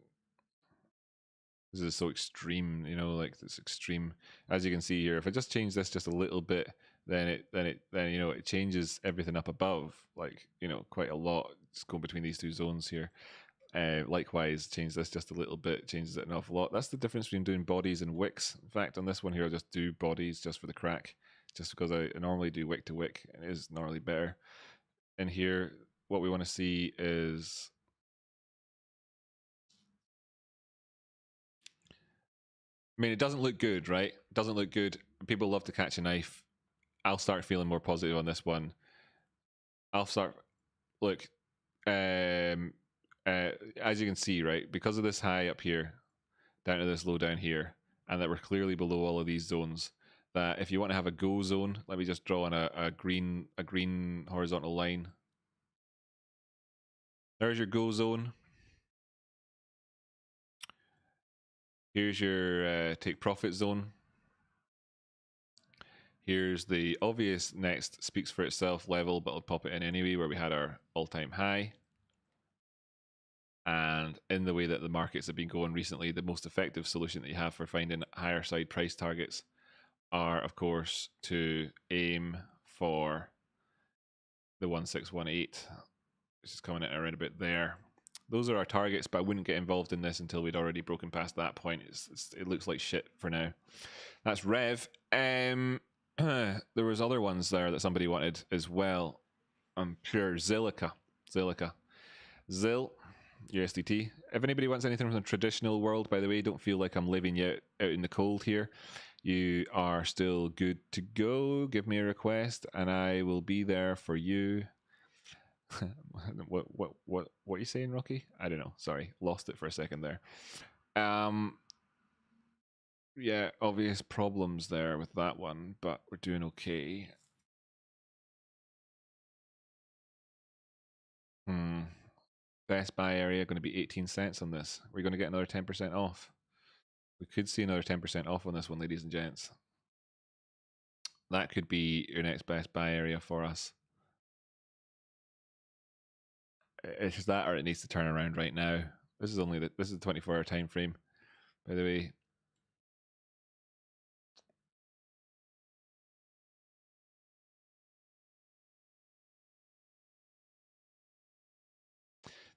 This is so extreme, like this extreme. As you can see here, if I just change this just a little bit, then it changes everything up above, like, quite a lot. Just going between these two zones here. Likewise, change this just a little bit, changes it an awful lot. That's the difference between doing bodies and wicks. In fact, on this one here, I'll just do bodies just for the crack, just because I normally do wick to wick. It is normally better. And here, what we want to see is, I mean, it doesn't look good, right? It doesn't look good. People love to catch a knife. I'll start feeling more positive on this one. Look, as you can see, right, because of this high up here, down to this low down here, and that we're clearly below all of these zones, that if you want to have a go zone, let me just draw on a green horizontal line. There's your go zone. Here's your take profit zone. Here's the obvious next speaks for itself level, but I'll pop it in anyway, where we had our all-time high. And in the way that the markets have been going recently, the most effective solution that you have for finding higher side price targets are, of course, to aim for the 1618, which is coming in around a bit there. Those are our targets, but I wouldn't get involved in this until we'd already broken past that point. It looks like shit for now. That's Rev. There was other ones there that somebody wanted as well. I'm sure Zilliqa. Zil. USDT. If anybody wants anything from the traditional world, by the way, don't feel like I'm leaving you out in the cold here. You are still good to go. Give me a request and I will be there for you. What are you saying, Rocky? I don't know. Sorry, lost it for a second there. Yeah, obvious problems there with that one, but we're doing okay. Best buy area going to be 18 cents on this. We're going to get another 10% off. We could see another 10% off on this one, ladies and gents. That could be your next best buy area for us. It's just that, or it needs to turn around right now. This is only this is a 24-hour time frame, by the way.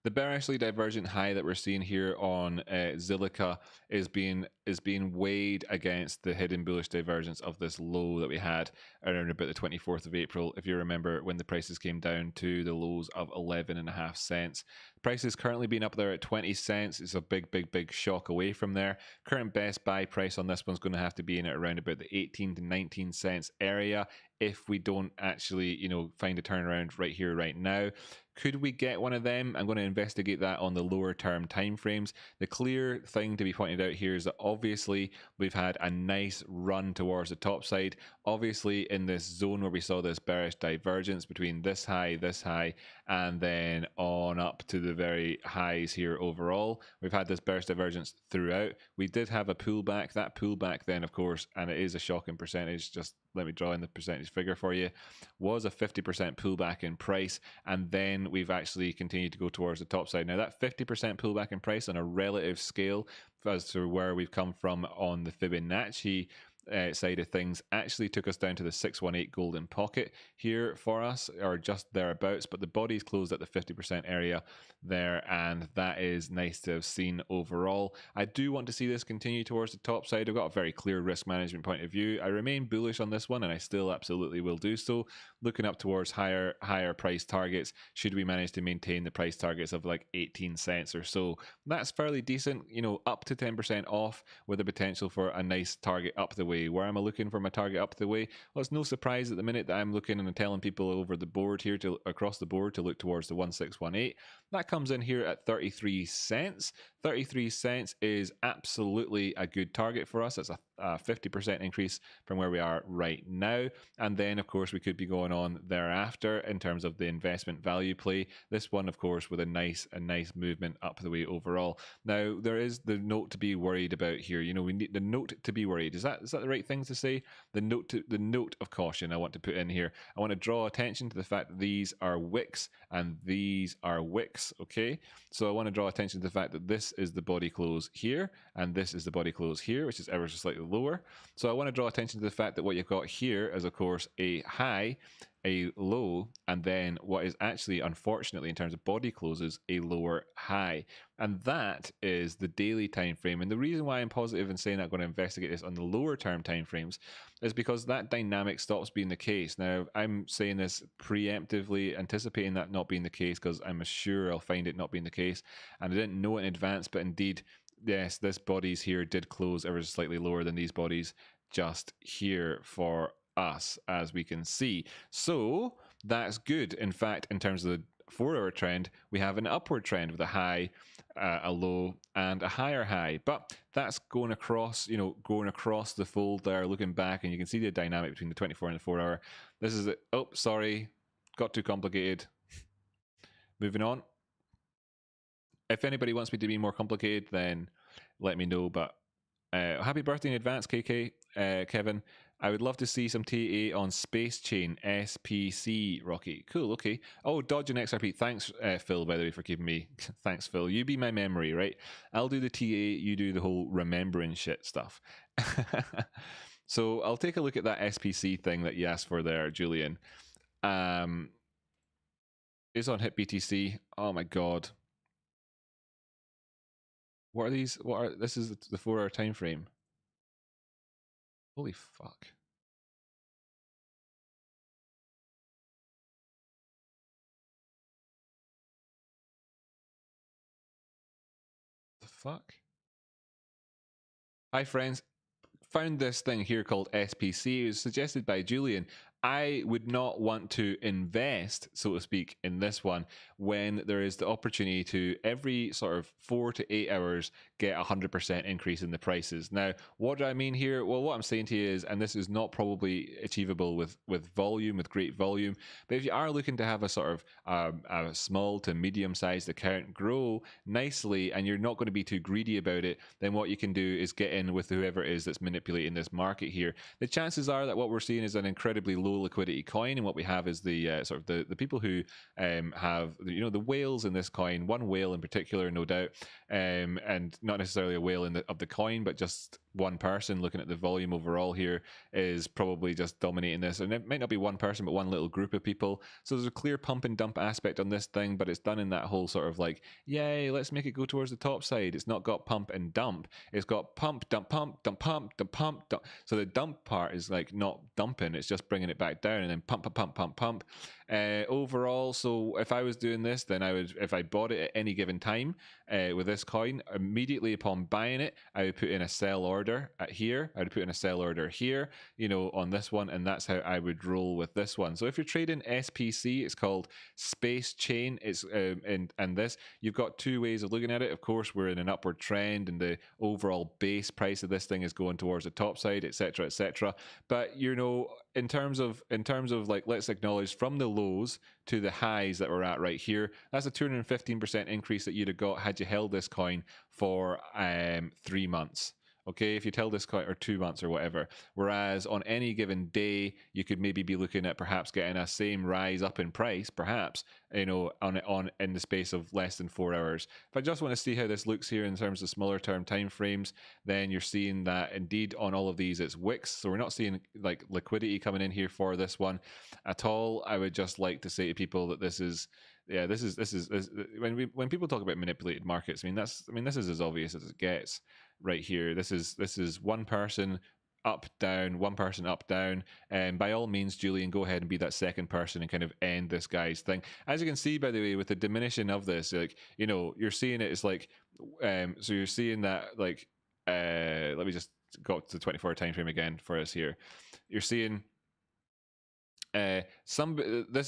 The bearishly divergent high that we're seeing here on Zilliqa is being weighed against the hidden bullish divergence of this low that we had around about the 24th of April. If you remember, when the prices came down to the lows of 11.5 cents. Price is currently being up there at 20 cents. It's a big shock away from there. Current best buy price on this one's going to have to be in at around about the 18 to 19 cents area if we don't actually, find a turnaround right here, right now. Could we get one of them? I'm going to investigate that on the lower term timeframes. The clear thing to be pointed out here is that obviously we've had a nice run towards the top side. Obviously in this zone where we saw this bearish divergence between this high, and then on up to the very highs here overall. We've had this bearish divergence throughout. We did have a pullback. That pullback then, of course, and it is a shocking percentage, just let me draw in the percentage figure for you, was a 50% pullback in price, and then we've actually continued to go towards the top side. Now that 50% pullback in price on a relative scale as to where we've come from on the Fibonacci side of things actually took us down to the 618 golden pocket here for us, or just thereabouts, but the body's closed at the 50% area there, and that is nice to have seen overall. I do want to see this continue towards the top side. I've got a very clear risk management point of view. I remain bullish on this one, and I still absolutely will do so, looking up towards higher price targets should we manage to maintain the price targets of like 18 cents or so. That's fairly decent, up to 10% off with the potential for a nice target up the way. Where am I looking for my target up the way? Well, it's no surprise at the minute that I'm looking and telling people over the board here, across the board, to look towards the 1618. That comes in here at 33 cents. 33 cents is absolutely a good target for us. It's a 50% increase from where we are right now. And then, of course, we could be going on thereafter in terms of the investment value play. This one, of course, with a nice movement up the way overall. Now, there is the note to be worried about here. We need the note to be worried. Is that the right thing to say? The note of caution I want to put in here. I want to draw attention to the fact that these are wicks and these are wicks. Okay, so I want to draw attention to the fact that this is the body close here and this is the body close here, which is ever so slightly lower. So I want to draw attention to the fact that what you've got here is, of course, a high, a low, and then what is actually, unfortunately, in terms of body closes, a lower high. And that is the daily time frame. And the reason why I'm positive in saying I'm going to investigate this on the lower term time frames is because that dynamic stops being the case. Now, I'm saying this preemptively, anticipating that not being the case, because I'm sure I'll find it not being the case. And I didn't know it in advance, but indeed, yes, this bodies here did close ever slightly lower than these bodies just here for us, as we can see. So that's good. In fact, in terms of the 4-hour trend, we have an upward trend with a high, a low, and a higher high. But that's going across, going across the fold there, looking back, and you can see the dynamic between the 24 and the 4-hour. This is it. Oh, sorry, got too complicated. Moving on. If anybody wants me to be more complicated, then let me know. But happy birthday in advance, KK, Kevin. I would love to see some T.A on Spacechain, SPC, Rocky. Cool, okay. Oh, Dodge and XRP. Thanks, Phil, by the way, for keeping me. Thanks, Phil. You be my memory, right? I'll do the T.A, you do the whole remembering shit stuff. So I'll take a look at that SPC thing that you asked for there, Julian. It's on Hit BTC. Oh my god. What are these? This is the 4-hour time frame. Holy fuck. fuck? Hi, friends. Found this thing here called SPC. It was suggested by Julian. I would not want to invest, so to speak, in this one when there is the opportunity to every sort of 4 to 8 hours get 100% increase in the prices. Now, what do I mean here? Well, what I'm saying to you is, and this is not probably achievable with volume, with great volume, but if you are looking to have a sort of a small to medium-sized account grow nicely and you're not going to be too greedy about it, then what you can do is get in with whoever it is that's manipulating this market here. The chances are that what we're seeing is an incredibly low liquidity coin, and what we have is the sort of the people who have the whales in this coin, one whale in particular, no doubt, and not necessarily a whale of the coin, but just one person looking at the volume overall here is probably just dominating this, and it might not be one person but one little group of people. So there's a clear pump and dump aspect on this thing, but it's done in that whole sort of like, yay, let's make it go towards the top side. It's not got pump and dump, it's got pump, dump, pump, dump, pump, dump, pump, dump. So the dump part is like not dumping, it's just bringing it back down, and then pump, pump, pump, pump, pump. Overall, so if I was doing this, then I would, if I bought it at any given time with this coin, immediately upon buying it, I would put in a sell order at here, I would put in a sell order here, on this one, and that's how I would roll with this one. So if you're trading SPC, it's called Spacechain. It's and this, you've got two ways of looking at it. Of course, we're in an upward trend, and the overall base price of this thing is going towards the top side, etc., etc. But in terms of like, let's acknowledge from the lows to the highs that we're at right here, that's a 215% increase that you'd have got had you held this coin for 3 months. Okay, if you tell this coin, or 2 months or whatever. Whereas on any given day, you could maybe be looking at perhaps getting a same rise up in price, perhaps, in the space of less than 4 hours. If I just want to see how this looks here in terms of smaller term time frames, then you're seeing that indeed on all of these it's wicks. So we're not seeing like liquidity coming in here for this one at all. I would just like to say to people that this is when people talk about manipulated markets, this is as obvious as it gets right here. This is one person up, down, one person up, down, and by all means, Julian, go ahead and be that second person and kind of end this guy's thing. As you can see, by the way, with the diminishing of this, like, you're seeing it, it's like, so you're seeing that, like, let me just go to the 24-hour time frame again for us here. You're seeing this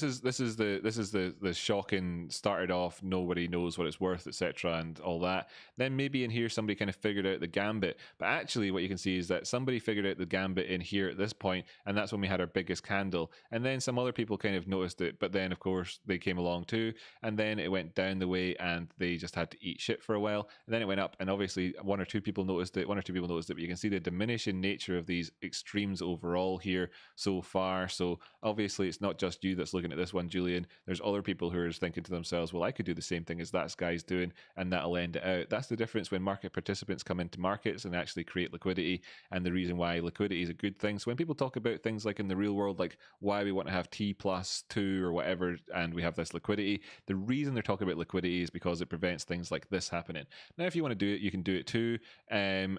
is the shocking, started off nobody knows what it's worth, etc., and all that. Then maybe in here somebody kind of figured out the gambit, but actually what you can see is that somebody figured out the gambit in here at this point, and that's when we had our biggest candle. And then some other people kind of noticed it, but then of course they came along too, and then it went down the way and they just had to eat shit for a while, and then it went up, and obviously one or two people noticed it, but you can see the diminishing nature of these extremes overall here so far. So obviously it's not just you that's looking at this one, Julian. There's other people who are thinking to themselves, well, I could do the same thing as that guy's doing, and that'll end it out. That's the difference when market participants come into markets and actually create liquidity, and the reason why liquidity is a good thing. So when people talk about things like in the real world, like why we want to have T+2 or whatever, and we have this liquidity, the reason they're talking about liquidity is because it prevents things like this happening. Now, if you want to do it, you can do it too, and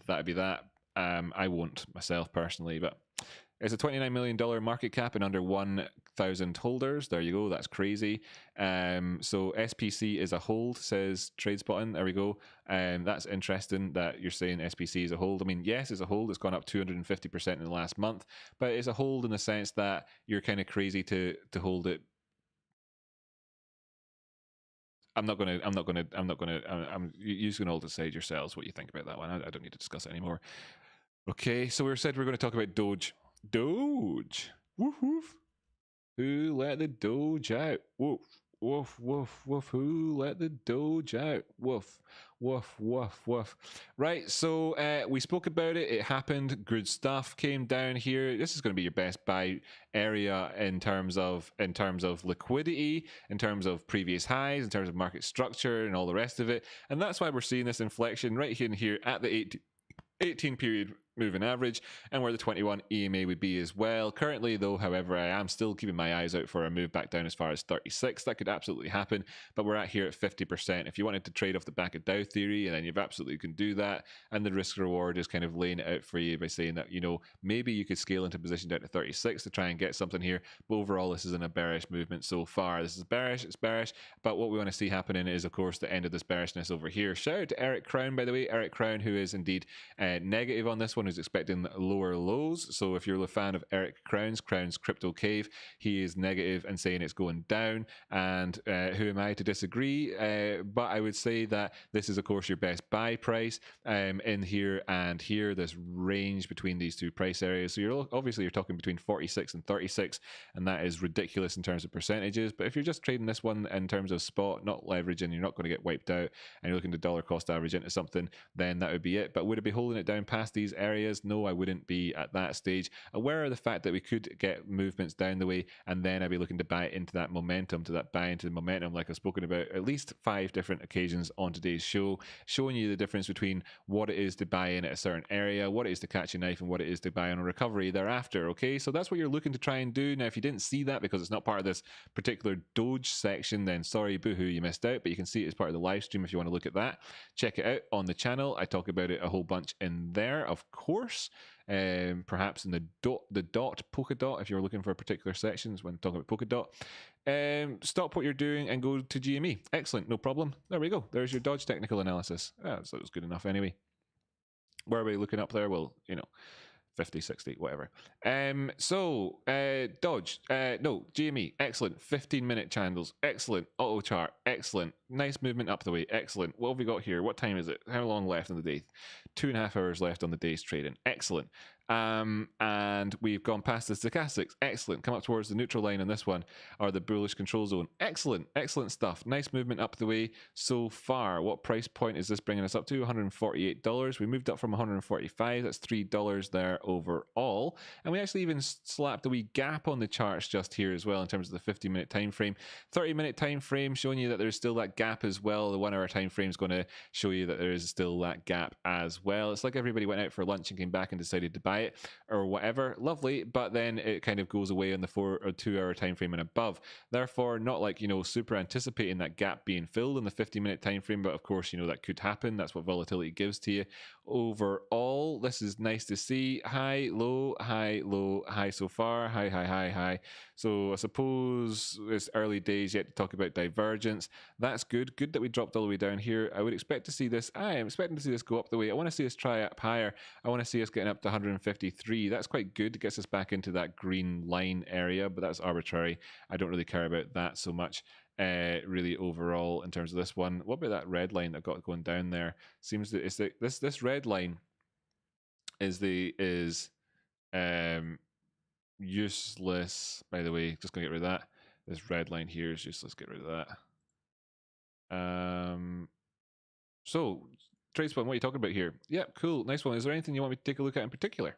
that'd be that. I won't myself personally, but it's a $29 million market cap and under 1,000 holders. There you go. That's crazy. So SPC is a hold, says Tradespotting. There we go. That's interesting that you're saying SPC is a hold. I mean, yes, it's a hold. It's gone up 250% in the last month, but it's a hold in the sense that you're kind of crazy to hold it. I'm you just gonna all decide yourselves what you think about that one. I don't need to discuss it anymore. Okay, so we said we're going to talk about Doge. Doge. Woof woof. Who let the Doge out? Woof woof woof woof. Who let the Doge out? Woof woof woof woof. Right, so we spoke about it. It happened. Good stuff came down here. This is going to be your best buy area in terms of liquidity, in terms of previous highs, in terms of market structure, and all the rest of it. And that's why we're seeing this inflection right here and here at the 18 period moving average, and where the 21 EMA would be as well. Currently though, however, I am still keeping my eyes out for a move back down as far as 36. That could absolutely happen, but we're at here at 50%. If you wanted to trade off the back of Dow theory, and then you've absolutely can do that, and the risk reward is kind of laying it out for you by saying that, you know, maybe you could scale into position down to 36 to try and get something here, but overall this is in a bearish movement so far. This is bearish, it's bearish, but what we want to see happening is of course the end of this bearishness over here. Shout out to Eric Crown, by the way, Eric Crown, who is indeed negative on this one, who's expecting lower lows. So if you're a fan of Eric Crown's Crypto Cave, he is negative and saying it's going down, and who am I to disagree? But I would say that this is of course your best buy price in here and here, this range between these two price areas. So you're obviously talking between 46 and 36, and that is ridiculous in terms of percentages. But if you're just trading this one in terms of spot, not leveraging, you're not going to get wiped out, and you're looking to dollar cost average into something, then that would be it. But would it be holding it down past these areas? No, I wouldn't be at that stage. Aware of the fact that we could get movements down the way, and then I'd be looking to buy into that momentum, to that buy into the momentum, like I've spoken about at least 5 different occasions on today's show, showing you the difference between what it is to buy in at a certain area, what it is to catch a knife, and what it is to buy on a recovery thereafter. Okay, so that's what you're looking to try and do. Now, if you didn't see that because it's not part of this particular Doge section, then sorry, boohoo, you missed out, but you can see it as part of the live stream if you want to look at that. Check it out on the channel. I talk about it a whole bunch in there, of course. Perhaps in the dot Polkadot, if you're looking for particular sections when talking about Polkadot. Stop what you're doing and go to GME. Excellent, no problem. There we go. There's your Doge technical analysis. So it was good enough anyway. Where are we looking up there? Well, you know, 50, 60, whatever. Doge, no, GME, excellent. 15-minute candles, excellent. Auto chart, excellent. Nice movement up the way, excellent. What have we got here? What time is it? How long left in the day? 2.5 hours left on the day's trading, excellent. And we've gone past the stochastics, excellent. Come up towards the neutral line on this one, or the bullish control zone, excellent, excellent stuff. Nice movement up the way so far. What price point is this bringing us up to? $148. We moved up from 145, that's $3 there overall, and we actually even slapped a wee gap on the charts just here as well in terms of the 50-minute time frame. 30-minute time frame showing you that there's still that gap as well. The 1 hour time frame is going to show you that there is still that gap as well. It's like everybody went out for lunch and came back and decided to buy it or whatever, lovely, but then it kind of goes away on the 4 or 2 hour time frame and above. Therefore, not like, you know, super anticipating that gap being filled in the 50-minute time frame, but of course, you know, that could happen. That's what volatility gives to you. Overall, this is nice to see. High, low, high so far, high. So I suppose it's early days yet to talk about divergence. That's good that we dropped all the way down here. I would expect to see this, I am expecting to see this go up the way. I want to see us try up higher. I want to see us getting up to 153. That's quite good. It gets us back into that green line area, but that's arbitrary. I don't really care about that so much. Really overall in terms of this one. What about that red line that got going down there? Seems that it's this red line is useless, by the way. Just gonna get rid of that. This red line here is useless. Get rid of that. So Tradespotting, what are you talking about here? Yeah, cool, nice one. Is there anything you want me to take a look at in particular?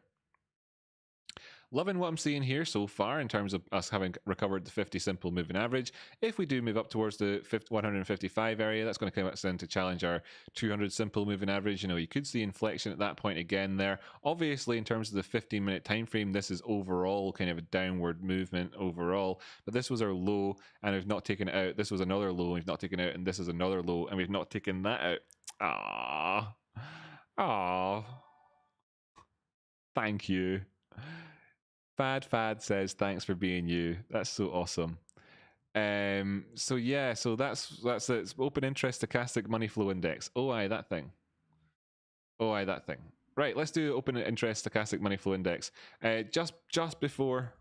Loving what I'm seeing here so far in terms of us having recovered the 50 simple moving average. If we do move up towards the 155 area, that's going to come us in to challenge our 200 simple moving average. You know, you could see inflection at that point again there. Obviously, in terms of the 15-minute time frame, this is overall kind of a downward movement overall. But this was our low, and we've not taken it out. This was another low, and we've not taken it out, and this is another low, and we've not taken that out. Ah, thank you. Fad says thanks for being you. That's so awesome. So yeah, so that's it. It's open interest stochastic money flow index. Oh aye, that thing. Right, let's do open interest stochastic money flow index. Just before,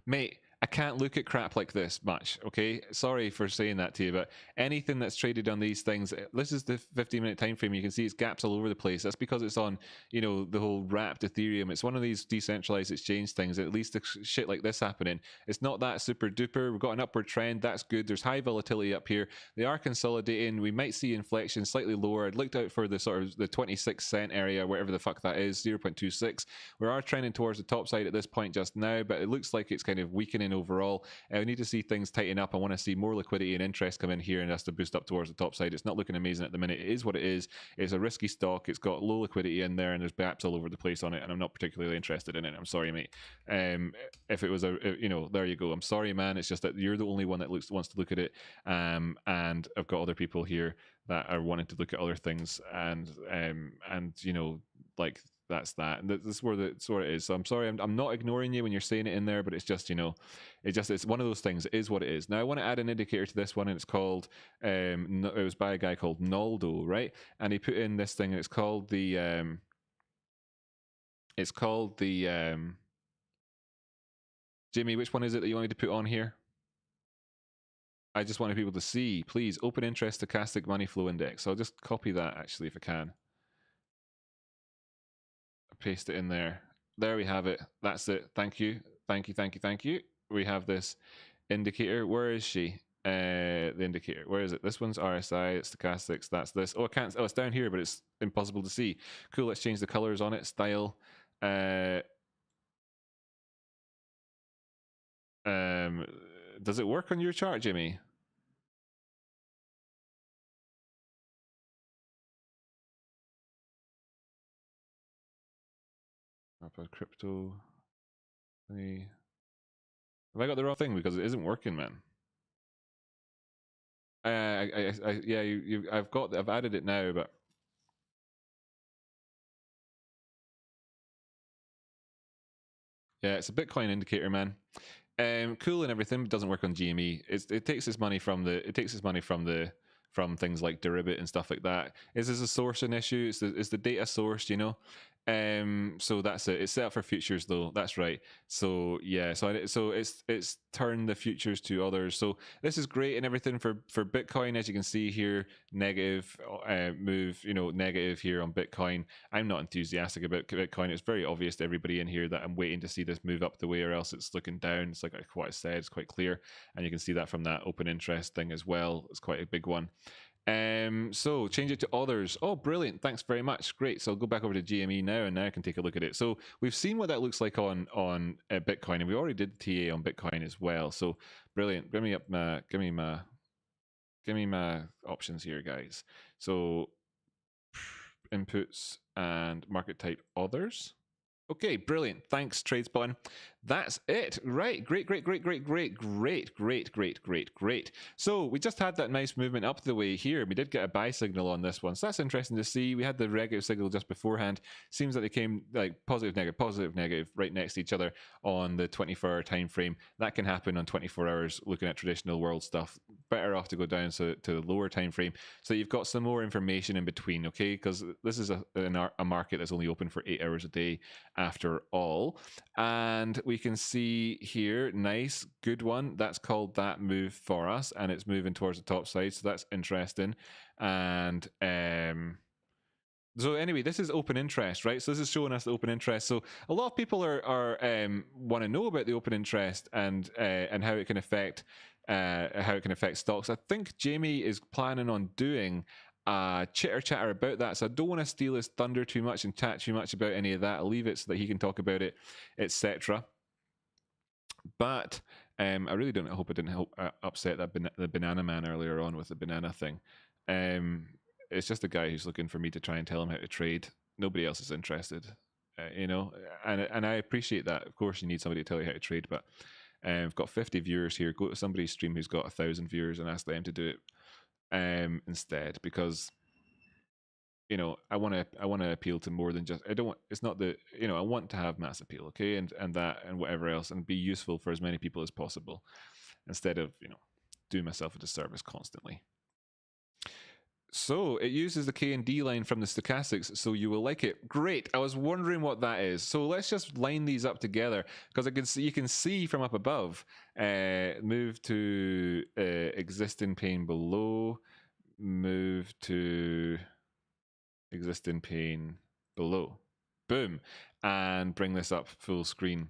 mate, I can't look at crap like this much, okay? Sorry for saying that to you, but anything that's traded on these things, this is the 15-minute time frame. You can see it's gaps all over the place. That's because it's on, you know, the whole wrapped Ethereum. It's one of these decentralized exchange things. At least shit like this happening. It's not that super duper. We've got an upward trend. That's good. There's high volatility up here. They are consolidating. We might see inflection slightly lower. I'd looked out for the sort of the 26 cent area, whatever the fuck that is, 0.26. We are trending towards the top side at this point just now, but it looks like it's kind of weakening overall. I need to see things tighten up. I want to see more liquidity and interest come in here, and that's to boost up towards the top side. It's not looking amazing at the minute. It is what it is. It's a risky stock. It's got low liquidity in there, and there's gaps all over the place on it, and I'm not particularly interested in it. I'm sorry, mate. If it was there you go. I'm sorry, man. It's just that you're the only one that wants to look at it, and I've got other people here that are wanting to look at other things, and like that's that, and that's where it is. So I'm sorry, I'm not ignoring you when you're saying it in there, but it's just it's one of those things. It is what it is. Now I want to add an indicator to this one, and it's called it was by a guy called Naldo, right? And he put in this thing, and it's called the Jimmy, which one is it that you wanted to put on here? I just wanted people to see, please, open interest stochastic money flow index. So I'll just copy that actually if I can. Paste it in there. There we have it. That's it. Thank you. Thank you. Thank you. Thank you. We have this indicator. Where is she? The indicator. Where is it? This one's RSI. It's stochastics. That's this. Oh, I can't. Oh, it's down here, but it's impossible to see. Cool. Let's change the colors on it. Style. Does it work on your chart, Jimmy? Crypto. Have I got the wrong thing? Because it isn't working, man. Yeah, I've added it now, but yeah, it's a Bitcoin indicator, man. Cool and everything, but doesn't work on GME. It takes its money from from things like Deribit and stuff like that. Is this a sourcing issue? Is the data sourced? So that's it. It's set up for futures though. That's right. So yeah, so it's turned the futures to others. So this is great and everything for Bitcoin. As you can see here, negative move, negative here on Bitcoin. I'm not enthusiastic about Bitcoin. It's very obvious to everybody in here that I'm waiting to see this move up the way, or else it's looking down. It's like what I said, it's quite clear, and you can see that from that open interest thing as well. It's quite a big one. So change it to others. Oh, brilliant. Thanks very much. Great. So I'll go back over to GME now, and now I can take a look at it. So we've seen what that looks like on Bitcoin, and we already did TA on Bitcoin as well. So brilliant. Give me my options here, guys. So inputs and market type others. Okay, brilliant. Thanks, Tradespotting. That's it. Right. Great. So we just had that nice movement up the way here. We did get a buy signal on this one. So that's interesting to see. We had the negative signal just beforehand. Seems like they came like positive, negative right next to each other on the 24-hour time frame. That can happen on 24 hours looking at traditional world stuff. Better off to go down to the lower time frame. So you've got some more information in between, okay? Because this is a market that's only open for 8 hours a day after all. And we can see here, nice, good one. That's called that move for us, and it's moving towards the top side, so that's interesting. And so anyway, this is open interest, right? So this is showing us the open interest. So a lot of people are want to know about the open interest and how it can affect stocks. I think Jamie is planning on doing chitter chatter about that, so I don't want to steal his thunder too much and chat too much about any of that. I'll leave it so that he can talk about it, etc. But I really don't. I hope I didn't upset the banana man earlier on with the banana thing. It's just a guy who's looking for me to try and tell him how to trade. Nobody else is interested, and I appreciate that. Of course, you need somebody to tell you how to trade, but I've got 50 viewers here. Go to somebody's stream who's got 1,000 viewers and ask them to do it instead, because I want to appeal to more than just, I don't want, it's not the, I want to have mass appeal, okay, and that and whatever else, and be useful for as many people as possible, instead of doing myself a disservice constantly. So it uses the K and D line from the stochastics, so you will like it. Great. I was wondering what that is. So let's just line these up together, because you can see from up above, move to existing pane below, move to existing pane below. Boom. And bring this up full screen.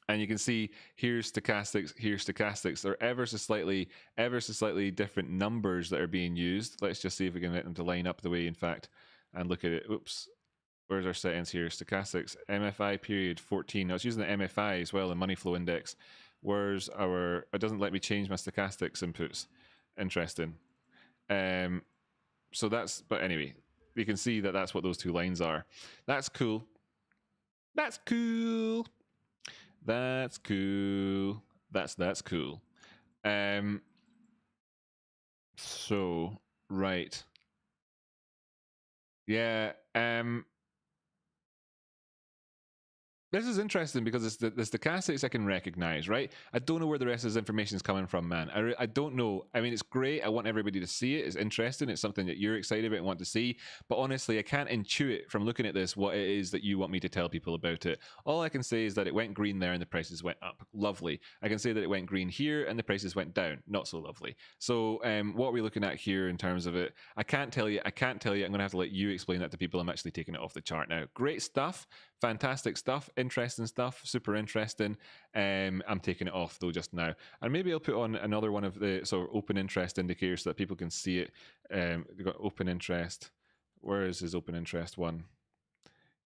And you can see here's stochastics. They're ever so slightly different numbers that are being used. Let's just see if we can get them to line up the way, in fact, and look at it. Oops. Where's our settings here? Stochastics, MFI period 14. I was using the MFI as well, the money flow index. Where's our... It doesn't let me change my stochastics inputs. Interesting. So that's... But anyway, you can see that that's what those two lines are. That's cool. That's cool. That's cool. That's cool. So, right. Yeah, this is interesting because it's the stochastics I can recognize, right? I don't know where the rest of this information is coming from, man. I don't know. I mean, it's great. I want everybody to see it. It's interesting. It's something that you're excited about and want to see. But honestly, I can't intuit from looking at this what it is that you want me to tell people about it. All I can say is that it went green there and the prices went up. Lovely. I can say that it went green here and the prices went down. Not so lovely. So what are we looking at here in terms of it? I can't tell you. I'm going to have to let you explain that to people. I'm actually taking it off the chart now. Great stuff. Fantastic stuff, interesting stuff, super interesting. I'm taking it off though just now, and maybe I'll put on another one of the sort of open interest indicators so that people can see it. We've got open interest. Where is his open interest one?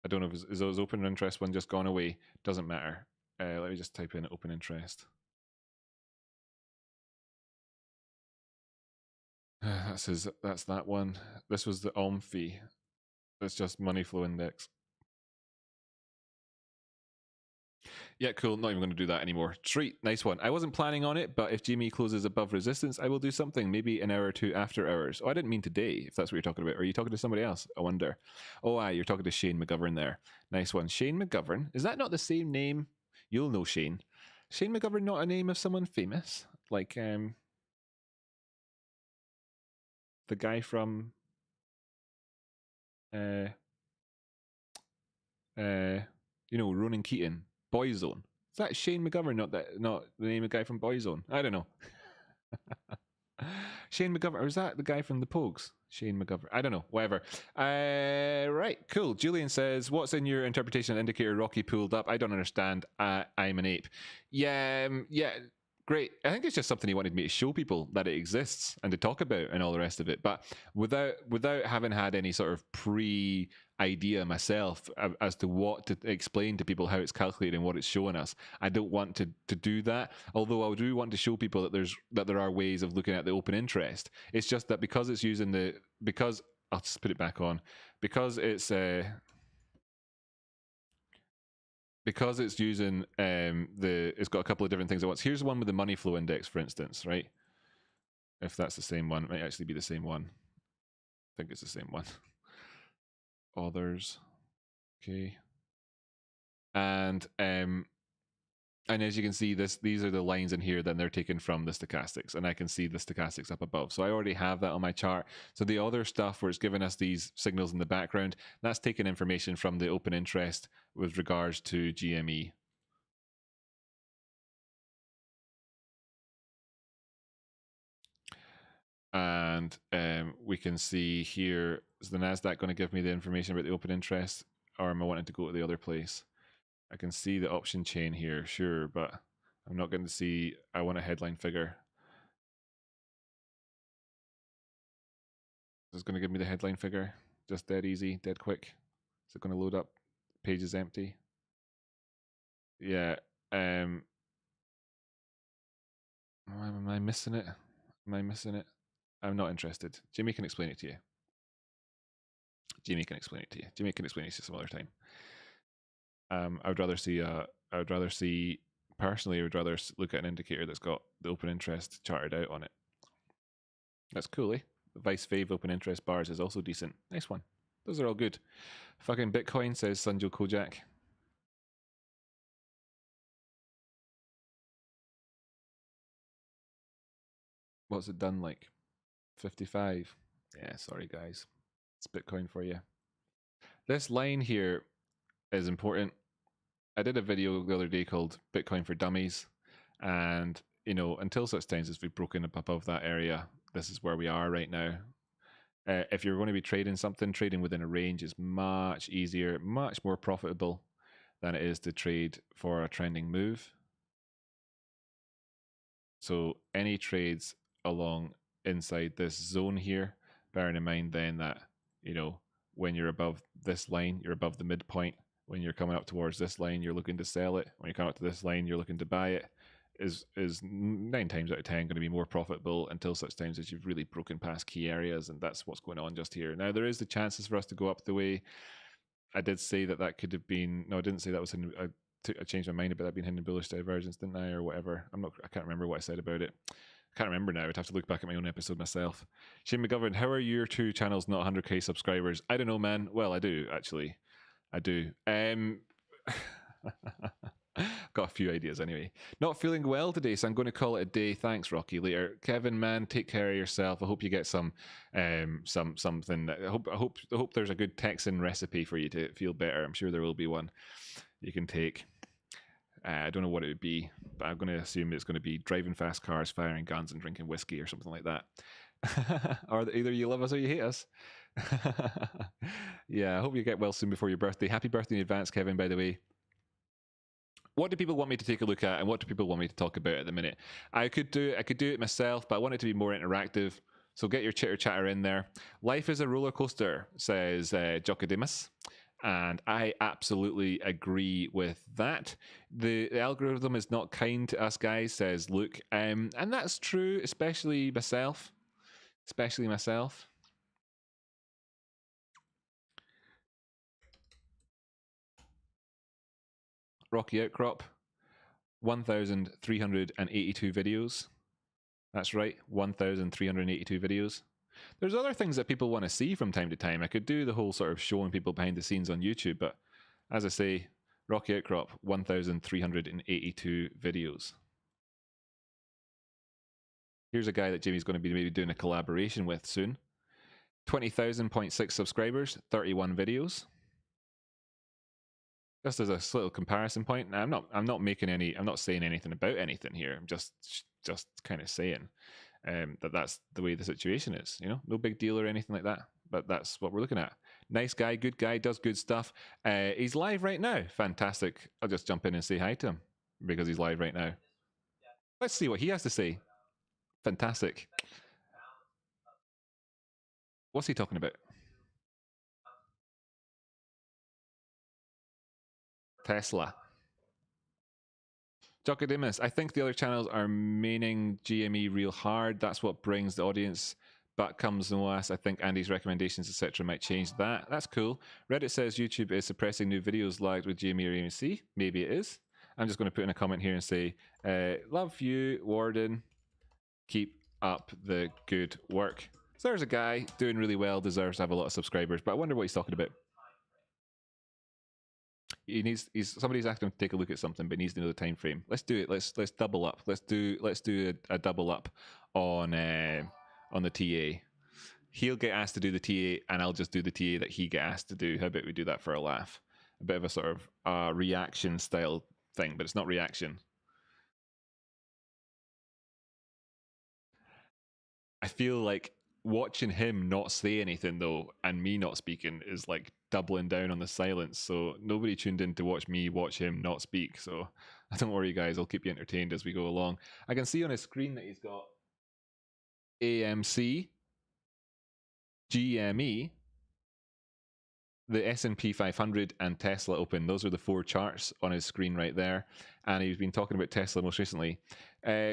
I don't know if is his open interest one just gone away. Doesn't matter. Let me just type in open interest. That's that one. This was the OM fee. That's just money flow index. Yeah, cool. Not even going to do that anymore. Treat. Nice one. I wasn't planning on it, but if GME closes above resistance, I will do something. Maybe an hour or two after hours. Oh, I didn't mean today, if that's what you're talking about. Or are you talking to somebody else? I wonder. Oh, you're talking to Shane McGovern there. Nice one. Shane McGovern. Is that not the same name? You'll know Shane. Shane McGovern not a name of someone famous? Like the guy from Ronan Keating. Boyzone. Is that Shane McGovern, not the name of the guy from Boyzone? I don't know. Shane McGovern, or is that the guy from the Pogues? Shane McGovern. I don't know. Whatever. Right. Cool. Julian says, what's in your interpretation of indicator Rocky pulled up? I don't understand. I'm an ape. Yeah. Great. I think it's just something he wanted me to show people that it exists and to talk about and all the rest of it. But without having had any sort of idea myself as to what to explain to people how it's calculated and what it's showing us, I don't want to do that. Although I do want to show people that there are ways of looking at the open interest. It's just that because it's using because I'll just put it back on, because it's using it's got a couple of different things at once. Here's one with the money flow index, for instance, right? If that's the same one, it might actually be the same one. I think it's the same one. Others. Okay. And as you can see, these are the lines in here, then they're taken from the stochastics, and I can see the stochastics up above. So I already have that on my chart. So the other stuff where it's giving us these signals in the background, that's taking information from the open interest with regards to GME. And we can see here, is the NASDAQ going to give me the information about the open interest, or am I wanting to go to the other place? I can see the option chain here, sure, but I'm not going to see, I want a headline figure. Is it going to give me the headline figure? Just dead easy, dead quick. Is it going to load up? Page is empty. Yeah. Am I missing it? Am I missing it? I'm not interested. Jimmy can explain it to you. Jimmy can explain it to you. Jimmy can explain it to you some other time. I would rather see personally, I would rather look at an indicator that's got the open interest charted out on it. That's cool, eh? The Vice Fave open interest bars is also decent. Nice one. Those are all good. Fucking Bitcoin, says Sanjo Kojak. What's it done like? 55. Yeah, sorry guys. It's Bitcoin for you. This line here is important. I did a video the other day called Bitcoin for Dummies, and until such times as we've broken up above that area, this is where we are right now. If you're going to be trading something, trading within a range is much easier, much more profitable than it is to trade for a trending move. So any trades along inside this zone here, bearing in mind then that, when you're above this line, you're above the midpoint. When you're coming up towards this line, you're looking to sell it. When you're coming up to this line, you're looking to buy it. is 9 times out of 10 going to be more profitable until such times as you've really broken past key areas, and that's what's going on just here. Now there is the chances for us to go up the way. I did say that could have been, no, I didn't say that was in, I changed my mind about that being hidden bullish divergence, didn't I, or whatever. I can't remember what I said about it. I can't remember now. I'd have to look back at my own episode myself. Shane McGovern, how are your 2 channels not 100k subscribers? I don't know, man. Well, I do actually. I do. Got a few ideas anyway. Not feeling well today, so I'm going to call it a day. Thanks, Rocky. Later, Kevin, man, take care of yourself. I hope you get something. I hope there's a good Texan recipe for you to feel better. I'm sure there will be one you can take. I don't know what it would be, but I'm going to assume it's going to be driving fast cars, firing guns, and drinking whiskey or something like that. Or either you love us or you hate us. Yeah, I hope you get well soon before your birthday. Happy birthday in advance, Kevin, by the way. What do people want me to take a look at, and what do people want me to talk about at the minute? I could do it myself, but I want it to be more interactive. So get your chitter chatter in there. Life is a roller coaster, says Jokadimus. And I absolutely agree with that. The algorithm is not kind to us guys, says Luke. And that's true, especially myself. Rocky Outcrop, 1,382 videos. That's right, 1,382 videos. There's other things that people want to see from time to time. I could do the whole sort of showing people behind the scenes on YouTube, but as I say, Rocky Outcrop, 1,382 videos. Here's a guy that Jimmy's going to be maybe doing a collaboration with soon. 20,000.6 subscribers, 31 videos. Just as a little comparison point. Now, I'm not saying anything about anything here. I'm just kind of saying that's the way the situation is. You know, no big deal or anything like that. But that's what we're looking at. Nice guy, good guy, does good stuff. He's live right now. Fantastic. I'll just jump in and say hi to him because he's live right now. Let's see what he has to say. Fantastic. What's he talking about? Tesla. Jocodimus, I think the other channels are maining GME real hard. That's what brings the audience. But comes no ass. I think Andy's recommendations, etc., might change that. That's cool. Reddit says YouTube is suppressing new videos lagged with GME or AMC. Maybe it is. I'm just going to put in a comment here and say, love you, Warden. Keep up the good work. So there's a guy doing really well, deserves to have a lot of subscribers, but I wonder what he's talking about. Somebody's asking him to take a look at something, but he needs to know the time frame. Let's do it. Let's double up. Let's do a double up on the TA. He'll get asked to do the TA, and I'll just do the TA that he get asked to do. How about we do that for a laugh? A bit of a sort of reaction style thing, but it's not reaction. I feel like watching him not say anything though, and me not speaking, is like doubling down on the silence. So nobody tuned in to watch me watch him not speak. So don't worry, guys. I'll keep you entertained as we go along. I can see on his screen that he's got AMC, GME, the S&P 500, and Tesla open. Those are the 4 charts on his screen right there. And he's been talking about Tesla most recently.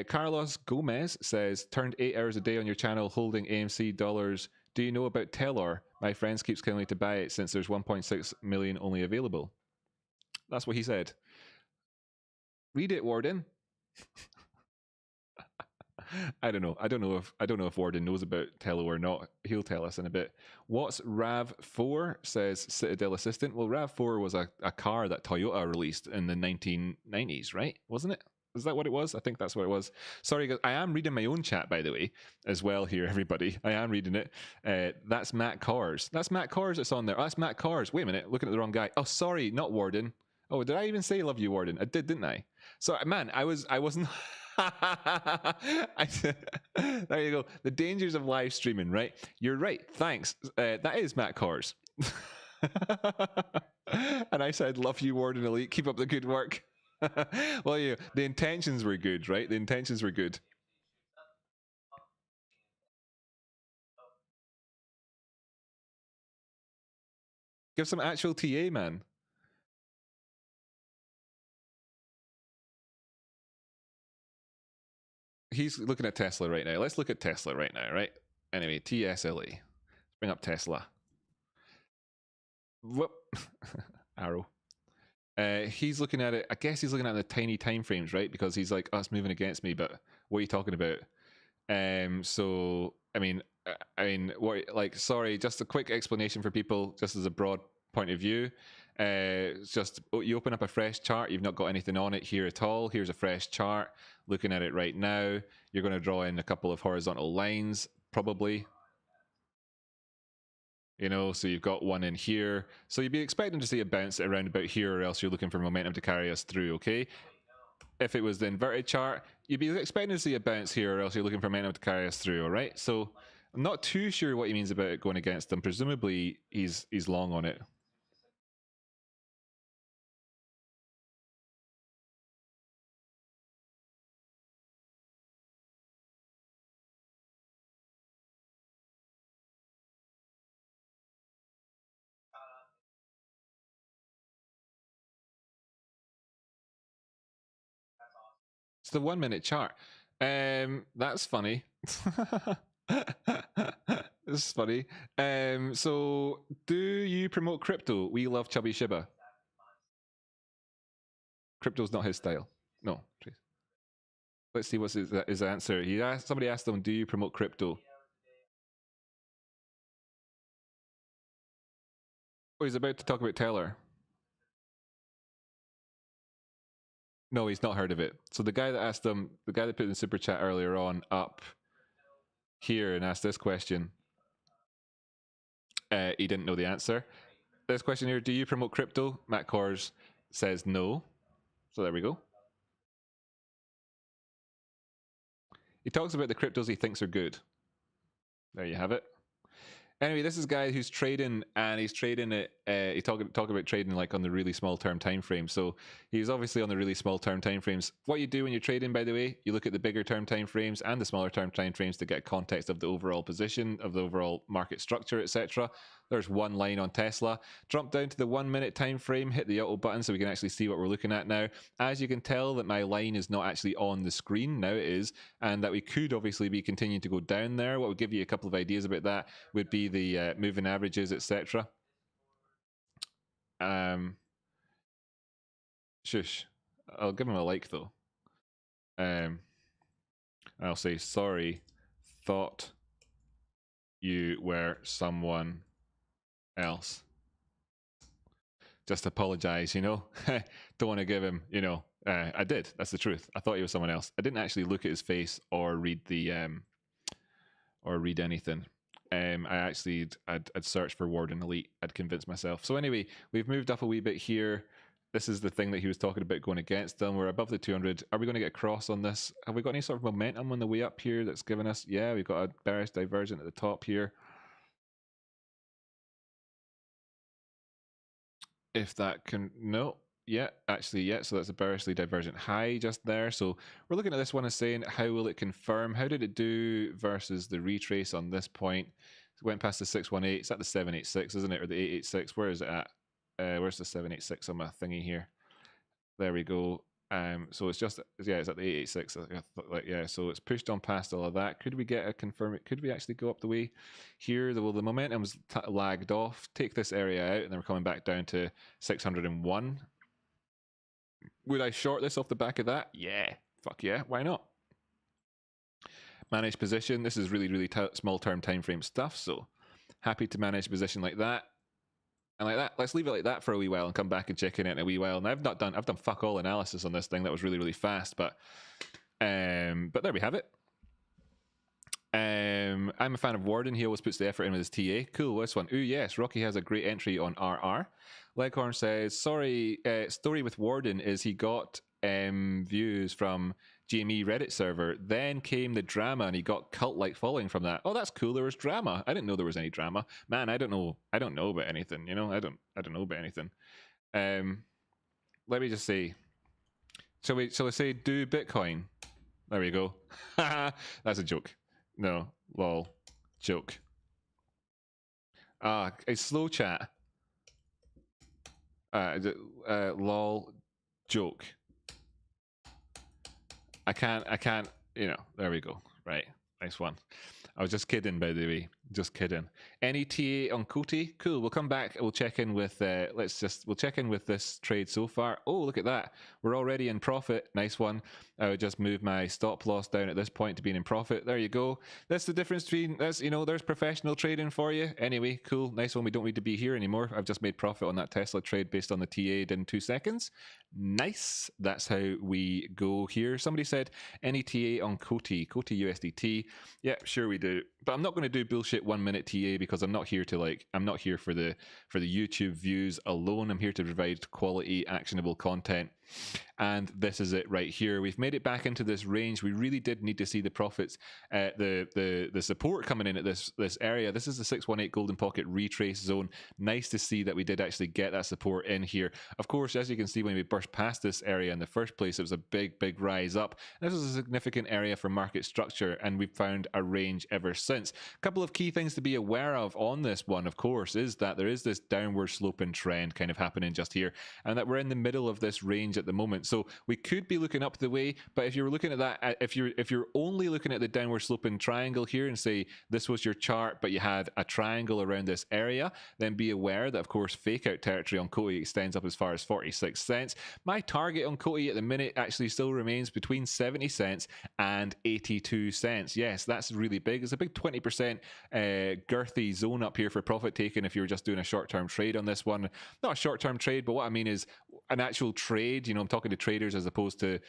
Carlos Gomez says, turned 8 hours a day on your channel holding AMC dollars. Do you know about Telor? My friends keeps telling me to buy it since there's 1.6 million only available. That's what he said. Read it, Warden. I don't know. I don't know if Warden knows about Telor or not. He'll tell us in a bit. What's RAV4? Says Citadel Assistant. Well, RAV4 was a car that Toyota released in the 1990s, right? Wasn't it? Is that what it was? I think that's what it was. Sorry, guys. I am reading my own chat, by the way, as well here, everybody. I am reading it. That's Matt Korhs. That's Matt Korhs that's on there. Oh, that's Matt Korhs. Wait a minute. Looking at the wrong guy. Oh, sorry. Not Warden. Oh, did I even say love you, Warden? I did, didn't I? So, man, I wasn't... There you go. The dangers of live streaming, right? You're right. Thanks. That is Matt Korhs. And I said, love you, Warden Elite. Keep up the good work. Well, yeah, the intentions were good, right? The intentions were good. Give some actual TA, man. he's looking at Tesla right now. Let's look at Tesla right now, right? Anyway, TSLA. Let's bring up Tesla. Whoop. Arrow. He's looking at it. I guess he's looking at the tiny time frames, right? Because he's like, "Oh, it's moving against me." But what are you talking about? So I mean, what? Like, sorry, just a quick explanation for people, just as a broad point of view. Just you open up a fresh chart. You've not got anything on it here at all. Here's a fresh chart. Looking at it right now, you're going to draw in a couple of horizontal lines, probably. You know, so you've got one in here. So you'd be expecting to see a bounce around about here, or else you're looking for momentum to carry us through, okay? If it was the inverted chart, you'd be expecting to see a bounce here, or else you're looking for momentum to carry us through, all right? So I'm not too sure what he means about it going against them. Presumably, he's long on it. It's the 1 minute chart. That's funny. This is funny. So do you promote crypto? We love Chubby Shiba. Crypto's not his style. No. Let's see what's his answer. Somebody asked him, do you promote crypto? Oh, he's about to talk about Teller. No, he's not heard of it. So the guy that asked him, the guy that put in the super chat earlier on up here and asked this question, he didn't know the answer. This question here, do you promote crypto? Matt Korhs says no. So there we go. He talks about the cryptos he thinks are good. There you have it. Anyway, this is a guy who's trading, and he's trading it. He talk about trading like on the really small term time frame. So he's obviously on the really small term time frames. What you do when you're trading, by the way, you look at the bigger term time frames and the smaller term time frames to get context of the overall position, of the overall market structure, etc. There's one line on Tesla. Jump down to the 1 minute time frame, hit the auto button so we can actually see what we're looking at now. As you can tell that my line is not actually on the screen, now it is, and that we could obviously be continuing to go down there. What would give you a couple of ideas about that would be the moving averages, etc. Shush. I'll give him a like though. I'll say sorry, thought you were someone else. Just apologize, you know. Don't want to give him, you know. I did. That's the truth. I thought he was someone else. I didn't actually look at his face or read the or read anything. I'd searched for Warden Elite. I'd convinced myself. So anyway, we've moved up a wee bit here. This is the thing that he was talking about going against them. We're above the 200. Are we going to get cross on this? Have we got any sort of momentum on the way up here that's given us? Yeah, we've got a bearish divergent at the top here. If that can, no, yeah, actually, yeah, so that's a bearishly divergent high just there. So we're looking at this one and saying, how will it confirm? How did it do versus the retrace on this point? It went past the 618. It's at the 786, isn't it? Or the 886. Where is it at? Where's the 786 on my thingy here? There we go. So it's just, yeah, it's at the 886. Like, yeah, so it's pushed on past all of that. Could we get a confirm? Could we actually go up the way here? Well, the momentum's lagged off. Take this area out, and then we're coming back down to 601. Would I short this off the back of that? Yeah, fuck yeah, why not? Manage position. This is really, really small term time frame stuff. So happy to manage position like that. And like that, let's leave it like that for a wee while and come back and check in it in a wee while. And I've done fuck all analysis on this thing. That was really, really fast, but there we have it. I'm a fan of Warden. He always puts the effort in with his TA. Cool, this one. Ooh, yes, Rocky has a great entry on RR. Leghorn says, sorry, story with Warden is he got views from GME Reddit server. Then came the drama and he got cult-like following from that. Oh, that's cool. There was drama. I didn't know there was any drama. Man, I don't know about anything, you know? I don't know about anything. Let me just say, shall we say do Bitcoin? There we go. That's a joke. No, lol, joke. It's slow chat. Lol, joke. I can't you know, there we go. Right. Nice one. I was just kidding, by the way. Just kidding. Any TA on COTI? Cool. We'll come back. We'll check in with. We'll check in with this trade so far. Oh, look at that. We're already in profit. Nice one. I would just move my stop loss down at this point to being in profit. There you go. That's the difference between. That's, you know, there's professional trading for you. Anyway, cool. Nice one. We don't need to be here anymore. I've just made profit on that Tesla trade based on the TA in 2 seconds. Nice. That's how we go here. Somebody said any TA on COTI USDT. Yeah, sure we do. But I'm not going to do bullshit 1 minute TA because I'm not here to I'm not here for the YouTube views alone. I'm here to provide quality, actionable content. And this is it right here. We've made it back into this range. We really did need to see the profits, the support coming in at this area. This is the 618 golden pocket retrace zone. Nice to see that we did actually get that support in here. Of course, as you can see, when we burst past this area in the first place, it was a big rise up. This was a significant area for market structure, and we've found a range ever since. A couple of key things to be aware of on this one, of course, is that there is this downward sloping trend kind of happening just here, and that we're in the middle of this range at the moment. So we could be looking up the way, but if you're looking at that, if you're only looking at the downward sloping triangle here and say this was your chart, but you had a triangle around this area, then be aware that, of course, fake out territory on COTI extends up as far as 46 cents. My target on COTI at the minute actually still remains between 70 cents and 82 cents. Yes, that's really big. It's a big 20% girthy zone up here for profit taking if you're just doing a short-term trade on this one. Not a short-term trade, but what I mean is an actual trade. You know, I'm talking to traders as opposed to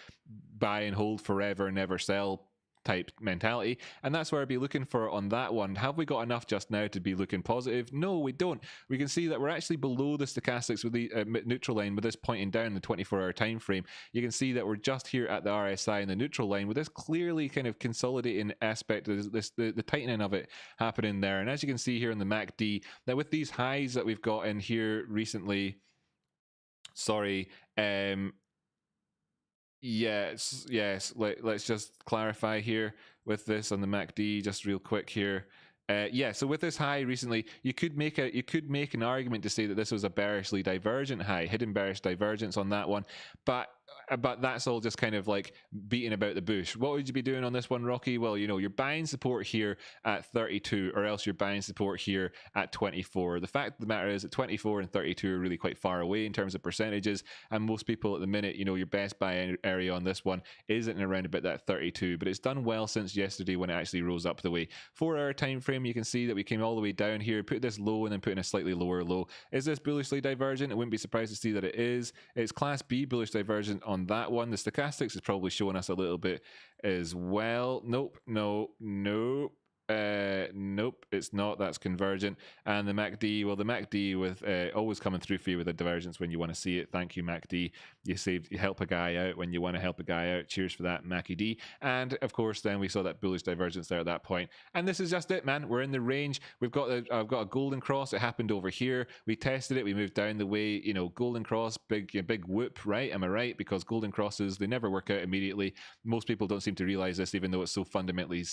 buy and hold forever, never sell type mentality, and that's where I'd be looking for on that one. Have we got enough just now to be looking positive? No, we don't. We can see that we're actually below the stochastics with the neutral line with this pointing down the 24-hour time frame. You can see that we're just here at the RSI and the neutral line with this clearly kind of consolidating aspect of the tightening of it happening there. And as you can see here in the MACD, that with these highs that we've got in here recently, yes, let's just clarify here with this on the MACD just real quick here. Yeah, so with this high recently, you could make an argument to say that this was a bearishly divergent high, hidden bearish divergence on that one, but that's all just kind of like beating about the bush. What would you be doing on this one, Rocky? Well, you know, you're buying support here at 32, or else you're buying support here at 24. The fact of the matter is that 24 and 32 are really quite far away in terms of percentages, and most people at the minute, you know, your best buy area on this one isn't around about that 32, but it's done well since yesterday when it actually rose up the way. 4-hour time frame, you can see that we came all the way down here, put this low and then put in a slightly lower low. Is this bullishly divergent? I wouldn't be surprised to see that it is. It's class B bullish divergent on that one. The stochastics is probably showing us a little bit as well. Nope, nope, it's not. That's convergent. And the MACD, well, the MACD with always coming through for you with a divergence when you want to see it. Thank you, MACD. You help a guy out when you want to help a guy out. Cheers for that, MACD. And of course, then we saw that bullish divergence there at that point. And this is just it, man. We're in the range. I've got a golden cross. It happened over here. We tested it. We moved down the way. You know, golden cross, big whoop, right? Am I right? Because golden crosses, they never work out immediately. Most people don't seem to realize this, even though it's so fundamentally,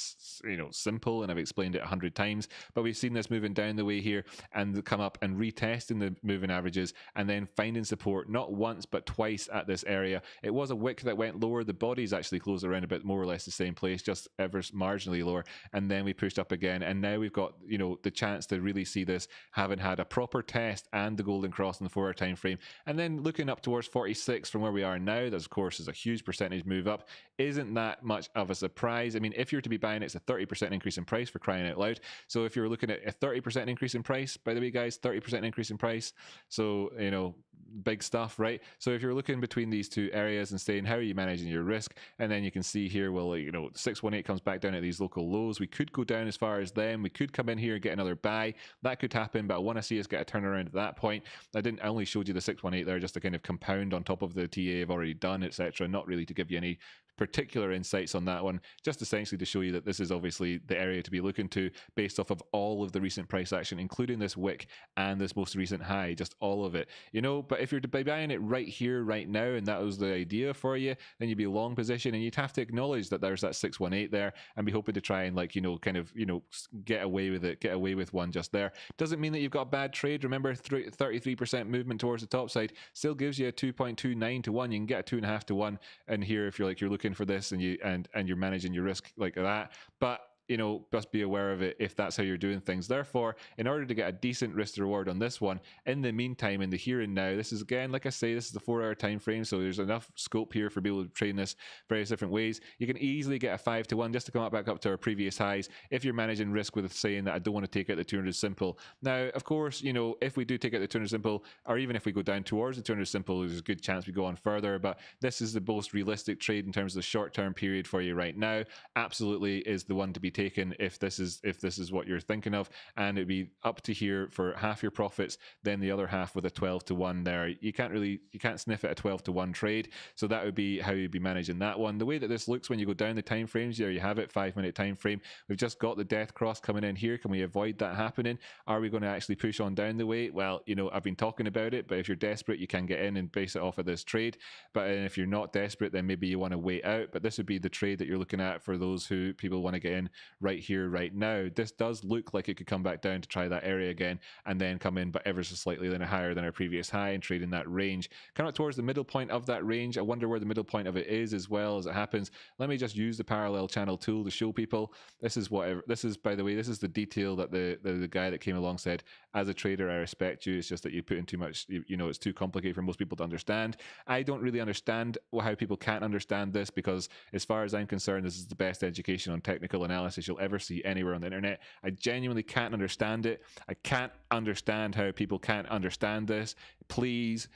you know, simple. And I've explained it 100 times, but we've seen this moving down the way here and come up and retesting the moving averages and then finding support not once but twice at this area. It was a wick that went lower. The bodies actually closed around a bit more or less the same place, just ever marginally lower, and then we pushed up again, and now we've got, you know, the chance to really see this having had a proper test and the golden cross in the 4-hour time frame, and then looking up towards 46 from where we are now. That, of course, is a huge percentage move up. Isn't that much of a surprise? I mean, if you're to be buying it, it's a 30% increase in price, for crying out loud. So if you're looking at a 30% increase in price, by the way, guys, 30% increase in price, so, you know, big stuff, right? So if you're looking between these two areas and saying, how are you managing your risk? And then you can see here, well, you know, 618 comes back down at these local lows. We could go down as far as them. We could come in here and get another buy. That could happen, but I want to see us get a turnaround at that point. I only showed you the 618 there just to kind of compound on top of the TA I've already done, etc. Not really to give you any particular insights on that one, just essentially to show you that this is obviously the area to be looking to based off of all of the recent price action, including this wick and this most recent high, just all of it, you know. But if you're to be buying it right here, right now, and that was the idea for you, then you'd be long position, and you'd have to acknowledge that there's that 618 there and be hoping to try and, like, you know, kind of, you know, get away with it, get away with one just there. Doesn't mean that you've got a bad trade. Remember, 33% movement towards the top side still gives you a 2.29 to 1. You can get a 2.5 to 1 in here if you're looking looking for this and you're managing your risk like that. But you know, just be aware of it if that's how you're doing things. Therefore, in order to get a decent risk to reward on this one, in the meantime, in the here and now, this is again, like I say, this is the 4-hour time frame, so there's enough scope here for people to trade this various different ways. You can easily get a 5 to 1 just to come back up to our previous highs if you're managing risk with saying that I don't want to take out the 200 simple. Now, of course, you know, if we do take out the 200 simple, or even if we go down towards the 200 simple, there's a good chance we go on further, but this is the most realistic trade in terms of the short-term period for you right now. Absolutely is the one to be taken if this is what you're thinking of, and it'd be up to here for half your profits, then the other half with a 12 to 1 there. You can't sniff at a 12 to 1 trade, so that would be how you'd be managing that one. The way that this looks when you go down the time frames, there you have it, 5-minute time frame. We've just got the death cross coming in here. Can we avoid that happening? Are we going to actually push on down the way? Well, you know, I've been talking about it, but if you're desperate, you can get in and base it off of this trade. But if you're not desperate, then maybe you want to wait out. But this would be the trade that you're looking at for those who people want to get in right here, right now. This does look like it could come back down to try that area again and then come in, but ever so slightly then higher than our previous high and trade in that range. Come up towards the middle point of that range. I wonder where the middle point of it is as well as it happens. Let me just use the parallel channel tool to show people. This is whatever. This is, by the way, this is the detail that the guy that came along said, as a trader, I respect you. It's just that you put in too much, you know, it's too complicated for most people to understand. I don't really understand how people can't understand this, because as far as I'm concerned, this is the best education on technical analysis you'll ever see anywhere on the internet. I genuinely can't understand it. I can't understand how people can't understand this. Please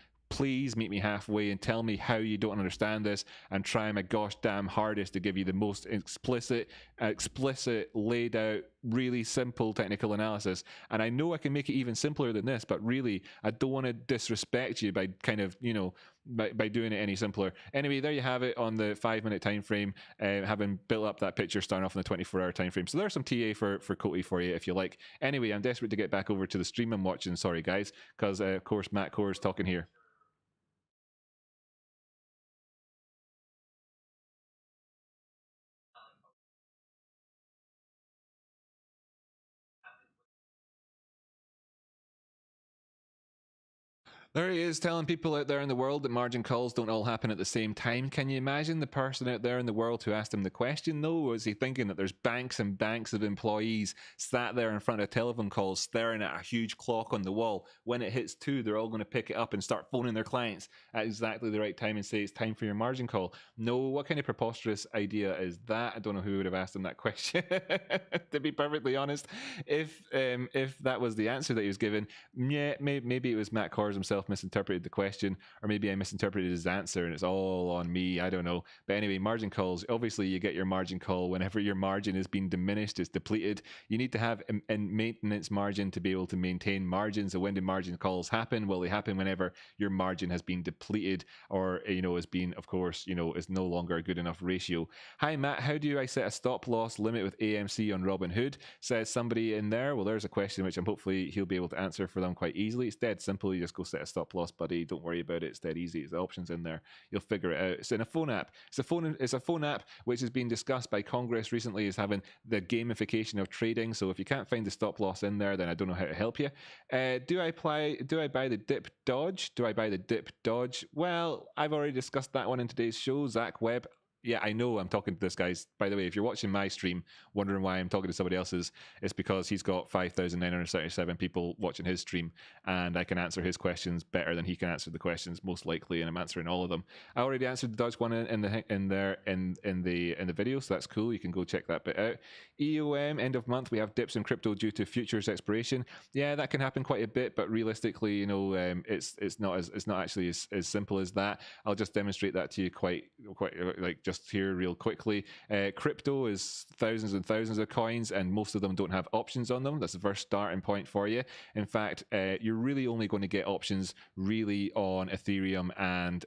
meet me halfway and tell me how you don't understand this, and try my gosh damn hardest to give you the most explicit, laid out, really simple technical analysis. And I know I can make it even simpler than this, but really, I don't want to disrespect you by kind of, you know, by doing it any simpler. Anyway, there you have it on the 5-minute time frame, having built up that picture starting off on the 24-hour time frame. So there's some TA for COTI for you if you like. Anyway, I'm desperate to get back over to the stream I'm watching. Sorry guys, because of course Matt Korhs talking here. There he is, telling people out there in the world that margin calls don't all happen at the same time. Can you imagine the person out there in the world who asked him the question, though? Was he thinking that there's banks and banks of employees sat there in front of telephone calls staring at a huge clock on the wall? When it hits 2, they're all going to pick it up and start phoning their clients at exactly the right time and say it's time for your margin call. No, what kind of preposterous idea is that? I don't know who would have asked him that question, to be perfectly honest. If that was the answer that he was given, yeah, maybe it was Matt Korhs himself misinterpreted the question, or maybe I misinterpreted his answer and it's all on me. I don't know. But anyway, margin calls, obviously you get your margin call whenever your margin is being diminished, it's depleted. You need to have a maintenance margin to be able to maintain margins. So when do margin calls happen? Well, they happen whenever your margin has been depleted, or, you know, has been, of course, you know, is no longer a good enough ratio. Hi Matt, how do I set a stop loss limit with AMC on Robinhood? Says somebody in there. Well, there's a question which I'm hopefully he'll be able to answer for them quite easily. It's dead simple. You just go set a stop loss, buddy. Don't worry about it. It's dead easy. It's the options in there. You'll figure it out. It's in a phone app. It's a phone app which has been discussed by Congress recently as having the gamification of trading. So if you can't find the stop loss in there, then I don't know how to help you. Do I buy the dip dodge? Do I buy the dip dodge? Well, I've already discussed that one in today's show. Zach Webb. Yeah, I know I'm talking to this guy. By the way, if you're watching my stream, wondering why I'm talking to somebody else's, it's because he's got 5,977 people watching his stream, and I can answer his questions better than he can answer the questions, most likely, and I'm answering all of them. I already answered the Dodge one in the video, so that's cool. You can go check that bit out. EOM, end of month, we have dips in crypto due to futures expiration. Yeah, that can happen quite a bit, but realistically, you know, it's not actually as simple as that. I'll just demonstrate that to you quite like just here real quickly. Crypto is thousands and thousands of coins, and most of them don't have options on them. That's the first starting point for you. In fact, you're really only going to get options really on Ethereum and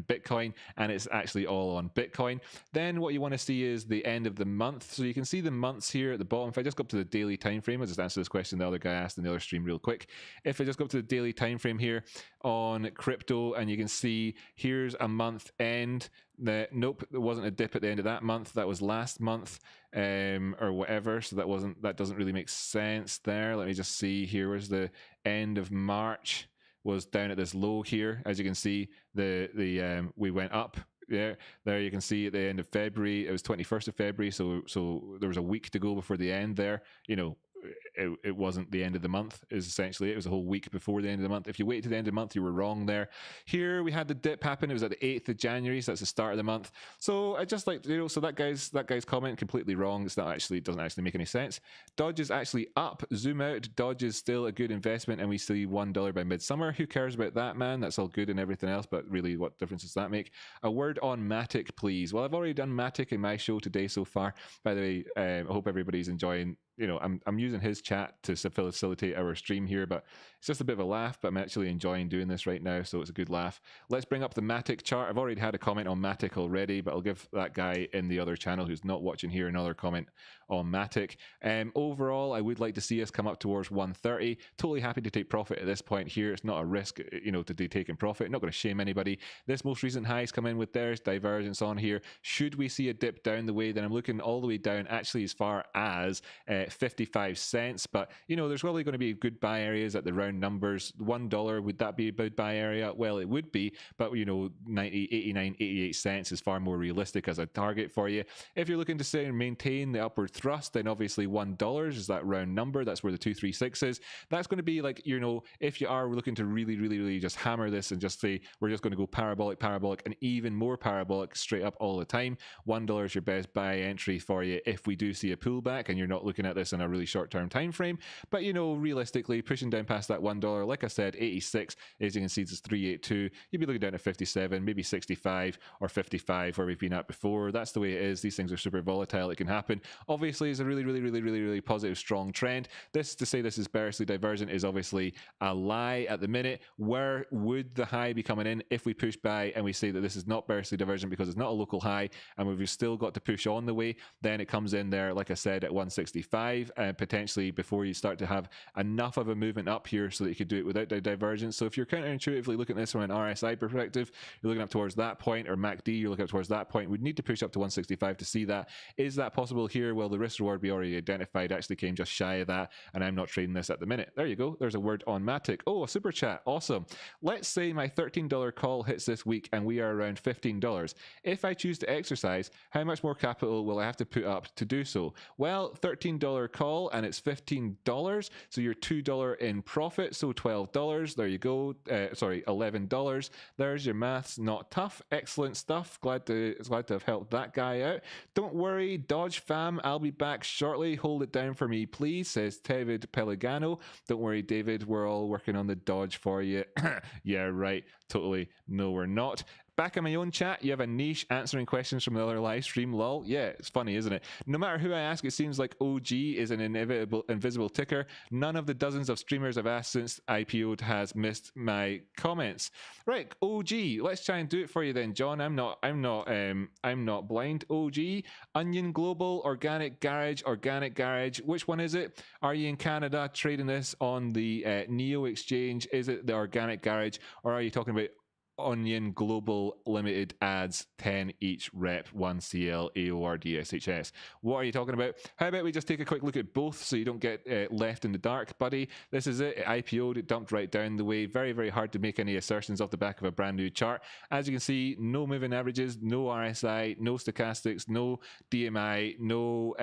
Bitcoin, and it's actually all on Bitcoin. Then what you want to see is the end of the month. So you can see the months here at the bottom. If I just go up to the daily time frame, I'll just answer this question the other guy asked in the other stream real quick. If I just go up to the daily time frame here on crypto, and you can see here's a month end. Nope, there wasn't a dip at the end of that month. That was last month, or whatever. So that doesn't really make sense there. Let me just see here. Where's the end of March? Was down at this low here. As you can see, we went up there you can see at the end of February, it was 21st of February, so there was a week to go before the end there. You know, it wasn't the end of the month, is essentially it was a whole week before the end of the month. If you wait to the end of the month, you were wrong there. Here we had the dip happen. It was at the 8th of January, so that's the start of the month. So I just like, you know, so that guy's comment completely wrong. It's not actually, it doesn't actually make any sense. Doge is actually up. Zoom out. Doge is still a good investment, and we see $1 by midsummer. Who cares about that, man? That's all good and everything else, but really, what difference does that make? A word on MATIC, please. Well, I've already done MATIC in my show today so far. By the way, I hope everybody's enjoying. You know, I'm using his chat to facilitate our stream here, but it's just a bit of a laugh, but I'm actually enjoying doing this right now, so it's a good laugh. Let's bring up the MATIC chart. I've already had a comment on MATIC already, but I'll give that guy in the other channel who's not watching here another comment on MATIC. Overall, I would like to see us come up towards 130. Totally happy to take profit at this point here. It's not a risk, you know, to be taking profit. Not going to shame anybody. This most recent highs come in with there's divergence on here. Should we see a dip down the way, then I'm looking all the way down, actually as far as 55 cents, but you know, there's really going to be good buy areas at the round numbers. $1, would that be a good buy area? Well, it would be, but you know, 90, 89, 88 cents is far more realistic as a target for you. If you're looking to say and maintain the upward thrust, then obviously $1 is that round number. That's where the 236 is. That's going to be like, you know, if you are looking to really just hammer this and just say we're just going to go parabolic, and even more parabolic straight up all the time, $1 is your best buy entry for you if we do see a pullback and you're not looking at this in a really short-term time frame. But you know, realistically, pushing down past that $1, like I said, 86, as you can see, it's 382. You'd be looking down at 57, maybe 65 or 55, where we've been at before. That's the way it is. These things are super volatile. It can happen. Obviously, it's a really positive, strong trend. This, to say this is bearishly divergent, is obviously a lie at the minute. Where would the high be coming in if we push by and we say that this is not bearishly divergent because it's not a local high and we've still got to push on the way? Then it comes in there, like I said, at 165, potentially before you start to have enough of a movement up here so that you could do it without the divergence. So if you're counterintuitively looking at this from an RSI perspective, you're looking up towards that point, or MACD, you're looking up towards that point. We'd need to push up to 165 to see that. Is that possible here? Well, the risk reward we already identified actually came just shy of that, and I'm not trading this at the minute. There you go. There's a word on MATIC. Oh, a super chat. Awesome. Let's say my $13 call hits this week and we are around $15. If I choose to exercise, how much more capital will I have to put up to do so? Well, $13 call and it's $15, so you're $2 in profit, so $12. There you go. Sorry, $11. There's your maths. Not tough. Excellent stuff. Glad to have helped that guy out. Don't worry, Doge fam, I'll be back shortly. Hold it down for me, please, says David Pelagano. Don't worry, David, we're all working on the Doge for you. Yeah, right. Totally. No, we're not. Back in my own chat, you have a niche answering questions from the other live stream. Lol. Yeah, it's funny, isn't it? No matter who I ask, it seems like OG is an invisible ticker. None of the dozens of streamers I've asked since IPO'd has missed my comments. Right, OG. Let's try and do it for you then, John. I'm not blind. OG, Onion Global, Organic Garage. Which one is it? Are you in Canada trading this on the Neo exchange? Is it the Organic Garage, or are you talking about Onion Global Limited adds 10 each rep, 1 CL, AOR, DSHS? What are you talking about? How about we just take a quick look at both so you don't get left in the dark, buddy? This is it. It IPO'd, it dumped right down the way. Very hard to make any assertions off the back of a brand new chart. As you can see, no moving averages, no RSI, no stochastics, no DMI, no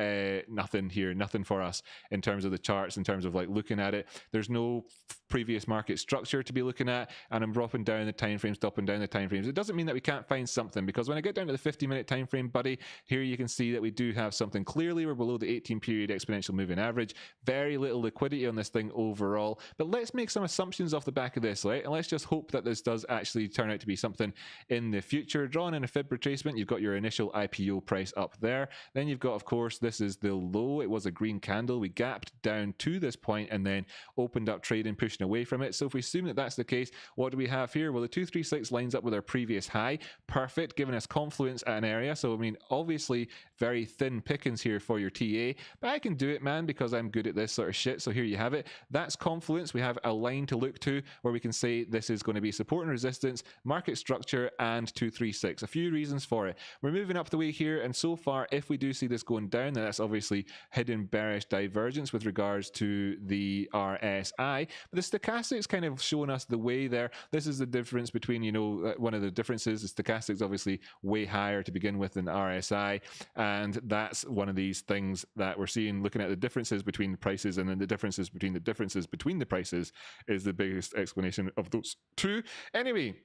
nothing here, nothing for us in terms of the charts, in terms of like looking at it. There's no previous market structure to be looking at, and I'm dropping down the time frames, up and down the time frames. It doesn't mean that we can't find something, because when I get down to the 50-minute time frame, buddy, here you can see that we do have something. Clearly we're below the 18-period exponential moving average. Very little liquidity on this thing overall, but let's make some assumptions off the back of this, right? And let's just hope that this does actually turn out to be something in the future. Drawn in a fib retracement, you've got your initial IPO price up there. Then you've got, of course, this is the low. It was a green candle. We gapped down to this point and then opened up trading, pushing away from it. So if we assume that that's the case, what do we have here? Well, the 236 lines up with our previous high. Perfect, giving us confluence at an area. So I mean, obviously very thin pickings here for your TA, but I can do it, man, because I'm good at this sort of shit. So here you have it. That's confluence. We have a line to look to where we can say this is going to be support and resistance, market structure, and 236. A few reasons for it. We're moving up the way here, and so far, if we do see this going down, then that's obviously hidden bearish divergence with regards to the RSI. But the stochastics kind of showing us the way there. This is the difference between between, you know, one of the differences is stochastics obviously way higher to begin with than RSI, and that's one of these things that we're seeing, looking at the differences between the prices, and then the differences between the prices is the biggest explanation of those two. Anyway,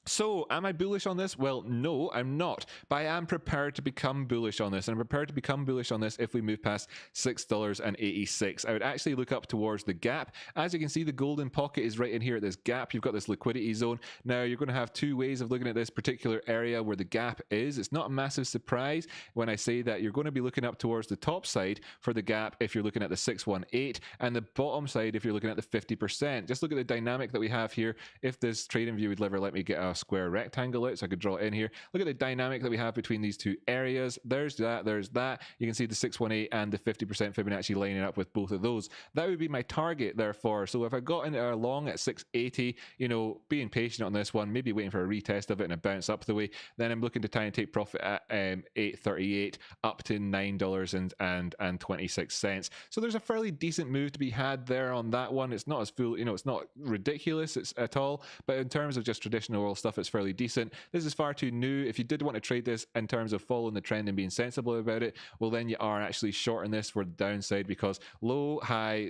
so, am I bullish on this? Well, no, I'm not. But I am prepared to become bullish on this. And I'm prepared to become bullish on this if we move past $6.86. I would actually look up towards the gap. As you can see, the golden pocket is right in here at this gap. You've got this liquidity zone. Now, you're going to have two ways of looking at this particular area where the gap is. It's not a massive surprise when I say that you're going to be looking up towards the top side for the gap if you're looking at the 618, and the bottom side if you're looking at the 50%. Just look at the dynamic that we have here. If this trading view would ever let me get a square rectangle out so I could draw it in here. Look at the dynamic that we have between these two areas. There's that, there's that. You can see the 618 and the 50% Fibonacci lining up with both of those. That would be my target, therefore. So if I got in there long at 680, you know, being patient on this one, maybe waiting for a retest of it and a bounce up the way, then I'm looking to try and take profit at 838 up to $9.26. So there's a fairly decent move to be had there on that one. It's not as full, you know, it's not ridiculous at all, but in terms of just traditional world stuff, it's fairly decent. This is far too new. If you did want to trade this in terms of following the trend and being sensible about it, well, then you are actually shorting this for the downside, because low, high,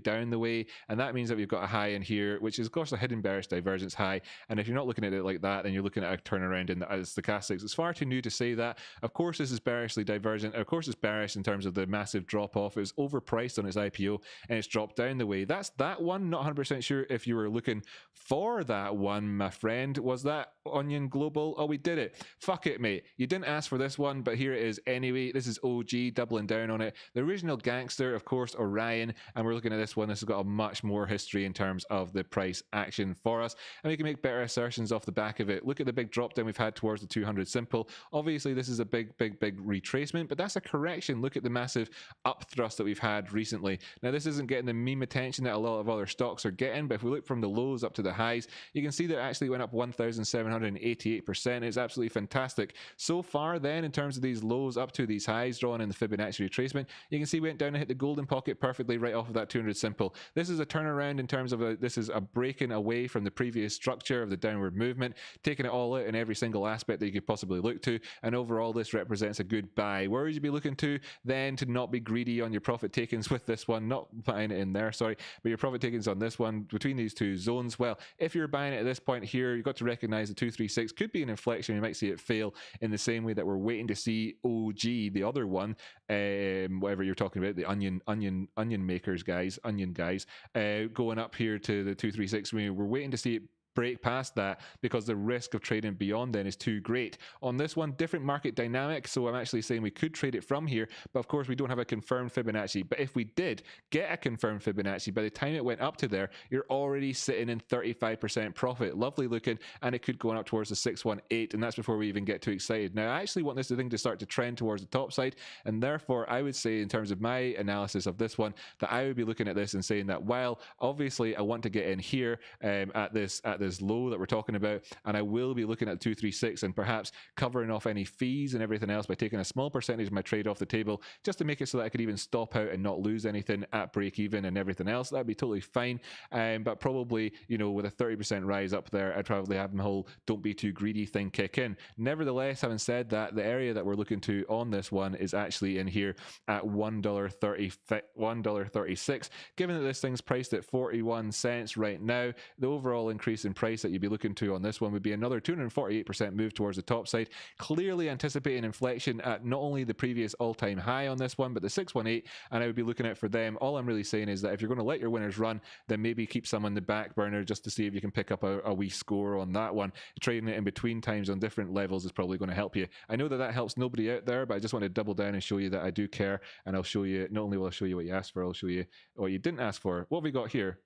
down the way, and that means that we've got a high in here, which is, of course, a hidden bearish divergence high. And if you're not looking at it like that, then you're looking at a turnaround in the stochastics. It's far too new to say that. Of course, this is bearishly divergent. Of course, it's bearish in terms of the massive drop off. It was overpriced on its IPO and it's dropped down the way. That's that one. Not 100% sure if you were looking for that one, my friend. Was that Onion Global? Oh, we did it. Fuck it, mate. You didn't ask for this one, but here it is anyway. This is OG, doubling down on it. The original gangster, of course, Orion, and we're looking at this one. This has got a much more history in terms of the price action for us, and we can make better assertions off the back of it. Look at the big drop down we've had towards the 200 simple. Obviously, this is a big retracement, but that's a correction. Look at the massive up thrust that we've had recently. Now, this isn't getting the meme attention that a lot of other stocks are getting, but if we look from the lows up to the highs, you can see that it actually went up 1,788%. It's absolutely fantastic. So far then, in terms of these lows up to these highs drawn in the Fibonacci retracement, you can see we went down and hit the golden pocket perfectly right off of that 200 simple. This is a turnaround in terms of this is a breaking away from the previous structure of the downward movement, taking it all out in every single aspect that you could possibly look to, and overall this represents a good buy. Where would you be looking to then to not be greedy on your profit takings with this one? Not buying it in there, sorry, but your profit takings on this one between these two zones. Well, if you're buying it at this point here, you've got to recognize the 236 could be an inflection. You might see it fail in the same way that we're waiting to see OG, the other one, whatever you're talking about, the onion makers guys, onion guys, going up here to the 236. We're waiting to see it break past that because the risk of trading beyond then is too great. On this one, different market dynamic, so I'm actually saying we could trade it from here, but of course we don't have a confirmed Fibonacci. But if we did get a confirmed Fibonacci, by the time it went up to there, you're already sitting in 35% profit. Lovely looking, and it could go on up towards the 618, and that's before we even get too excited. Now, I actually want this thing to start to trend towards the top side, and therefore I would say, in terms of my analysis of this one, that I would be looking at this and saying that while obviously I want to get in here at this low that we're talking about, and I will be looking at 236 and perhaps covering off any fees and everything else by taking a small percentage of my trade off the table just to make it so that I could even stop out and not lose anything at break even and everything else. That'd be totally fine, but probably, you know, with a 30% rise up there, I'd probably have my whole don't be too greedy thing kick in. Nevertheless, having said that, the area that we're looking to on this one is actually in here at $1.36. Given that this thing's priced at 41 cents right now, the overall increase in price that you'd be looking to on this one would be another 248% move towards the top side, clearly anticipating inflection at not only the previous all-time high on this one, but the 618, and I would be looking out for them. All I'm really saying is that if you're going to let your winners run, then maybe keep some on the back burner just to see if you can pick up a wee score on that one. Trading it in between times on different levels is probably going to help you. I know that that helps nobody out there, but I just want to double down and show you that I do care, and I'll show you, not only will I show you what you asked for, I'll show you what you didn't ask for. What have we got here?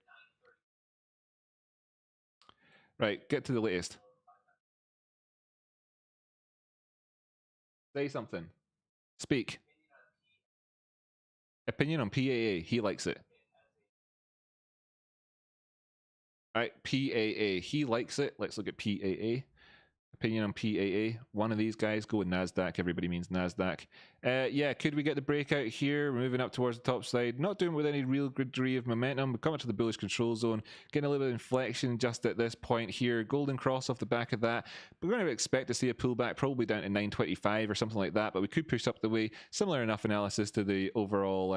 Right, get to the latest. Say something. Speak. Opinion on PAA. He likes it. All right, PAA. He likes it. Let's look at PAA. Opinion on PAA. One of these guys. Go with NASDAQ. Everybody means NASDAQ. Yeah, could we get the breakout here? We're moving up towards the top side. Not doing it with any real good degree of momentum. We're coming to the bullish control zone. Getting a little bit of inflection just at this point here. Golden cross off the back of that. We're going to expect to see a pullback probably down to 925 or something like that. But we could push up the way. Similar enough analysis to the overall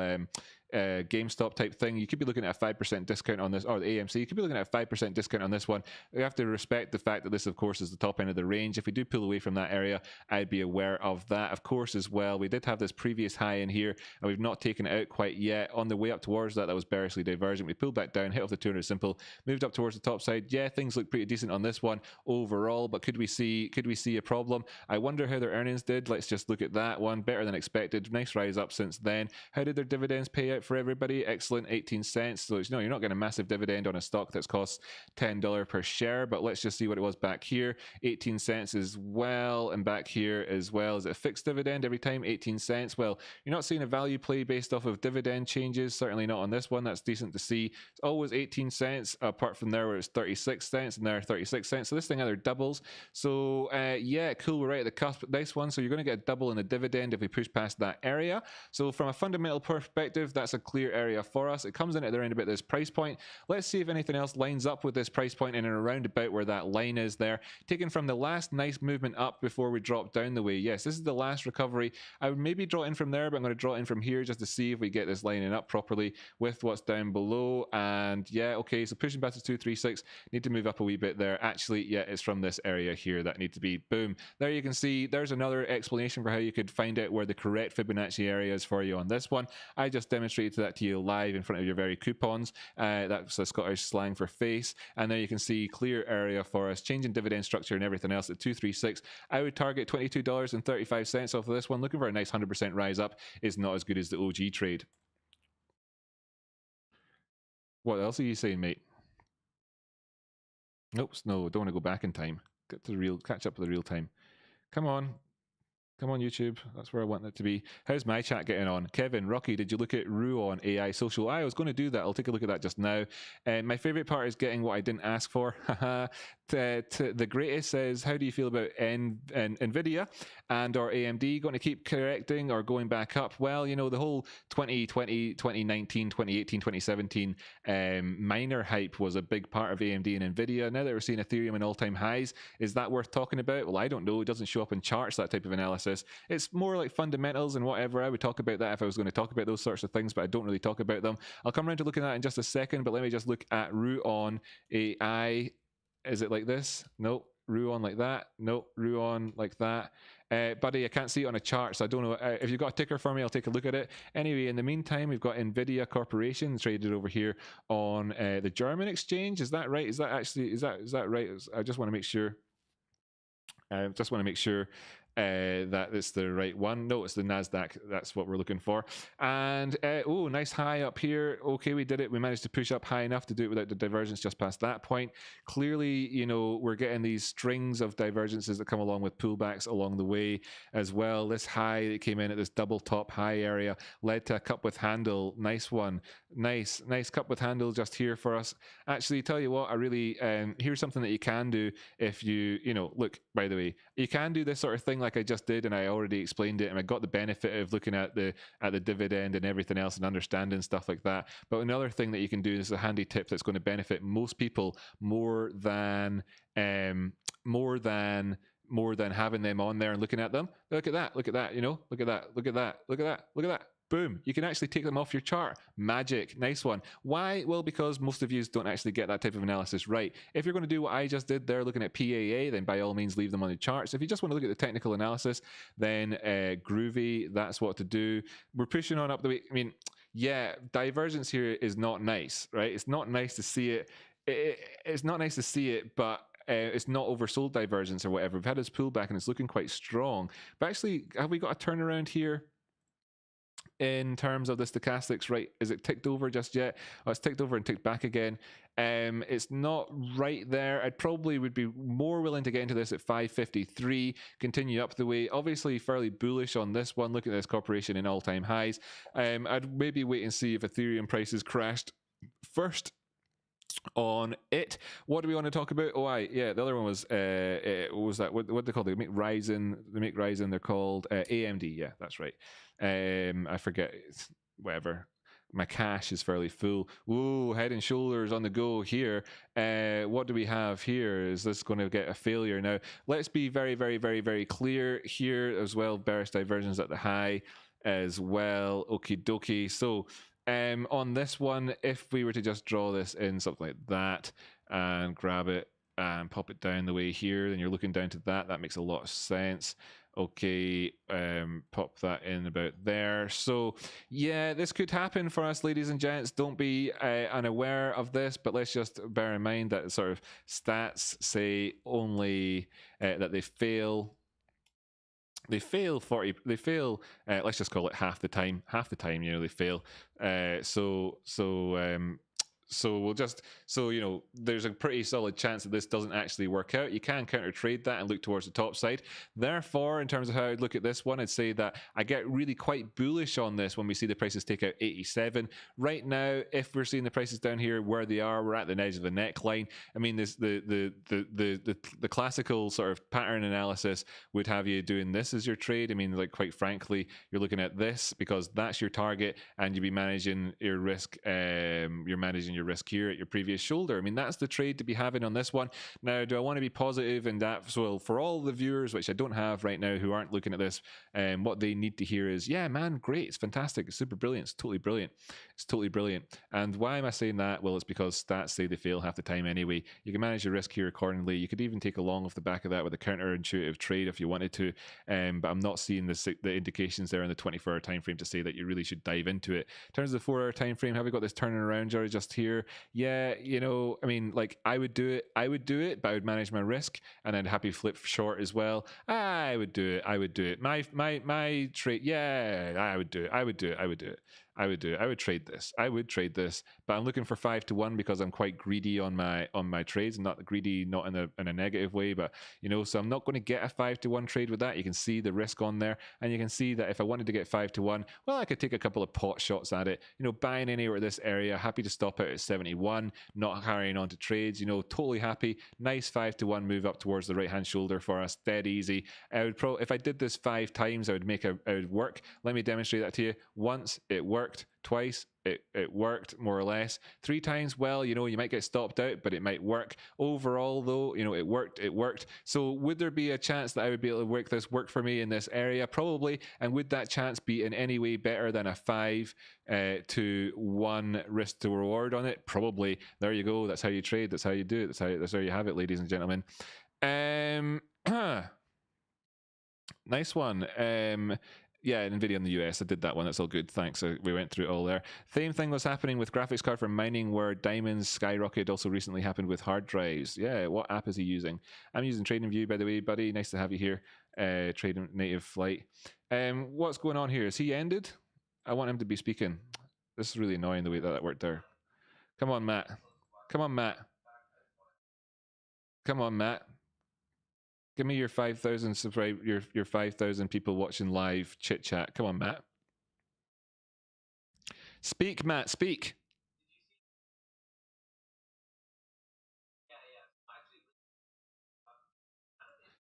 GameStop type thing. You could be looking at a 5% discount on this, or the AMC. You could be looking at a 5% discount on this one. We have to respect the fact that this, of course, is the top end of the range. If we do pull away from that area, I'd be aware of that. Of course, as well, we did have this previous high in here, and we've not taken it out quite yet. On the way up towards that, that was bearishly divergent. We pulled back down, hit off the 200 simple, moved up towards the top side. Yeah, things look pretty decent on this one overall, but could we see a problem? I wonder how their earnings did. Let's just look at that one. Better than expected. Nice rise up since then. How did their dividends pay out for everybody? Excellent, 18 cents. So you're not getting a massive dividend on a stock that's cost $10 per share, but let's just see what it was back here. 18 cents as well, and back here as well. Is it a fixed dividend every time? 18 cents. Well, you're not seeing a value play based off of dividend changes, certainly not on this one. That's decent to see. It's always 18 cents, apart from there where it's 36 cents and there 36 cents. So this thing either doubles. So yeah, cool, we're right at the cusp. Nice one. So you're going to get a double in the dividend if we push past that area. So from a fundamental perspective, that's a clear area for us. It comes in at around about this price point. Let's see if anything else lines up with this price point in and around about where that line is there. Taken from the last nice movement up before we drop down the way. Yes, this is the last recovery. I would maybe draw in from there, but I'm going to draw in from here just to see if we get this lining up properly with what's down below. And yeah, okay, so pushing back to 236, need to move up a wee bit there. Actually, yeah, it's from this area here that need to be, boom. There you can see, there's another explanation for how you could find out where the correct Fibonacci area is for you on this one. I just demonstrated that to you live in front of your very coupons. That's a Scottish slang for face. And there you can see clear area for us, changing dividend structure and everything else at 236. I would target $22.35 off of this one. Looking for a nice 100% rise up is not as good as the OG trade. What else are you saying, mate? Nope, no, don't want to go back in time. Get to the real, catch up with the real time. Come on. Come on, YouTube. That's where I want it to be. How's my chat getting on? Kevin, Rocky, did you look at Ruon AI Social? I was going to do that. I'll take a look at that just now. My favorite part is getting what I didn't ask for. The greatest says, how do you feel about Nvidia and or AMD going to keep correcting or going back up? Well, you know, the whole 2020, 2019, 2018, 2017 miner hype was a big part of AMD and Nvidia. Now that we're seeing Ethereum in all-time highs, is that worth talking about? Well, I don't know. It doesn't show up in charts, that type of analysis. It's more like fundamentals and whatever. I would talk about that if I was going to talk about those sorts of things, but I don't really talk about them. I'll come around to looking at that in just a second, but let me just look at Ruon AI. Is it like this? Nope. Ruon like that? Nope. Ruon like that. Buddy, I can't see it on a chart, so I don't know. If you've got a ticker for me, I'll take a look at it. Anyway, in the meantime, we've got Nvidia Corporation traded over here on the German exchange. Is that right? Is that actually, is that right? I just want to make sure. That it's the right one. No, it's the NASDAQ. That's what we're looking for. And oh, nice high up here. Okay, we did it. We managed to push up high enough to do it without the divergence just past that point. Clearly, you know, we're getting these strings of divergences that come along with pullbacks along the way as well. This high that came in at this double top high area led to a cup with handle. Nice one. Nice cup with handle just here for us. Actually, tell you what, I really, here's something that you can do if you know, look, by the way, you can do this sort of thing like I just did, and I already explained it, and I got the benefit of looking at the dividend and everything else and understanding stuff like that. But another thing that you can do, is a handy tip that's going to benefit most people more than having them on there and looking at them. Look at that, you know, look at that. Boom, you can actually take them off your chart. Magic, nice one. Why? Well, because most of you don't actually get that type of analysis right. If you're going to do what I just did there, looking at PAA, then by all means leave them on the charts. If you just want to look at the technical analysis, then groovy, that's what to do. We're pushing on up the way. I mean, yeah, divergence here is not nice, right? It's not nice to see it. It's not nice to see it, but it's not oversold divergence or whatever. We've had this pullback and it's looking quite strong. But actually, have we got a turnaround here? In terms of the stochastics, right? Is it ticked over just yet? Oh, it's ticked over and ticked back again. It's not right there. I probably would be more willing to get into this at 553, continue up the way. Obviously, fairly bullish on this one. Look at this corporation in all-time highs. I'd maybe wait and see if Ethereum prices crashed first on it. What do we want to talk about? Oh, yeah, the other one was what was that? What they call they make Ryzen? They make Ryzen. They're called AMD. Yeah, that's right. I forget. Whatever. My cache is fairly full. Whoa, head and shoulders on the go here. What do we have here? Is this going to get a failure? Now, let's be very, very, very, very clear here as well. Bearish diversions at the high as well. Okie dokie. So, on this one, if we were to just draw this in something like that and grab it and pop it down the way here, then you're looking down to that. That makes a lot of sense. Okay, pop that in about there. So yeah, this could happen for us, ladies and gents. Don't be unaware of this, but let's just bear in mind that sort of stats say only that they fail. They fail 40. They fail. Let's just call it half the time. Half the time, you know, they fail. So we'll just, so, you know, there's a pretty solid chance that this doesn't actually work out. You can counter trade that and look towards the top side. Therefore, in terms of how I'd look at this one, I'd say that I get really quite bullish on this when we see the prices take out 87. Right now, if we're seeing the prices down here where they are, we're at the edge of the neckline. I mean, this the classical sort of pattern analysis would have you doing this as your trade. I mean, like, quite frankly, you're looking at this because that's your target, and you'll be managing your risk. You're managing your risk here at your previous shoulder. I mean, that's the trade to be having on this one. Now, do I want to be positive in that? So for all the viewers, which I don't have right now, who aren't looking at this, what they need to hear is, yeah, man, great, it's fantastic, it's super brilliant, it's totally brilliant, it's totally brilliant. And why am I saying that? Well, it's because stats say they fail half the time anyway. You can manage your risk here accordingly. You could even take a long off the back of that with a counterintuitive trade if you wanted to, but I'm not seeing the indications there in the 24-hour time frame to say that you really should dive into it. In terms of the 4-hour time frame, have we got this turning around, Jerry, just here? Yeah, you know, I mean, like, I would do it, but I would manage my risk, and I'd happy flip short as well. I would do it. My trade, yeah, I would do it. I would trade this. But I'm looking for 5-1 because I'm quite greedy on my trades. Not greedy, not in a negative way, but, you know, so I'm not going to get a 5-1 trade with that. You can see the risk on there, and you can see that if I wanted to get 5-1, well, I could take a couple of pot shots at it. You know, buying anywhere at this area, happy to stop out at 71, not carrying on to trades. You know, totally happy. Nice 5-1 move up towards the right hand shoulder for us. Dead easy. I would if I did this 5 times, I would work. Let me demonstrate that to you. Once it worked. Twice it worked, more or less. 3 times, well, you know, you might get stopped out, but it might work. Overall, though, you know, it worked. So would there be a chance that I would be able to work for me in this area? Probably. And would that chance be in any way better than a 5-1 risk to reward on it? Probably. There you go. That's how you trade. That's how you do it. That's how you have it, ladies and gentlemen. Nice one. Yeah, Nvidia in the US. I did that one. That's all good. Thanks. We went through it all there. Same thing was happening with graphics card for mining, where diamonds skyrocketed. Also recently happened with hard drives. Yeah, what app is he using? I'm using TradingView, by the way, buddy. Nice to have you here. Trading Native Flight. What's going on here? Is he ended? I want him to be speaking. This is really annoying the way that worked there. Come on, Matt. Come on, Matt. Come on, Matt. Give me your 5,000 your 5,000 people watching live chit chat. Come on, Matt. Speak, Matt. Speak.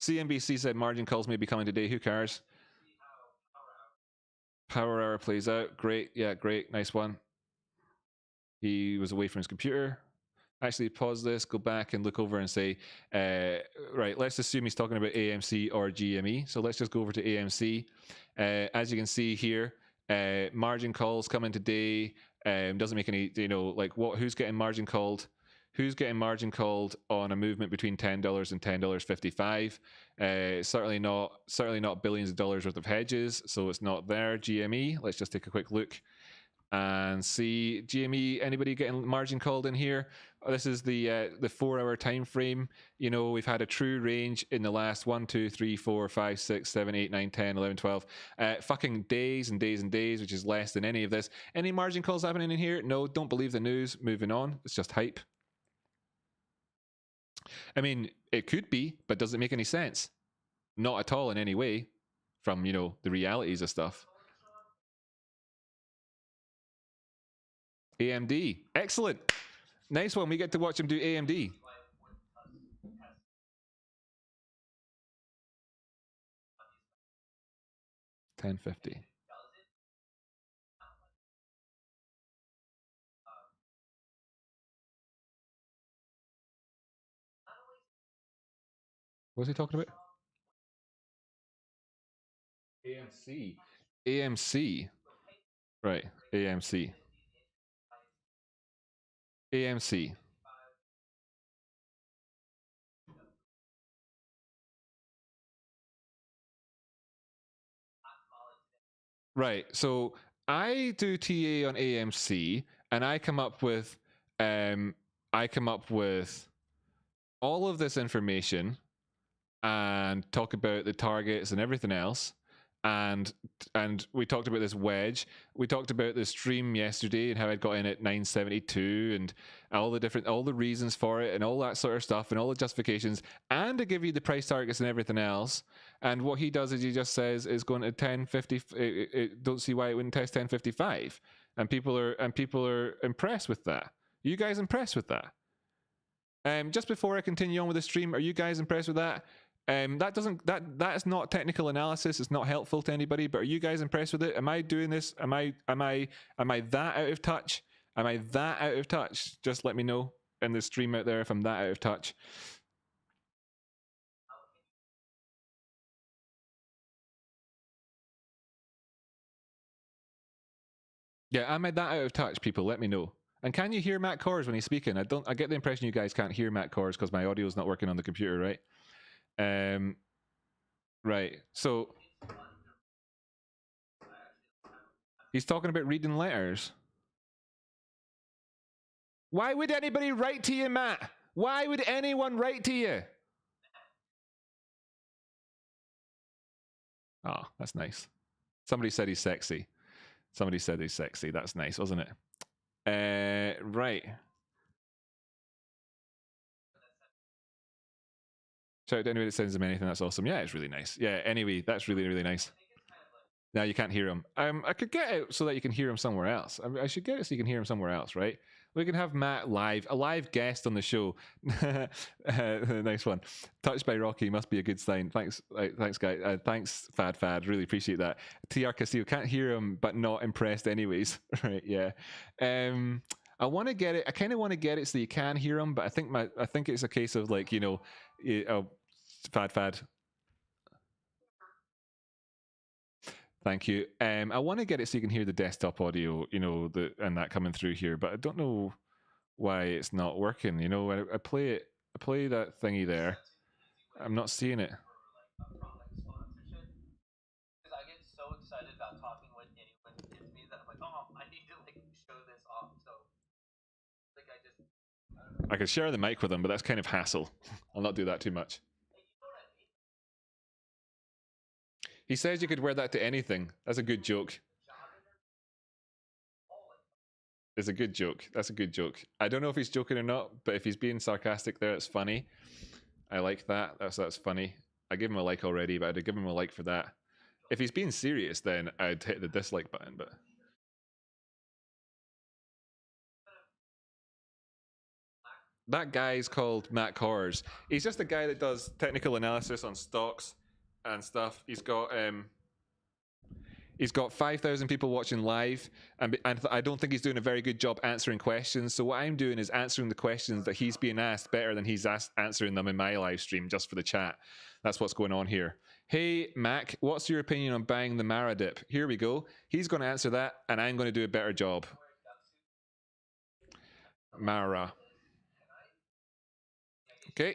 CNBC said margin calls may be coming today. Who cares? Power hour plays out. Great. Yeah, great. Nice one. He was away from his computer. Actually, pause this, go back and look over and say, right, let's assume he's talking about AMC or GME. So let's just go over to AMC. As you can see here, margin calls coming today. Doesn't make any, you know, like, who's getting margin called? Who's getting margin called on a movement between $10 and $10.55? Certainly not billions of dollars worth of hedges, so it's not there. GME, let's just take a quick look and see. GME, anybody getting margin called in here? This is the 4-hour time frame. You know, we've had a true range in the last 1, 2, 3, 4, 5, 6, 7, 8, 9, 10, 11, 12 fucking days and days and days, which is less than any of this. Any margin calls happening in here? No, don't believe the news. Moving on. It's just hype. I mean, it could be, but does it make any sense? Not at all in any way from, you know, the realities of stuff. AMD. Excellent. Nice one. We get to watch him do AMD. $10.50. What was he talking about? AMC. AMC. Right. AMC. AMC. Right. So I do TA on AMC, and I come up with um all of this information and talk about the targets and everything else. And we talked about this wedge. We talked about the stream yesterday and how I'd got in at 972 and all the reasons for it and all that sort of stuff and all the justifications, and to give you the price targets and everything else. And what he does is he just says is going to 1050. Don't see why it wouldn't test 1055. And people are impressed with that. Are you guys impressed with that? Just before I continue on with the stream, are you guys impressed with that? That's not technical analysis. It's not helpful to anybody. But are you guys impressed with it? Am I doing this? Am I that out of touch? Am I that out of touch? Just let me know in the stream out there if I'm that out of touch. Yeah, am I that out of touch, people? Let me know. And can you hear Matt Korhs when he's speaking? I get the impression you guys can't hear Matt Korhs because my audio is not working on the computer, right? Right. So he's talking about reading letters. Why would anybody write to you, Matt? Why would anyone write to you? Oh, that's nice. Somebody said he's sexy. Somebody said he's sexy. That's nice, wasn't it? Right. Shout out to anybody that sends him anything. That's awesome. Yeah, it's really nice. Yeah, anyway, that's really, really nice. Now you can't hear him. I could get it so that you can hear him somewhere else. I should get it so you can hear him somewhere else, right? We can have Matt live, a live guest on the show. Nice one. Touched by Rocky must be a good sign. Thanks, thanks, guys. Thanks, Fad. Really appreciate that. TR Castillo, can't hear him, but not impressed, anyways. Right? Yeah. I want to get it. I kind of want to get it so you can hear him, but I think it's a case of like Fad. Thank you. I want to get it so you can hear the desktop audio, and that coming through here, but I don't know why it's not working. I play that thingy there. I'm not seeing it. Because I get so excited about talking with anyone who gives me that I'm like, oh, I need to show this off. So I could share the mic with them, but that's kind of hassle. I'll not do that too much. He says you could wear that to anything. That's a good joke. It's a good joke. That's a good joke. I don't know if he's joking or not, but if he's being sarcastic there, it's funny. I like that. That's funny. I give him a like already, but I'd give him a like for that. If he's being serious, then I'd hit the dislike button, but... That guy's called Matt Korhs. He's just a guy that does technical analysis on stocks and stuff. He's got 5,000 people watching live, and I don't think he's doing a very good job answering questions. So what I'm doing is answering the questions that he's being asked better than he's answering them in my live stream just for the chat. That's what's going on here. Hey, Mac, what's your opinion on buying the Mara dip? Here we go. He's going to answer that, and I'm going to do a better job. Mara. Okay.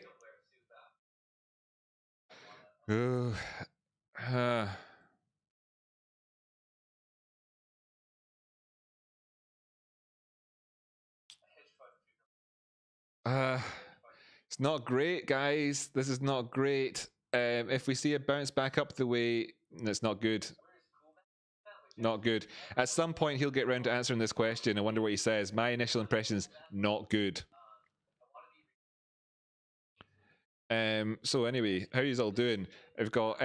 It's not great, guys. This is not great. If we see a bounce back up the way, it's not good. Not good. At some point, he'll get around to answering this question. I wonder what he says. My initial impression is not good. So anyway, how are you all doing? I've got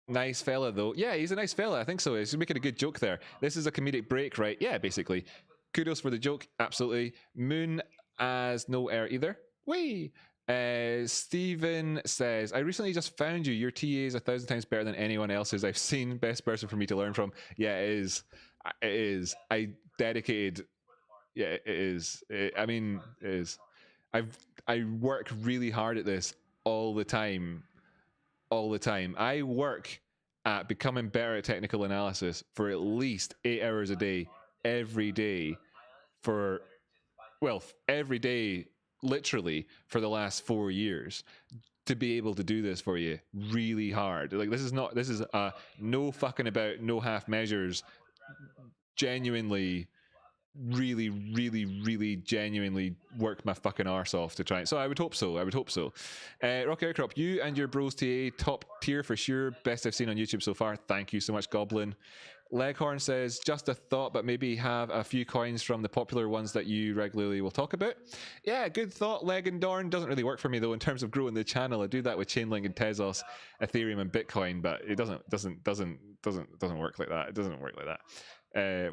nice fella though. Yeah, he's a nice fella. I think so. He's making a good joke there. This is a comedic break, right? Yeah, basically. kudos for the joke. Absolutely. Moon as no air either. Whee! Steven says, I recently just found you. Your TA is 1,000 times better than anyone else's I've seen. Best person for me to learn from. Yeah, it is. It is. I dedicated. Yeah, it is. I mean, it is. I work really hard at this all the time. All the time. I work at becoming better at technical analysis for at least 8 hours a day, every day, for, well, every day, literally, for the last 4 years, to be able to do this for you really hard. Like, this is no fucking about, no half measures, genuinely, really genuinely work my fucking arse off to try. So I would hope so. Rocky Outcrop, you and your bros TA top tier for sure. Best I've seen on YouTube so far. Thank you so much, Goblin. Leghorn says, just a thought, but maybe have a few coins from the popular ones that you regularly will talk about. Yeah, good thought, Leg and Dorn. Doesn't really work for me though in terms of growing the channel. I do that with Chainlink and Tezos, Ethereum and Bitcoin, but it doesn't work like that. It doesn't work like that.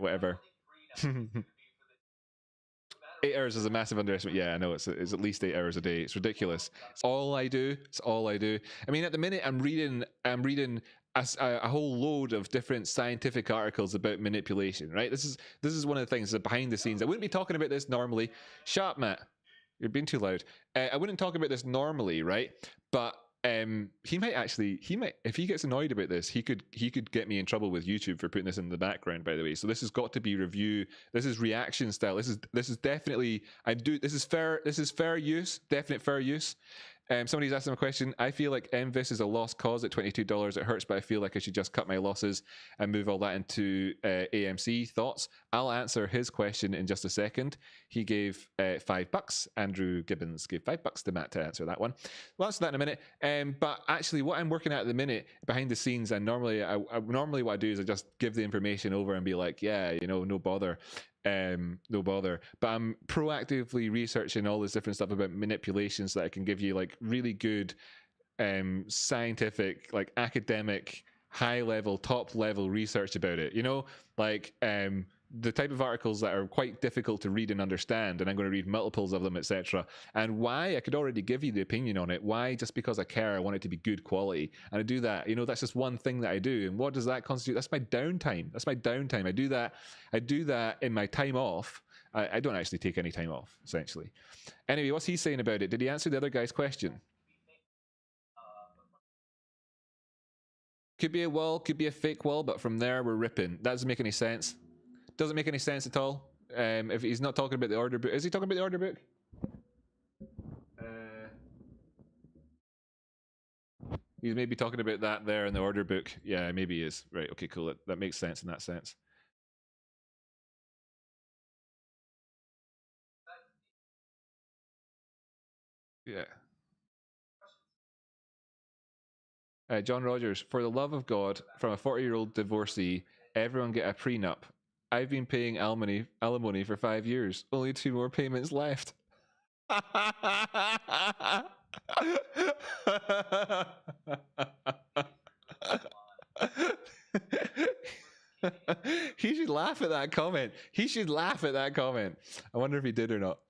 Whatever. 8 hours is a massive underestimate. Yeah, I know it's at least 8 hours a day. It's ridiculous. It's all I do. I mean, at the minute, I'm reading a whole load of different scientific articles about manipulation. Right. This is one of the things that behind the scenes. I wouldn't be talking about this normally. Shut up, Matt. You're being too loud. I wouldn't talk about this normally, right? But he might, if he gets annoyed about this, he could get me in trouble with YouTube for putting this in the background, by the way. So this has got to be review. This is reaction style. This is definitely, this is fair use, definite fair use. Somebody's asked him a question. I feel like MVIS is a lost cause at $22. It hurts, but I feel like I should just cut my losses and move all that into AMC. Thoughts? I'll answer his question in just a second. He gave $5. Andrew Gibbons gave $5 to Matt to answer that one. We'll answer that in a minute. But actually, what I'm working at the minute behind the scenes, and normally what I do is I just give the information over and be like, yeah, no bother. No bother, but I'm proactively researching all this different stuff about manipulations that I can give you like really good scientific, like academic, high level, top level research about it, like the type of articles that are quite difficult to read and understand, and I'm going to read multiples of them, etc. And why? I could already give you the opinion on it. Why? Just because I care, I want it to be good quality, and I do that. That's just one thing that I do. And what does that constitute? That's my downtime. I do that in my time off. I don't actually take any time off, essentially. Anyway, what's he saying about it? Did he answer the other guy's question? Could be a wall, could be a fake wall, but from there we're ripping. That doesn't make any sense. Doesn't make any sense at all. If he's not talking about the order book, is he talking about the order book? He's maybe talking about that there in the order book. Yeah, maybe he is. Right. Okay. Cool. That makes sense in that sense. Yeah. John Rogers, for the love of God, from a 40-year-old divorcee, everyone get a prenup. I've been paying alimony for 5 years. Only 2 more payments left. He should laugh at that comment. I wonder if he did or not.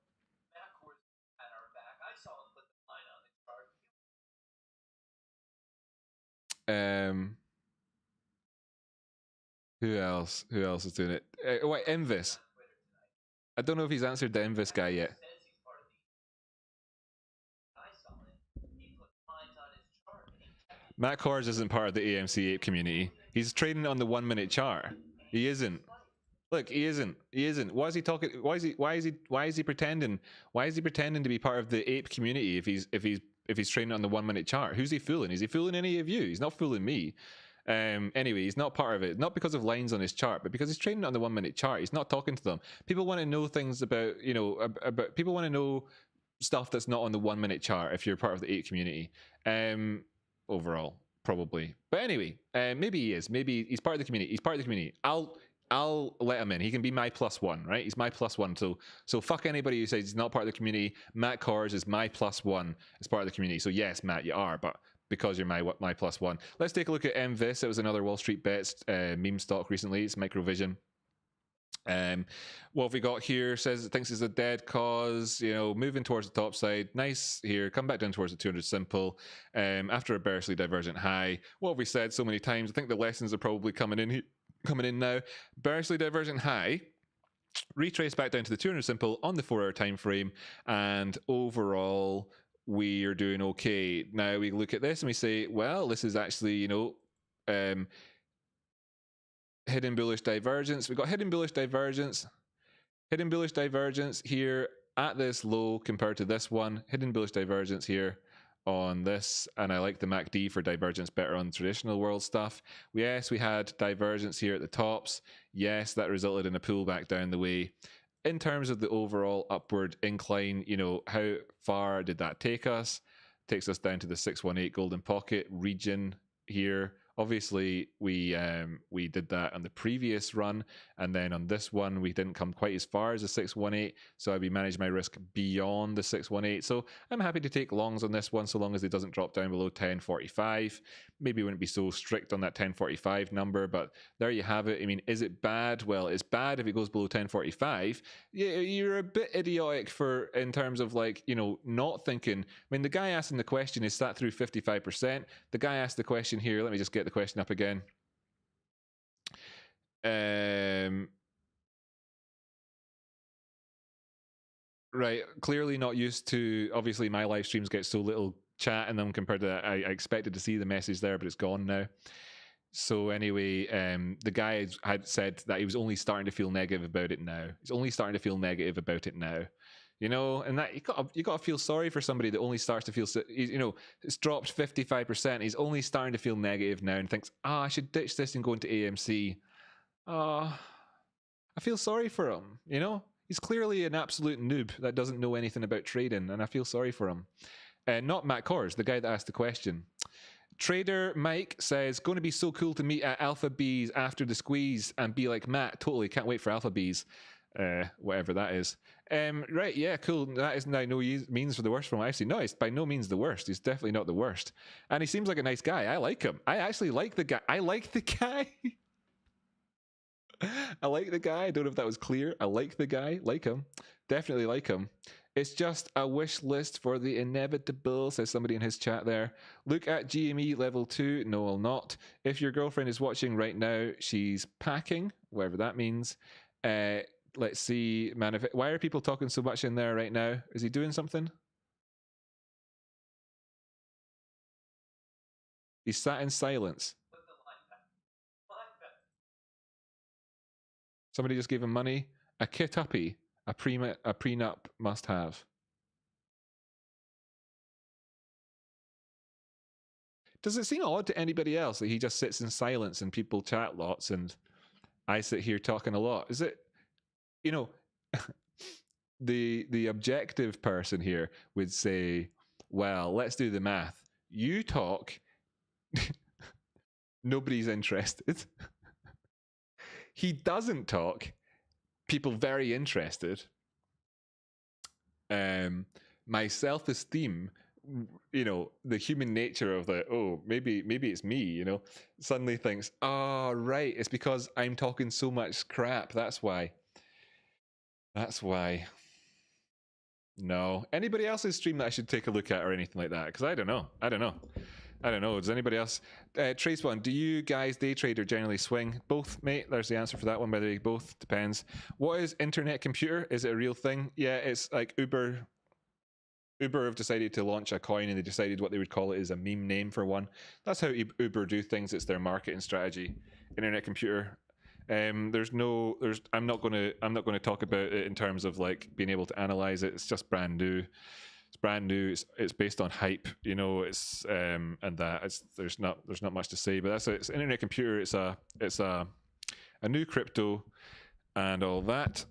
Who else is doing it? Wait, MVIS. I don't know if he's answered the MVIS guy yet. Matt Korhs isn't part of the AMC ape community. He's trading on the 1 minute chart. He isn't. Look, he isn't. Why is he talking? Why is he pretending? Why is he pretending to be part of the ape community if he's trading on the 1 minute chart? Who's he fooling? Is he fooling any of you? He's not fooling me. Anyway, he's not part of it. Not because of lines on his chart, but because he's trading on the 1 minute chart. He's not talking to them. People want to know things about, about people want to know stuff that's not on the 1 minute chart if you're part of the ape community. Overall, probably. But anyway, maybe he is. Maybe he's part of the community. I'll let him in. He can be my +1, right? He's my +1. So fuck anybody who says he's not part of the community. Matt Korhs is my +1 as part of the community. So yes, Matt, you are, but because you're my +1. Let's take a look at MVIS. It was another Wall Street Bets meme stock recently. It's MicroVision. What have we got here? Says it thinks it's a dead cause, you know, moving towards the top side. Nice here. Come back down towards the 200 simple after a bearishly divergent high. What have we said so many times? I think the lessons are probably coming in now. Bearishly divergent high. Retrace back down to the 200 simple on the 4-hour time frame, and overall we are doing okay. Now we look at this and we say, well, this is actually, you know, hidden bullish divergence. We've got hidden bullish divergence here at this low compared to this one. Hidden bullish divergence here on this, and I like the MACD for divergence better on traditional world stuff. Yes, we had divergence here at the tops. Yes, that resulted in a pullback down the way. In terms of the overall upward incline, you know, how far did that take us? Takes us down to the 618 golden pocket region here. Obviously, we did that on the previous run, and then on this one, we didn't come quite as far as the 618, so I'd be managing my risk beyond the 618. So I'm happy to take longs on this one, so long as it doesn't drop down below 1045. Maybe wouldn't be so strict on that 1045 number, but there you have it. I mean, is it bad? Well, it's bad if it goes below 1045. You're a bit idiotic in terms of, like, you know, not thinking. I mean, the guy asking the question is sat through 55%. The guy asked the question here. Let me just get the question up again. Right, clearly not used to, obviously my live streams get so little chat in them compared to that. I expected to see the message there, but it's gone now. So anyway, the guy had said that he was only starting to feel negative about it now. He's only starting to feel negative about it now. You know, and that you got to feel sorry for somebody that only starts to feel, you know, it's dropped 55%. He's only starting to feel negative now and thinks, I should ditch this and go into AMC. I feel sorry for him, you know? He's clearly an absolute noob that doesn't know anything about trading, and I feel sorry for him. Not Matt Korhs, the guy that asked the question. Trader Mike says, going to be so cool to meet at Alpha B's after the squeeze and be like Matt. Totally can't wait for Alpha B's. Whatever that is. Right, yeah, cool. That is by no means for the worst from what I've seen. No, it's by no means the worst. He's definitely not the worst. And he seems like a nice guy. I like him. I actually like the guy. I like the guy. I like the guy. I don't know if that was clear. I like the guy. Like him. Definitely like him. It's just a wish list for the inevitable, says somebody in his chat there. Look at GME level 2. No, I'll not. If your girlfriend is watching right now, she's packing, whatever that means. Let's see, man. Why are people talking so much in there right now? Is he doing something? He sat in silence. Somebody just gave him money. A kit uppy, a prenup must have. Does it seem odd to anybody else that he just sits in silence and people chat lots and I sit here talking a lot? Is it, you know, the objective person here would say, well, let's do the math. You talk, nobody's interested. He doesn't talk, people very interested. My self-esteem, you know, the human nature of the, oh, maybe it's me, you know, suddenly thinks, oh, right, it's because I'm talking so much crap. That's why. No. Anybody else's stream that I should take a look at or anything like that? Because I don't know. Does anybody else? Tradespotting, do you guys day trade or generally swing? Both, mate. There's the answer for that one. By the way, both depends. What is internet computer? Is it a real thing? Yeah, it's like Uber. Uber have decided to launch a coin, and they decided what they would call it is a meme name for one. That's how Uber do things. It's their marketing strategy. Internet computer. I'm not going to talk about it in terms of like being able to analyze it. It's just brand new. It's brand new. It's based on hype, you know. It's and that there's not much to say. But it's internet computer. It's a new crypto and all that.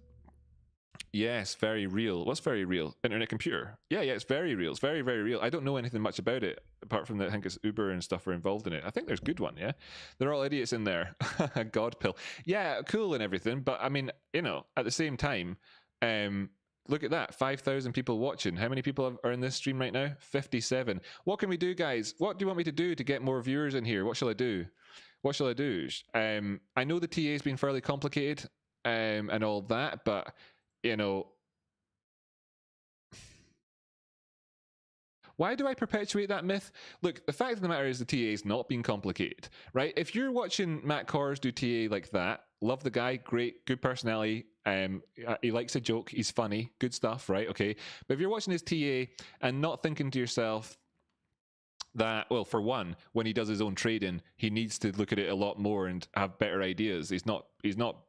Yes, very real. What's very real? Internet computer. Yeah, it's very real. It's very, very real. I don't know anything much about it apart from that I think it's Uber and stuff are involved in it. I think there's good one, yeah? They're all idiots in there. God pill. Yeah, cool and everything, but I mean, you know, at the same time, look at that, 5,000 people watching. How many people are in this stream right now? 57. What can we do, guys? What do you want me to do to get more viewers in here? What shall I do? I know the TA has been fairly complicated. and all that, but you know, why do I perpetuate that myth? Look, the fact of the matter is the TA is not being complicated, right? If you're watching Matt Korhs do TA like that, love the guy, great, good personality. He likes a joke, he's funny, good stuff, right? Okay, but if you're watching his TA and not thinking to yourself that, well, for one, when he does his own trading, he needs to look at it a lot more and have better ideas. He's not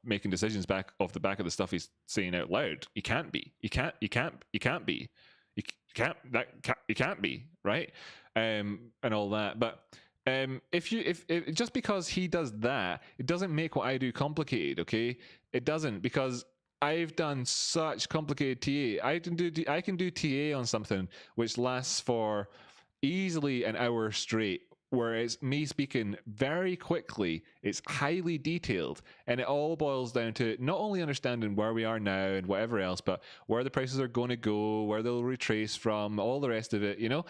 making decisions back off the back of the stuff he's saying out loud. He can't be. He can't be. You can't be, right? And all that. But if just because he does that, it doesn't make what I do complicated, okay? It doesn't, because I've done such complicated TA. I can do TA on something which lasts for easily an hour straight, whereas me speaking very quickly, it's highly detailed, and it all boils down to not only understanding where we are now and whatever else, but where the prices are going to go, where they'll retrace from, all the rest of it, you know,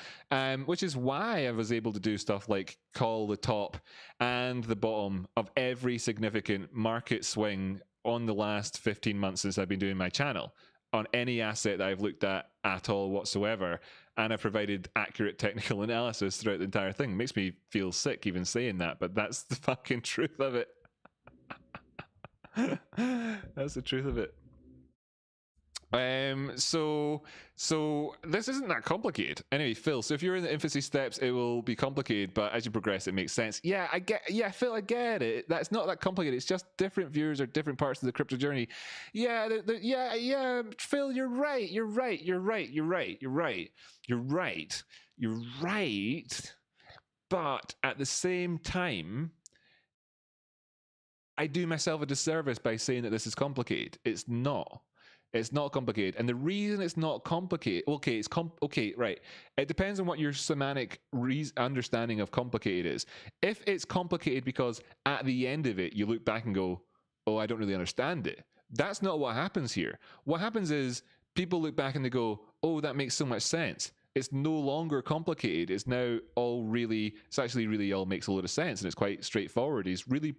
which is why I was able to do stuff like call the top and the bottom of every significant market swing on the last 15 months since I've been doing my channel, on any asset that I've looked at all whatsoever. And I've provided accurate technical analysis throughout the entire thing. It makes me feel sick even saying that, but that's the fucking truth of it. That's the truth of it. So this isn't that complicated. Anyway, Phil, so if you're in the infancy steps, it will be complicated, but as you progress, it makes sense. Yeah, Phil, I get it. That's not that complicated. It's just different viewers or different parts of the crypto journey. Yeah, yeah, Phil, you're right. You're right. But at the same time, I do myself a disservice by saying that this is complicated. It's not. It's not complicated. And the reason it's not complicated, okay, right. It depends on what your semantic understanding of complicated is. If it's complicated because at the end of it, you look back and go, oh, I don't really understand it. That's not what happens here. What happens is people look back and they go, oh, that makes so much sense. It's no longer complicated. It's now all really, it's actually really all makes a lot of sense, and it's quite straightforward. He's really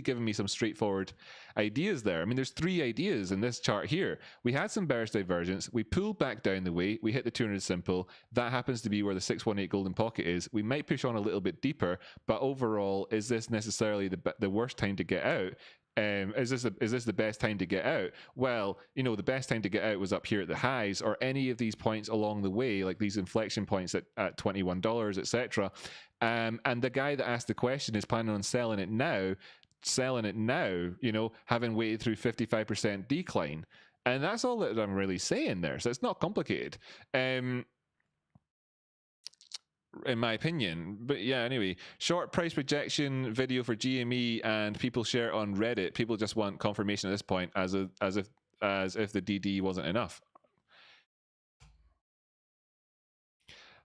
given me some straightforward ideas there. I mean, there's 3 ideas in this chart here. We had some bearish divergence. We pulled back down the way. We hit the 200 simple. That happens to be where the 618 golden pocket is. We might push on a little bit deeper, but overall, is this necessarily the worst time to get out? Is this the best time to get out? Well, you know, the best time to get out was up here at the highs, or any of these points along the way, like these inflection points at $21, etc. And the guy that asked the question is planning on selling it now, you know, having waited through 55% decline. And that's all that I'm really saying there. So it's not complicated. In my opinion. But yeah, anyway, short price projection video for GME, and people share it on Reddit. People just want confirmation at this point, as if the DD wasn't enough.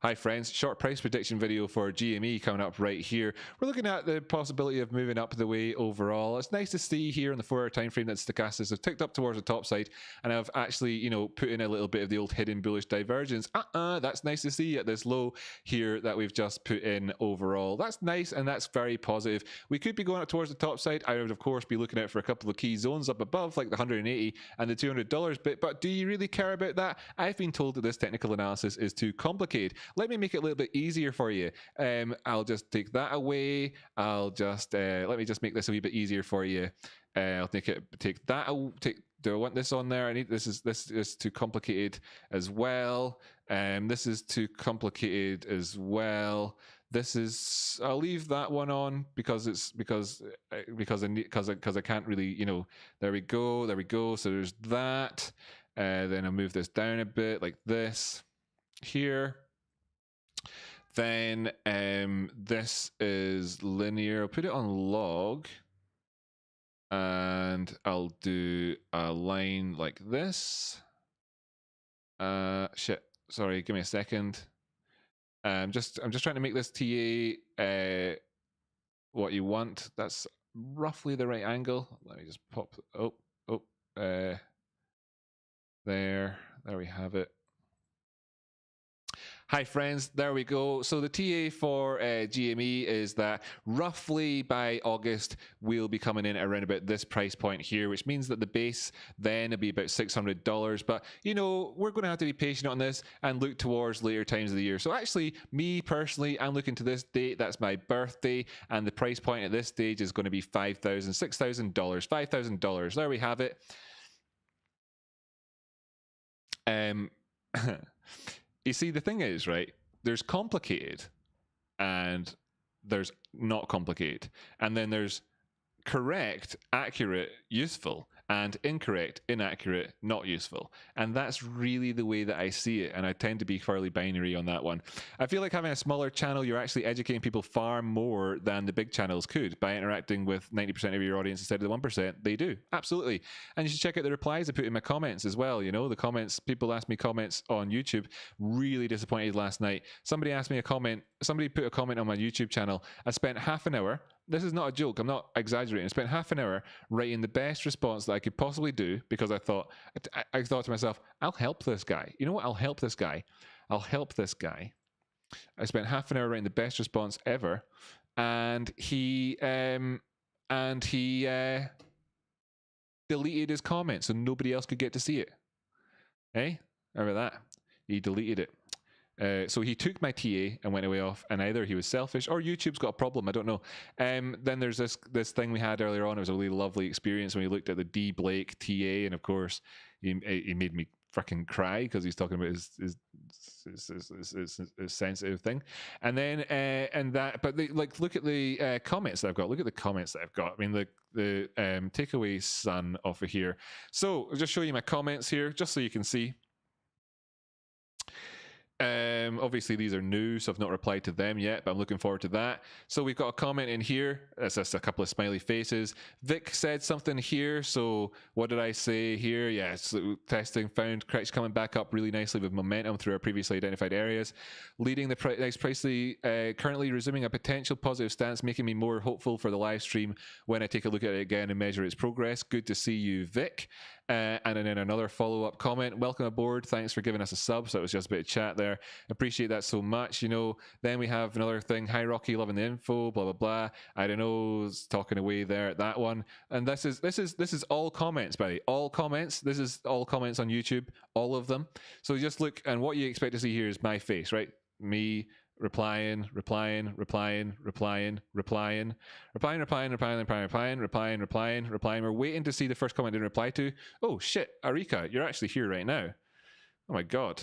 Hi friends, short price prediction video for GME coming up right here. We're looking at the possibility of moving up the way overall. It's nice to see here on the 4-hour time frame that stochastics have ticked up towards the top side, and I've actually, you know, put in a little bit of the old hidden bullish divergence. That's nice to see at this low here that we've just put in overall. That's nice, and that's very positive. We could be going up towards the top side. I would of course be looking out for a couple of key zones up above, like the 180 and the $200 bit, but do you really care about that? I've been told that this technical analysis is too complicated. Let me make it a little bit easier for you. I'll just take that away. I'll just let me just make this a wee bit easier for you. I'll take that. Do I want this on there? This is too complicated as well. This is too complicated as well. I'll leave that one on because I can't really, you know. There we go. So there's that. Then I'll move this down a bit like this here. Then this is linear. I'll put it on log, and I'll do a line like this. Shit. Sorry, give me a second. I'm just trying to make this TA what you want. That's roughly the right angle. Let me just pop. There we have it. Hi friends, there we go. So the TA for GME is that roughly by August we'll be coming in around about this price point here, which means that the base then will be about $600. But you know, we're going to have to be patient on this and look towards later times of the year. So actually, me personally, I'm looking to this date. That's my birthday, and the price point at this stage is going to be $5,000, $6,000, $5,000. There we have it. You see, the thing is, right, there's complicated and there's not complicated. And then there's correct, accurate, useful, and incorrect, inaccurate, not useful. And that's really the way that I see it. And I tend to be fairly binary on that one. I feel like having a smaller channel, you're actually educating people far more than the big channels could by interacting with 90% of your audience instead of the 1%. They do, absolutely. And you should check out the replies I put in my comments as well. You know, the comments, people ask me comments on YouTube. Really disappointed last night. Somebody asked me a comment, somebody put a comment on my YouTube channel. I spent half an hour. This is not a joke. I'm not exaggerating. I spent half an hour writing the best response that I could possibly do because I thought to myself, I'll help this guy. You know what? I'll help this guy. I'll help this guy. I spent half an hour writing the best response ever, and he deleted his comment so nobody else could get to see it. Hey, how about that? He deleted it. So he took my TA and went away off, and either he was selfish or YouTube's got a problem. I don't know. Then there's this thing we had earlier on. It was a really lovely experience when we looked at the D Blake TA, and of course he made me freaking cry because he's talking about his sensitive thing. And then but look at the comments that I've got. Look at the comments that I've got. I mean the takeaway son off of here. So I'll just show you my comments here, just so you can see. Obviously these are new, so I've not replied to them yet, but I'm looking forward to that. So we've got a comment in here. That's just a couple of smiley faces. Vic said something here. So what did I say here? Yeah, so testing found correction coming back up really nicely with momentum through our previously identified areas, leading the next pricely currently resuming a potential positive stance, making me more hopeful for the live stream when I take a look at it again and measure its progress. Good to see you, Vic. And then another follow-up comment. Welcome aboard. Thanks for giving us a sub. So it was just a bit of chat there. Appreciate that so much. You know, then we have another thing. Hi, Rocky, loving the info. Blah blah blah. I don't know, talking away there at that one. And this is all comments, by the way. All comments. This is all comments on YouTube. All of them. So just look, and what you expect to see here is my face, right? Me replying. We're waiting to see the first comment I didn't reply to. Oh shit, Arika, you're actually here right now. Oh my god.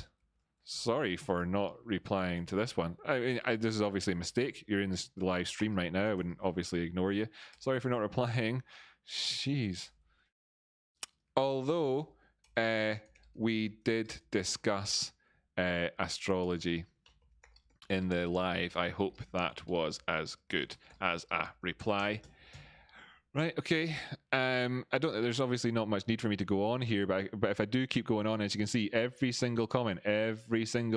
Sorry for not replying to this one. I mean, this is obviously a mistake. You're in this live stream right now. I wouldn't obviously ignore you. Sorry for not replying. Jeez. Although we did discuss astrology in the live, I hope that was as good as a reply. Right, okay. There's obviously not much need for me to go on here, but if I do keep going on, as you can see, every single comment, everyone,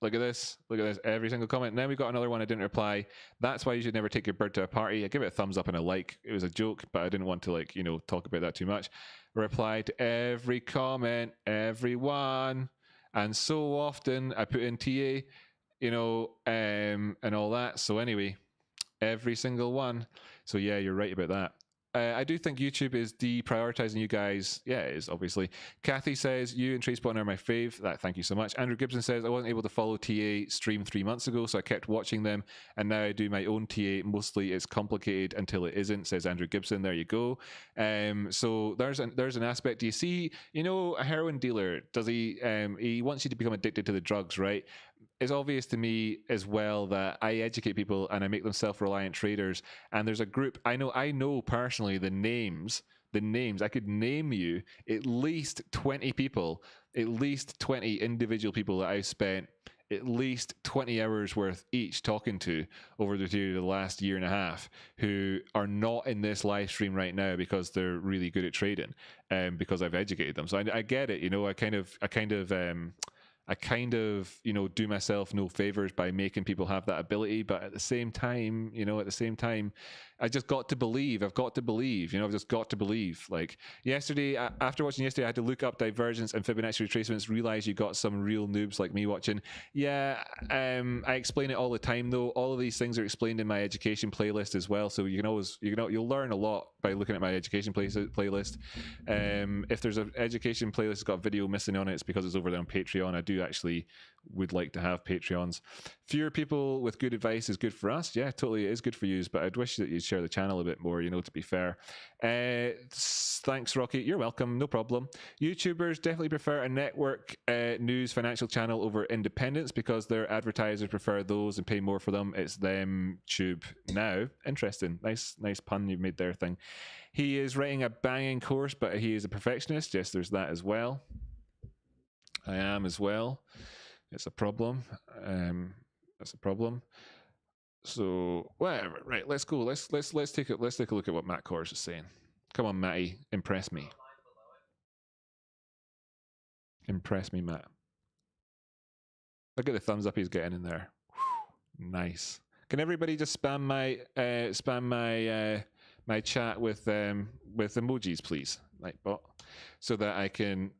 look at this, every single comment. Now we've got another one I didn't reply. That's why you should never take your bird to a party. I give it a thumbs up and a like. It was a joke, but I didn't want to, like, you know, talk about that too much. Reply to every comment, everyone. And so often I put in TA, you know, and all that. So anyway, every single one. So yeah, you're right about that. I do think YouTube is deprioritizing you guys. Yeah, it is, obviously. Kathy says, you and Tradespotting are my fave. Thank you so much. Andrew Gibson says, I wasn't able to follow TA stream 3 months ago, so I kept watching them, and now I do my own TA. Mostly it's complicated until it isn't, says Andrew Gibson. There you go. So there's an aspect. Do you see, you know, a heroin dealer, does he wants you to become addicted to the drugs, right? It's obvious to me as well that I educate people and I make them self-reliant traders. And there's a group, I know personally the names, I could name you at least 20 people, at least 20 individual people that I've spent at least 20 hours worth each talking to over the period of the last year and a half, who are not in this live stream right now because they're really good at trading, because I've educated them. So I get it, you know, I kind of I kind of, you know, do myself no favors by making people have that ability. But at the same time, you know, I just got to believe. I've got to believe, you know, I've just got to believe. Like yesterday, after watching yesterday, I had to look up divergence and Fibonacci retracements, realize you got some real noobs like me watching. Yeah, I explain it all the time though. All of these things are explained in my education playlist as well. So you can always, you'll learn a lot by looking at my education playlist. If there's an education playlist that's got a video missing on it, it's because it's over there on Patreon. I do actually would like to have Patreons. Fewer people with good advice is good for us. Yeah, totally, it is good for you, but I'd wish that you'd share the channel a bit more, you know, to be fair. Thanks, Rocky. You're welcome, no problem. YouTubers definitely prefer a network news financial channel over independents because their advertisers prefer those and pay more for them. It's them tube now. Interesting. Nice pun you've made there, thing. He is writing a banging course, but he is a perfectionist. Yes, there's that as well. I am as well. It's a problem. That's a problem. So whatever. Right. Let's go. Let's take a look at what Matt Korhs is saying. Come on, Matty. Impress me. Impress me, Matt. Look at the thumbs up he's getting in there. Whew, nice. Can everybody just spam my chat with emojis, please, Nightbot, so that I can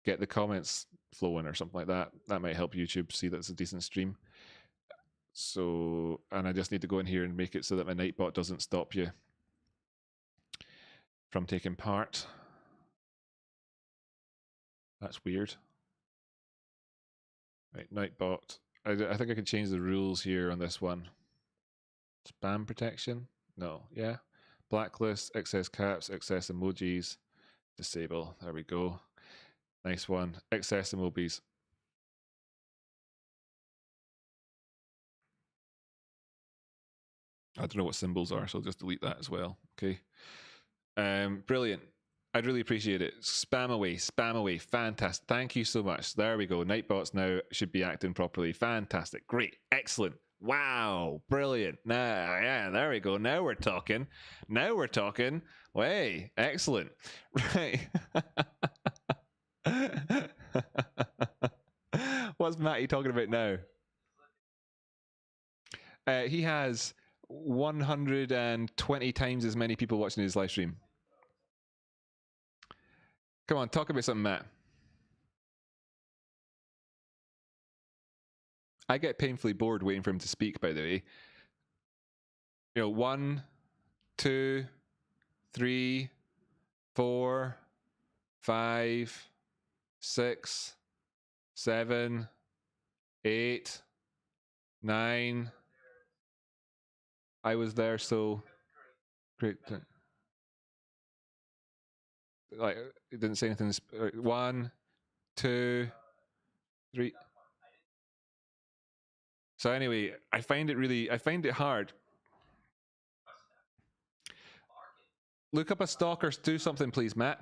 get the comments flowing or something like that. That might help YouTube see that it's a decent stream. So, and I just need to go in here and make it so that my Nightbot doesn't stop you from taking part. That's weird. Right, Nightbot. I think I can change the rules here on this one. Spam protection? No, yeah. Blacklist, excess caps, excess emojis, disable. There we go. Nice one. Excess emojis. I don't know what symbols are, so I'll just delete that as well. Okay. Brilliant. I'd really appreciate it. Spam away, spam away. Fantastic. Thank you so much. There we go. Nightbots now should be acting properly. Fantastic. Great. Excellent. Wow. Brilliant. Now, yeah, there we go. Now we're talking. Now we're talking. Way. Excellent. Right. What's Matty talking about now? He has 120 times as many people watching his live stream. Come on, talk about something, Matt. I get painfully bored waiting for him to speak, by the way. You know, 1, 2, 3, 4, 5, 6, 7, 8, 9. I was there, so great. Like, it didn't say anything. 1, 2, 3. So anyway, I find it hard. Look up a stock or do something, please, Matt.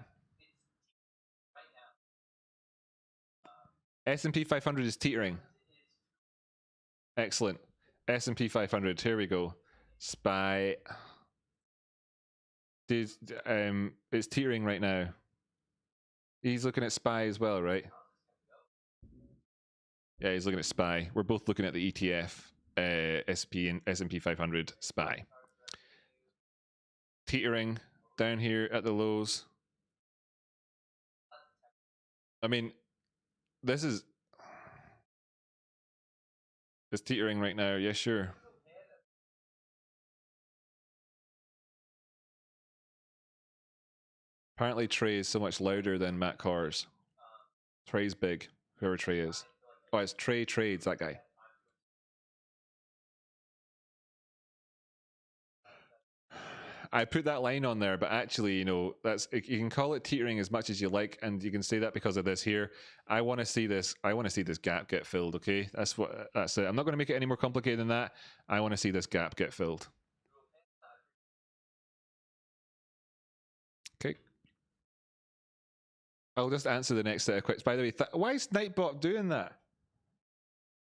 S&P 500 is teetering. Excellent. S&P 500. Here we go. SPY. It's teetering right now. He's looking at SPY as well, right? Yeah, he's looking at SPY. We're both looking at the ETF, S&P 500 SPY. Teetering down here at the lows. I mean, this is... It's teetering right now. Yeah, sure. Apparently Trey is so much louder than Matt Korhs. Trey's big, whoever Trey is. Oh, it's Trey Trades, that guy. I put that line on there, but actually, you know, you can call it teetering as much as you like, and you can say that because of this here. I want to see this gap get filled, okay? That's it. I'm not going to make it any more complicated than that. I want to see this gap get filled. Okay. I'll just answer the next set of questions. By the way, why is Nightbot doing that?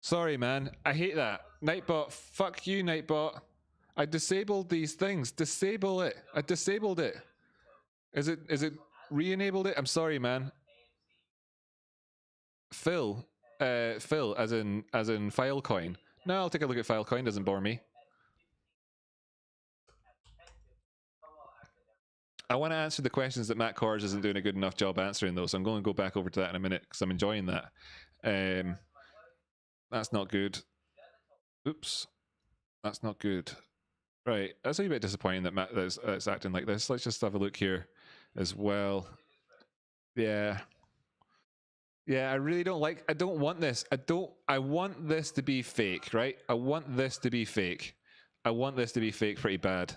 Sorry, man. I hate that. Nightbot, fuck you, Nightbot. I disabled these things. Disable it. I disabled it. Is it re-enabled it? I'm sorry, man. Phil, Phil, as in Filecoin. No, I'll take a look at Filecoin. Doesn't bore me. I want to answer the questions that Matt Korhs isn't doing a good enough job answering, though. So I'm going to go back over to that in a minute because I'm enjoying that. That's not good. Oops, that's not good. Right, that's a bit disappointing that Matt is acting like this. Let's just have a look here as well. Yeah. Yeah, I really don't like, I don't want this. I want this to be fake, right? I want this to be fake. I want this to be fake pretty bad.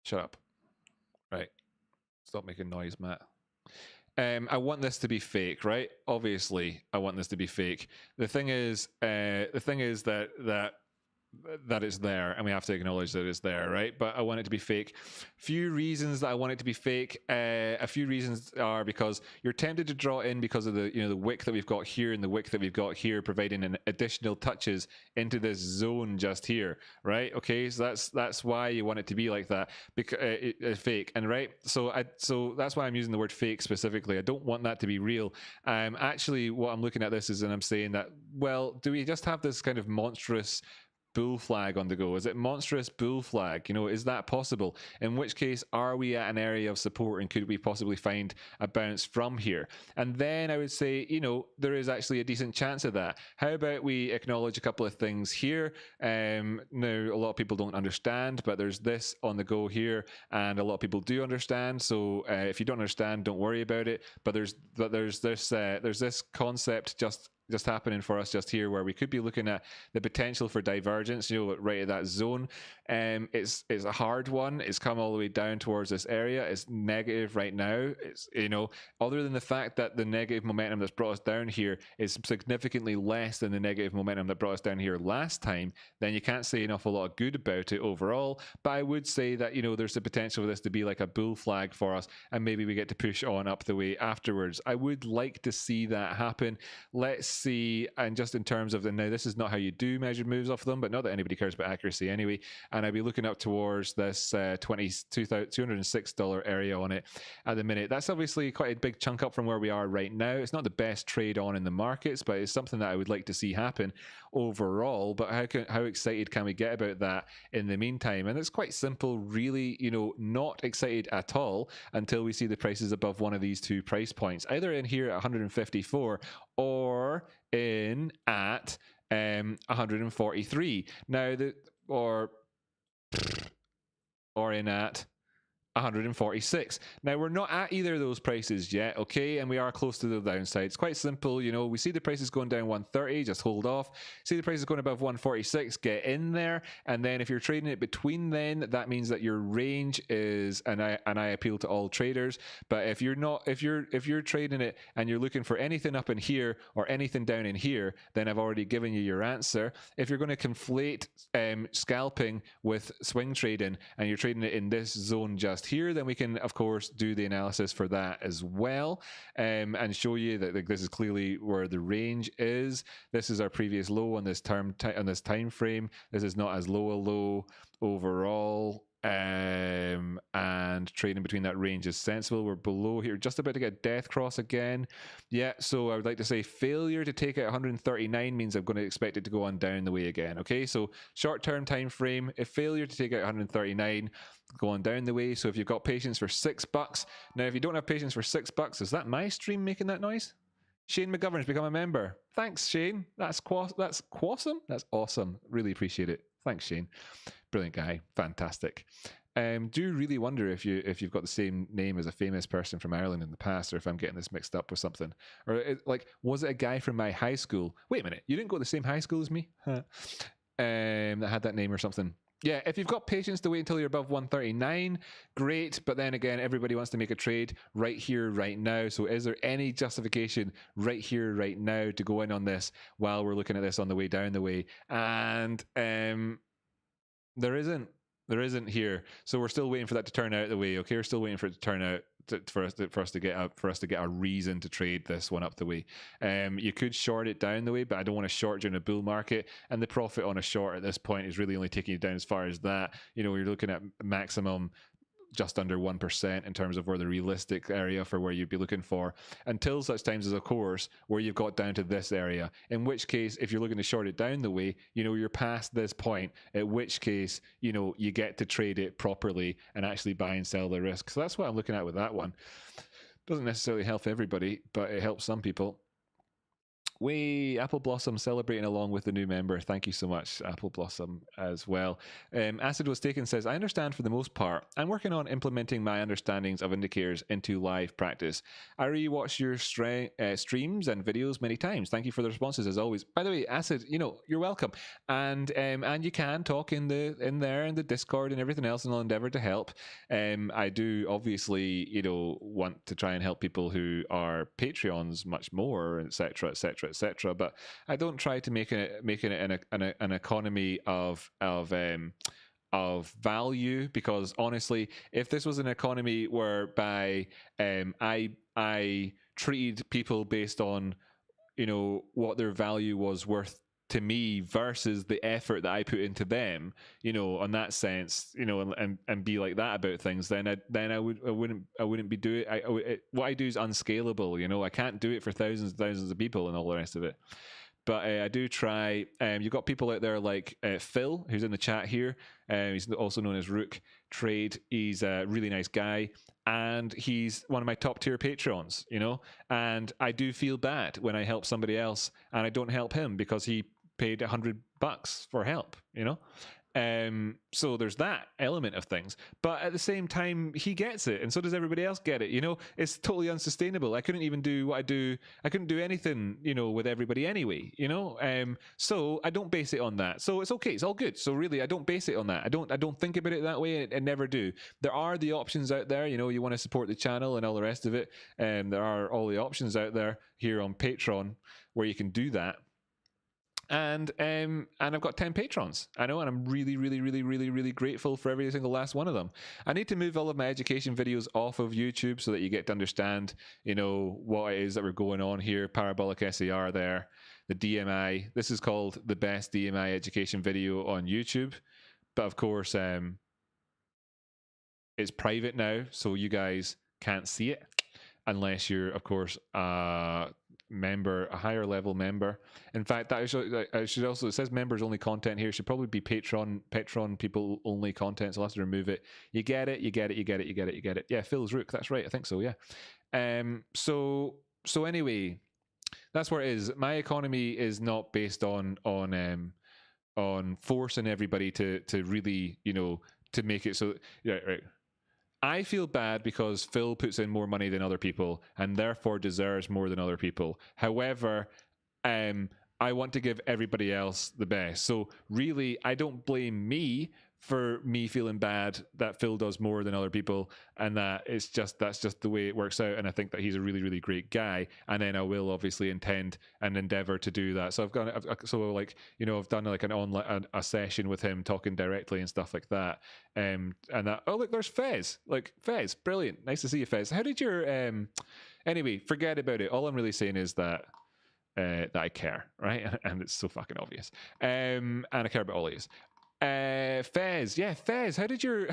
Shut up. Right. Stop making noise, Matt. I want this to be fake, right? Obviously, I want this to be fake. The thing is that it's there, and we have to acknowledge that it's there, right? But I want it to be fake. Few reasons that I want it to be fake. A few reasons are because you're tempted to draw in because of the the wick that we've got here and the wick that we've got here, providing an additional touches into this zone just here, right? Okay, so that's why you want it to be like that, because fake, and right. So that's why I'm using the word fake specifically. I don't want that to be real. Actually, what I'm looking at this is, and I'm saying that, well, do we just have this kind of monstrous bull flag on the go? Is it monstrous bull flag? Is that possible? In which case, are we at an area of support, and could we possibly find a bounce from here? And then I would say, there is actually a decent chance of that. How about we acknowledge a couple of things here? Now, a lot of people don't understand, but there's this on the go here, and a lot of people do understand. So if you don't understand, don't worry about it. But there's this concept just happening for us just here, where we could be looking at the potential for divergence, right at that zone. It's a hard one. It's come all the way down towards this area. It's negative right now. It's, other than the fact that the negative momentum that's brought us down here is significantly less than the negative momentum that brought us down here last time, then you can't say an awful lot of good about it overall. But I would say that, there's the potential for this to be like a bull flag for us, and maybe we get to push on up the way afterwards. I would like to see that happen. Let's see. And just in terms of now, this is not how you do measured moves off them, but not that anybody cares about accuracy anyway. And I'd be looking up towards this $206 area on it at the minute. That's obviously quite a big chunk up from where we are right now. It's not the best trade on in the markets, but it's something that I would like to see happen overall. But how excited can we get about that in the meantime? And it's quite simple, really. Not excited at all until we see the prices above one of these two price points, either in here at 154 or in at 143. Now, or in at 146. Now, we're not at either of those prices yet, okay? And we are close to the downside. It's quite simple. We see the prices going down 130, just hold off. See the prices going above 146, get in there. And then if you're trading it between then, that means that your range is, and I appeal to all traders, but if you're trading it and you're looking for anything up in here or anything down in here, then I've already given you your answer. If you're going to conflate scalping with swing trading, and you're trading it in this zone just here, then we can of course do the analysis for that as well, and show you that this is clearly where the range is. This is our previous low on this time frame. This is not as low a low overall, and trading between that range is sensible. We're below here, just about to get death cross again. Yeah, so I would like to say failure to take out 139 means I'm going to expect it to go on down the way again. Okay, so short-term time frame, if failure to take out 139, going down the way. So if you've got patience for $6, now if you don't have patience for $6, is that my stream making that noise? Shane McGovern's become a member. Thanks, Shane. That's awesome. That's awesome. Really appreciate it. Thanks, Shane. Brilliant guy. Fantastic. Do really wonder if you've got the same name as a famous person from Ireland in the past, or if I'm getting this mixed up with something. Or was it a guy from my high school? Wait a minute, you didn't go to the same high school as me? That had that name or something. Yeah, if you've got patience to wait until you're above 139, great. But then again, everybody wants to make a trade right here, right now. So is there any justification right here, right now to go in on this while we're looking at this on the way down the way? And there isn't here. So we're still waiting for that to turn out the way. Okay, we're still waiting for it to turn out for us to get a reason to trade this one up the way. You could short it down the way, but I don't want to short during a bull market, and the profit on a short at this point is really only taking you down as far as that. You're looking at maximum just under 1% in terms of where the realistic area for where you'd be looking for, until such times as, of course, where you've got down to this area, in which case, if you're looking to short it down the way, you're past this point, at which case, you get to trade it properly and actually buy and sell the risk. So that's what I'm looking at with that one. Doesn't necessarily help everybody, but it helps some people. Apple Blossom celebrating along with the new member. Thank you so much, Apple Blossom, as well. Acid Was Taken says, I understand for the most part. I'm working on implementing my understandings of indicators into live practice. I rewatched your streams and videos many times. Thank you for the responses as always. By the way, Acid, you're welcome. And you can talk in there in the Discord and everything else, and I'll endeavor to help. I do obviously, want to try and help people who are Patreons much more, etc., etc., etc. But I don't try to make it an economy of value, because honestly, if this was an economy whereby I treated people based on what their value was worth to me versus the effort that I put into them, on that sense, and be like that about things, then I wouldn't be doing what I do is unscalable. I can't do it for thousands and thousands of people and all the rest of it. But I do try. You've got people out there like Phil, who's in the chat here. He's also known as Rook Trade. He's a really nice guy, and he's one of my top tier patrons. And I do feel bad when I help somebody else and I don't help him because he paid $100 for help. So there's that element of things, but at the same time, he gets it, and so does everybody else get it. It's totally unsustainable. I couldn't even do what I do. I couldn't do anything, with everybody anyway. So I don't base it on that. So it's okay. It's all good. So really, I don't base it on that. I don't think about it that way, and never do. There are the options out there. You want to support the channel and all the rest of it. There are all the options out there here on Patreon where you can do that. And I've got 10 patrons, I know, and I'm really, really, really, really, really grateful for every single last one of them. I need to move all of my education videos off of YouTube so that you get to understand, what it is that we're going on here. Parabolic SAR there, the DMI. This is called the best DMI education video on YouTube, but of course, it's private now, so you guys can't see it unless you're, of course, member, a higher level member. In fact, I should also, it says members only content here. It should probably be Patreon people only content, so I'll have to remove it. You get it. Yeah, Phil's Rook, that's right, I think so, yeah. So anyway, that's where it is. My economy is not based on forcing everybody to really, to make it so, yeah, right. I feel bad because Phil puts in more money than other people and therefore deserves more than other people. However, I want to give everybody else the best. So really, I don't blame me for me feeling bad that Phil does more than other people, and that's just the way it works out. And I think that he's a really, really great guy. And then I will obviously intend and endeavor to do that. So I've done like an online a session with him talking directly and stuff like that. And that, oh look, there's Fez. Like Fez, brilliant, nice to see you, Fez. How did your anyway? Forget about it. All I'm really saying is that I care, right? And it's so fucking obvious. And I care about all of you. Fez, how did your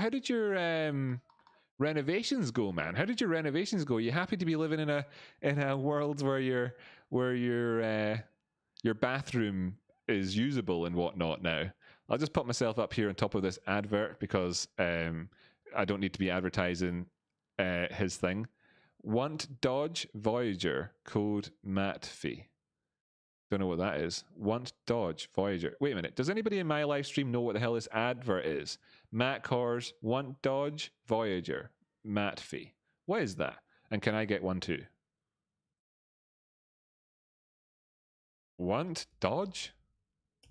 renovations go, man? How did your renovations go? Are you happy to be living in a world where your bathroom is usable and whatnot now? I'll just put myself up here on top of this advert because I don't need to be advertising his thing. Want Dodge Voyager code MATFI. Don't know what that is. Want Dodge Voyager. Wait a minute. Does anybody in my live stream know what the hell this advert is? Matt Korhs, Want Dodge Voyager MATFI. What is that? And can I get one too? Want Dodge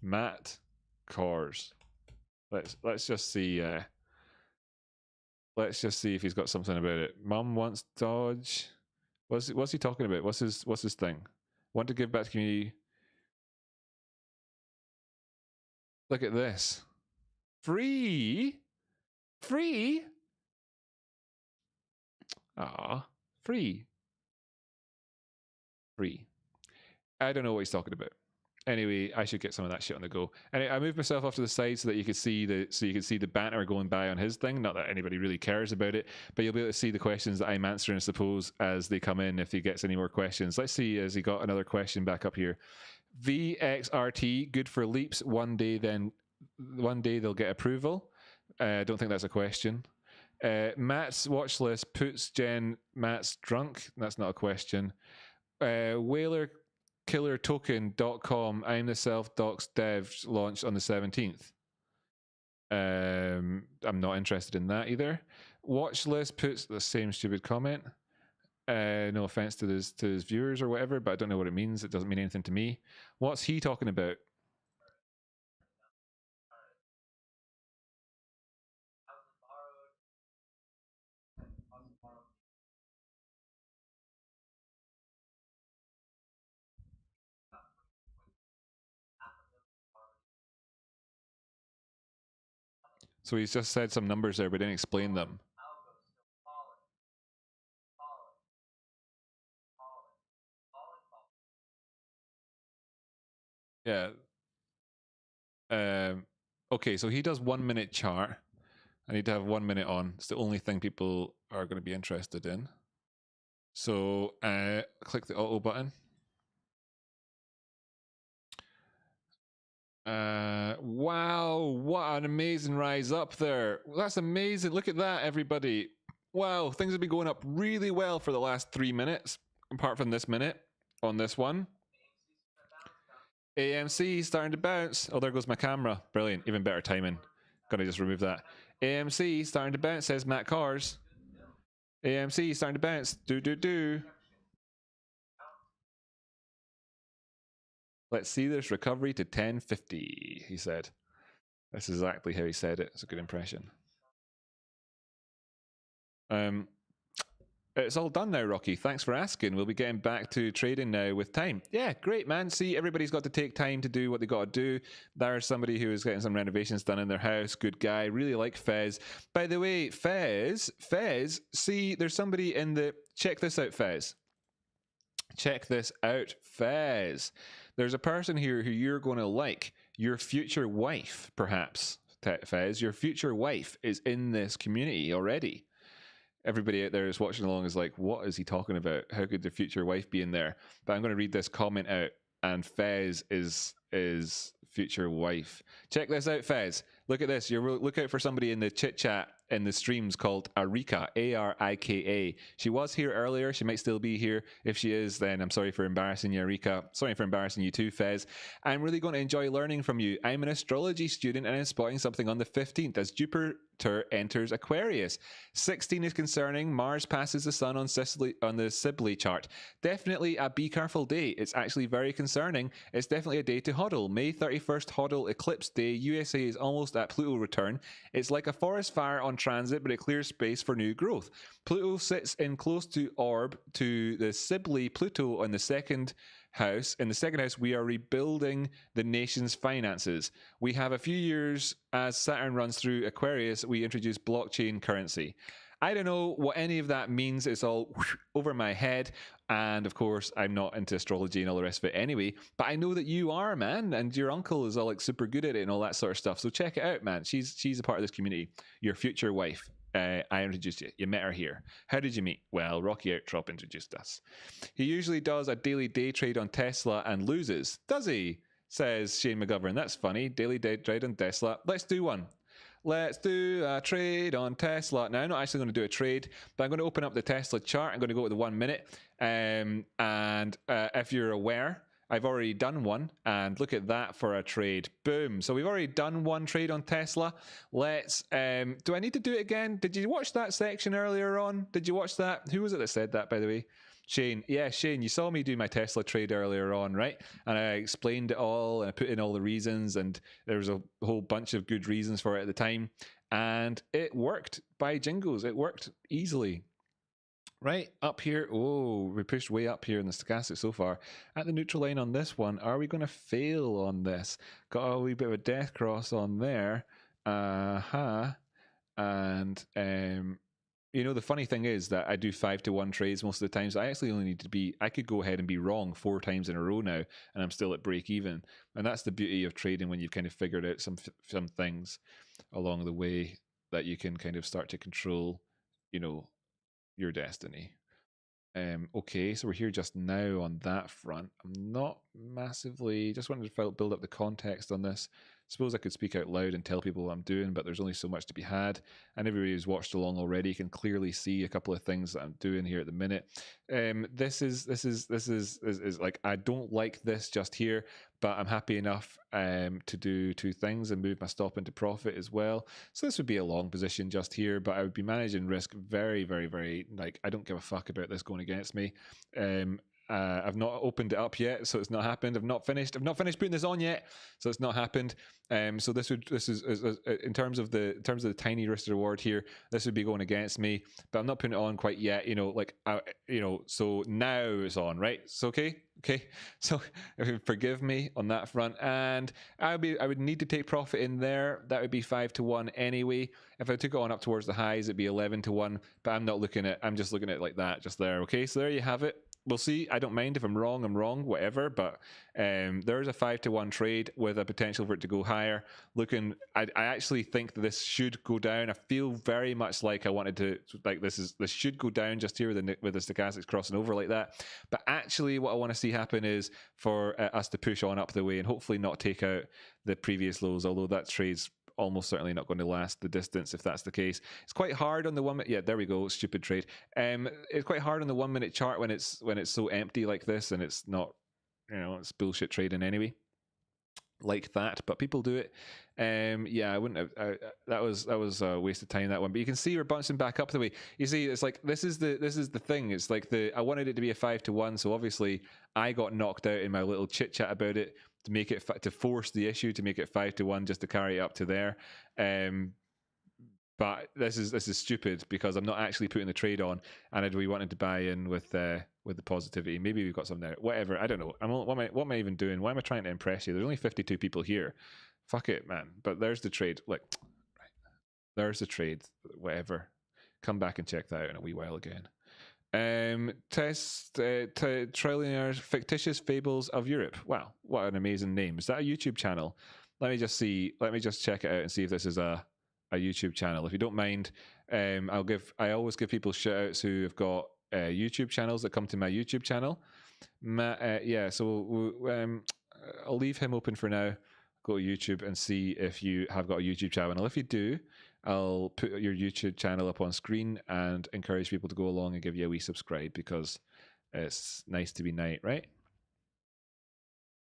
Matt Korhs. Let's just see. Let's just see if he's got something about it. Mum wants Dodge. What's he talking about? What's his thing? Want to give back to community. Look at this. Free? Ah, free. I don't know what he's talking about. Anyway, I should get some of that shit on the go. And I moved myself off to the side so that you could see the banter going by on his thing. Not that anybody really cares about it, but you'll be able to see the questions that I'm answering, I suppose, as they come in. If he gets any more questions, let's see. Has he got another question back up here? VXRT, good for leaps. One day they'll get approval. I don't think that's a question. Matt's watch list puts Matt's drunk. That's not a question. WhalerKillerToken.com. I'm the self-docs dev launched on the 17th. I'm not interested in that either. Watch list puts the same stupid comment. No offense to his viewers or whatever, but I don't know what it means. It doesn't mean anything to me. What's he talking about? So he's just said some numbers there, but didn't explain them. Yeah. Okay, so he does 1 minute chart. I need to have 1 minute on. It's the only thing people are going to be interested in. So click the auto button. Wow, what an amazing rise up there. That's amazing. Look at that, everybody. Wow, things have been going up really well for the last 3 minutes, apart from this minute on this one. AMC starting to bounce. Oh, there goes my camera. Brilliant. Even better timing. Gotta just remove that. AMC starting to bounce, says Matt Korhs. AMC starting to bounce. Do. Let's see this recovery to 1050, he said. That's exactly how he said it. It's a good impression. It's all done now, Rocky. Thanks for asking. We'll be getting back to trading now with time. Yeah, great, man. See, everybody's got to take time to do what they got to do. There's somebody who is getting some renovations done in their house. Good guy. Really like Fez. By the way, Fez, see, there's somebody in the... Check this out, Fez. Check this out, Fez. There's a person here who you're going to like. Your future wife, perhaps, Fez. Your future wife is in this community already. Everybody out there is watching along is like, what is he talking about? How could the future wife be in there? But I'm going to read this comment out, and Fez is future wife. Check this out, Fez. Look at this. Look out for somebody in the chit chat in the streams called Arika, Arika. She was here earlier. She might still be here. If she is, then I'm sorry for embarrassing you, Arika. Sorry for embarrassing you too, Fez. I'm really going to enjoy learning from you. I'm an astrology student and I'm spotting something on the 15th as Jupiter enters Aquarius. 16 is concerning. Mars passes the sun on the Sibley chart. Definitely a be careful day. It's actually very concerning. It's definitely a day to hodl. May 31st hodl eclipse day. USA is almost at Pluto return. It's like a forest fire on transit, but it clears space for new growth. Pluto sits in close to orb to the Sibley Pluto in the second house. In the second house, we are rebuilding the nation's finances. We have a few years as Saturn runs through Aquarius. We introduce blockchain currency. I don't know what any of that means. It's all over my head. And of course, I'm not into astrology and all the rest of it anyway. But I know that you are, man. And your uncle is all like super good at it and all that sort of stuff. So check it out, man. She's a part of this community. Your future wife. I introduced you. You met her here. How did you meet? Well, Rocky Outcrop introduced us. He usually does a daily day trade on Tesla and loses. Does he? Says Shane McGovern. That's funny. Daily day trade on Tesla. Let's do one. Let's do a trade on Tesla. Now, I'm not actually going to do a trade, but I'm going to open up the Tesla chart. I'm going to go with the 1 minute. If you're aware, I've already done one, and look at that for a trade. Boom. So we've already done one trade on Tesla. Let's, do I need to do it again? Did you watch that section earlier on? Did you watch that? Who was it that said that, by the way? Shane. Yeah, Shane, you saw me do my Tesla trade earlier on, right? And I explained it all, and I put in all the reasons, and there was a whole bunch of good reasons for it at the time. And it worked by jingles. It worked easily. Right up here. Oh, we pushed way up here in the stochastic so far. At the neutral line on this one, are we going to fail on this? Got a wee bit of a death cross on there. And You know, the funny thing is that I do 5-to-1 trades most of the times. I actually only need to be, I could go ahead and be wrong 4 times in a row now, and I'm still at break even. And that's the beauty of trading when you've kind of figured out some things along the way that you can kind of start to control, you know, your destiny. Okay, so we're here just now on that front. I'm not massively, just wanted to build up the context on this. Suppose I could speak out loud and tell people what I'm doing, but there's only so much to be had. And everybody who's watched along already can clearly see a couple of things that I'm doing here at the minute. This is like, I don't like this just here, but I'm happy enough to do 2 things and move my stop into profit as well. So this would be a long position just here, but I would be managing risk very, very, very, like, I don't give a fuck about this going against me. I've not opened it up yet, so it's not happened. I've not finished putting this on yet, so it's not happened. So this is in terms of the tiny risk reward here, this would be going against me, but I'm not putting it on quite yet. You know, like so now it's on, right? So okay. So forgive me on that front, and I would need to take profit in there. That would be 5-to-1 anyway. If I took it on up towards the highs, it'd be 11-to-1. But I'm just looking at it like that, just there. Okay, so there you have it. We'll see. I don't mind if I'm wrong, whatever. But there's a 5-to-1 trade with a potential for it to go higher. I actually think that this should go down. I feel very much like I wanted to, like this should go down just here with the stochastics crossing over like that. But actually, what I want to see happen is for us to push on up the way and hopefully not take out the previous lows. Although that trade's almost certainly not going to last the distance if that's the case. It's quite hard on the 1 minute. Yeah, there we go. Stupid trade. It's quite hard on the 1 minute chart when it's so empty like this, and it's not, it's bullshit trading anyway, like that. But people do it. Yeah, I wouldn't have. That was a waste of time, that one. But you can see we're bouncing back up the way. You see, it's like this is the thing. It's like I wanted it to be a 5-to-1, so obviously I got knocked out in my little chit chat about it, to make it to force the issue to make it 5-to-1 just to carry it up to there. But this is stupid because I'm not actually putting the trade on, and we wanted to buy in with the positivity. Maybe we've got something there. Whatever. I don't know. What am I even doing? Why am I trying to impress you? There's only 52 people here. Fuck it, man. But there's the trade. Like, there's the trade. Whatever. Come back and check that out in a wee while again. Trillionaires Fictitious Fables of Europe. Wow, what an amazing name. Is that a YouTube channel? Let me just check it out and see if this is a YouTube channel. If you don't mind, I always give people shout outs who have got YouTube channels that come to my YouTube channel. So I'll leave him open for now. Go to YouTube and see if you have got a YouTube channel. If you do, I'll put your YouTube channel up on screen and encourage people to go along and give you a wee subscribe, because it's nice to be night, right?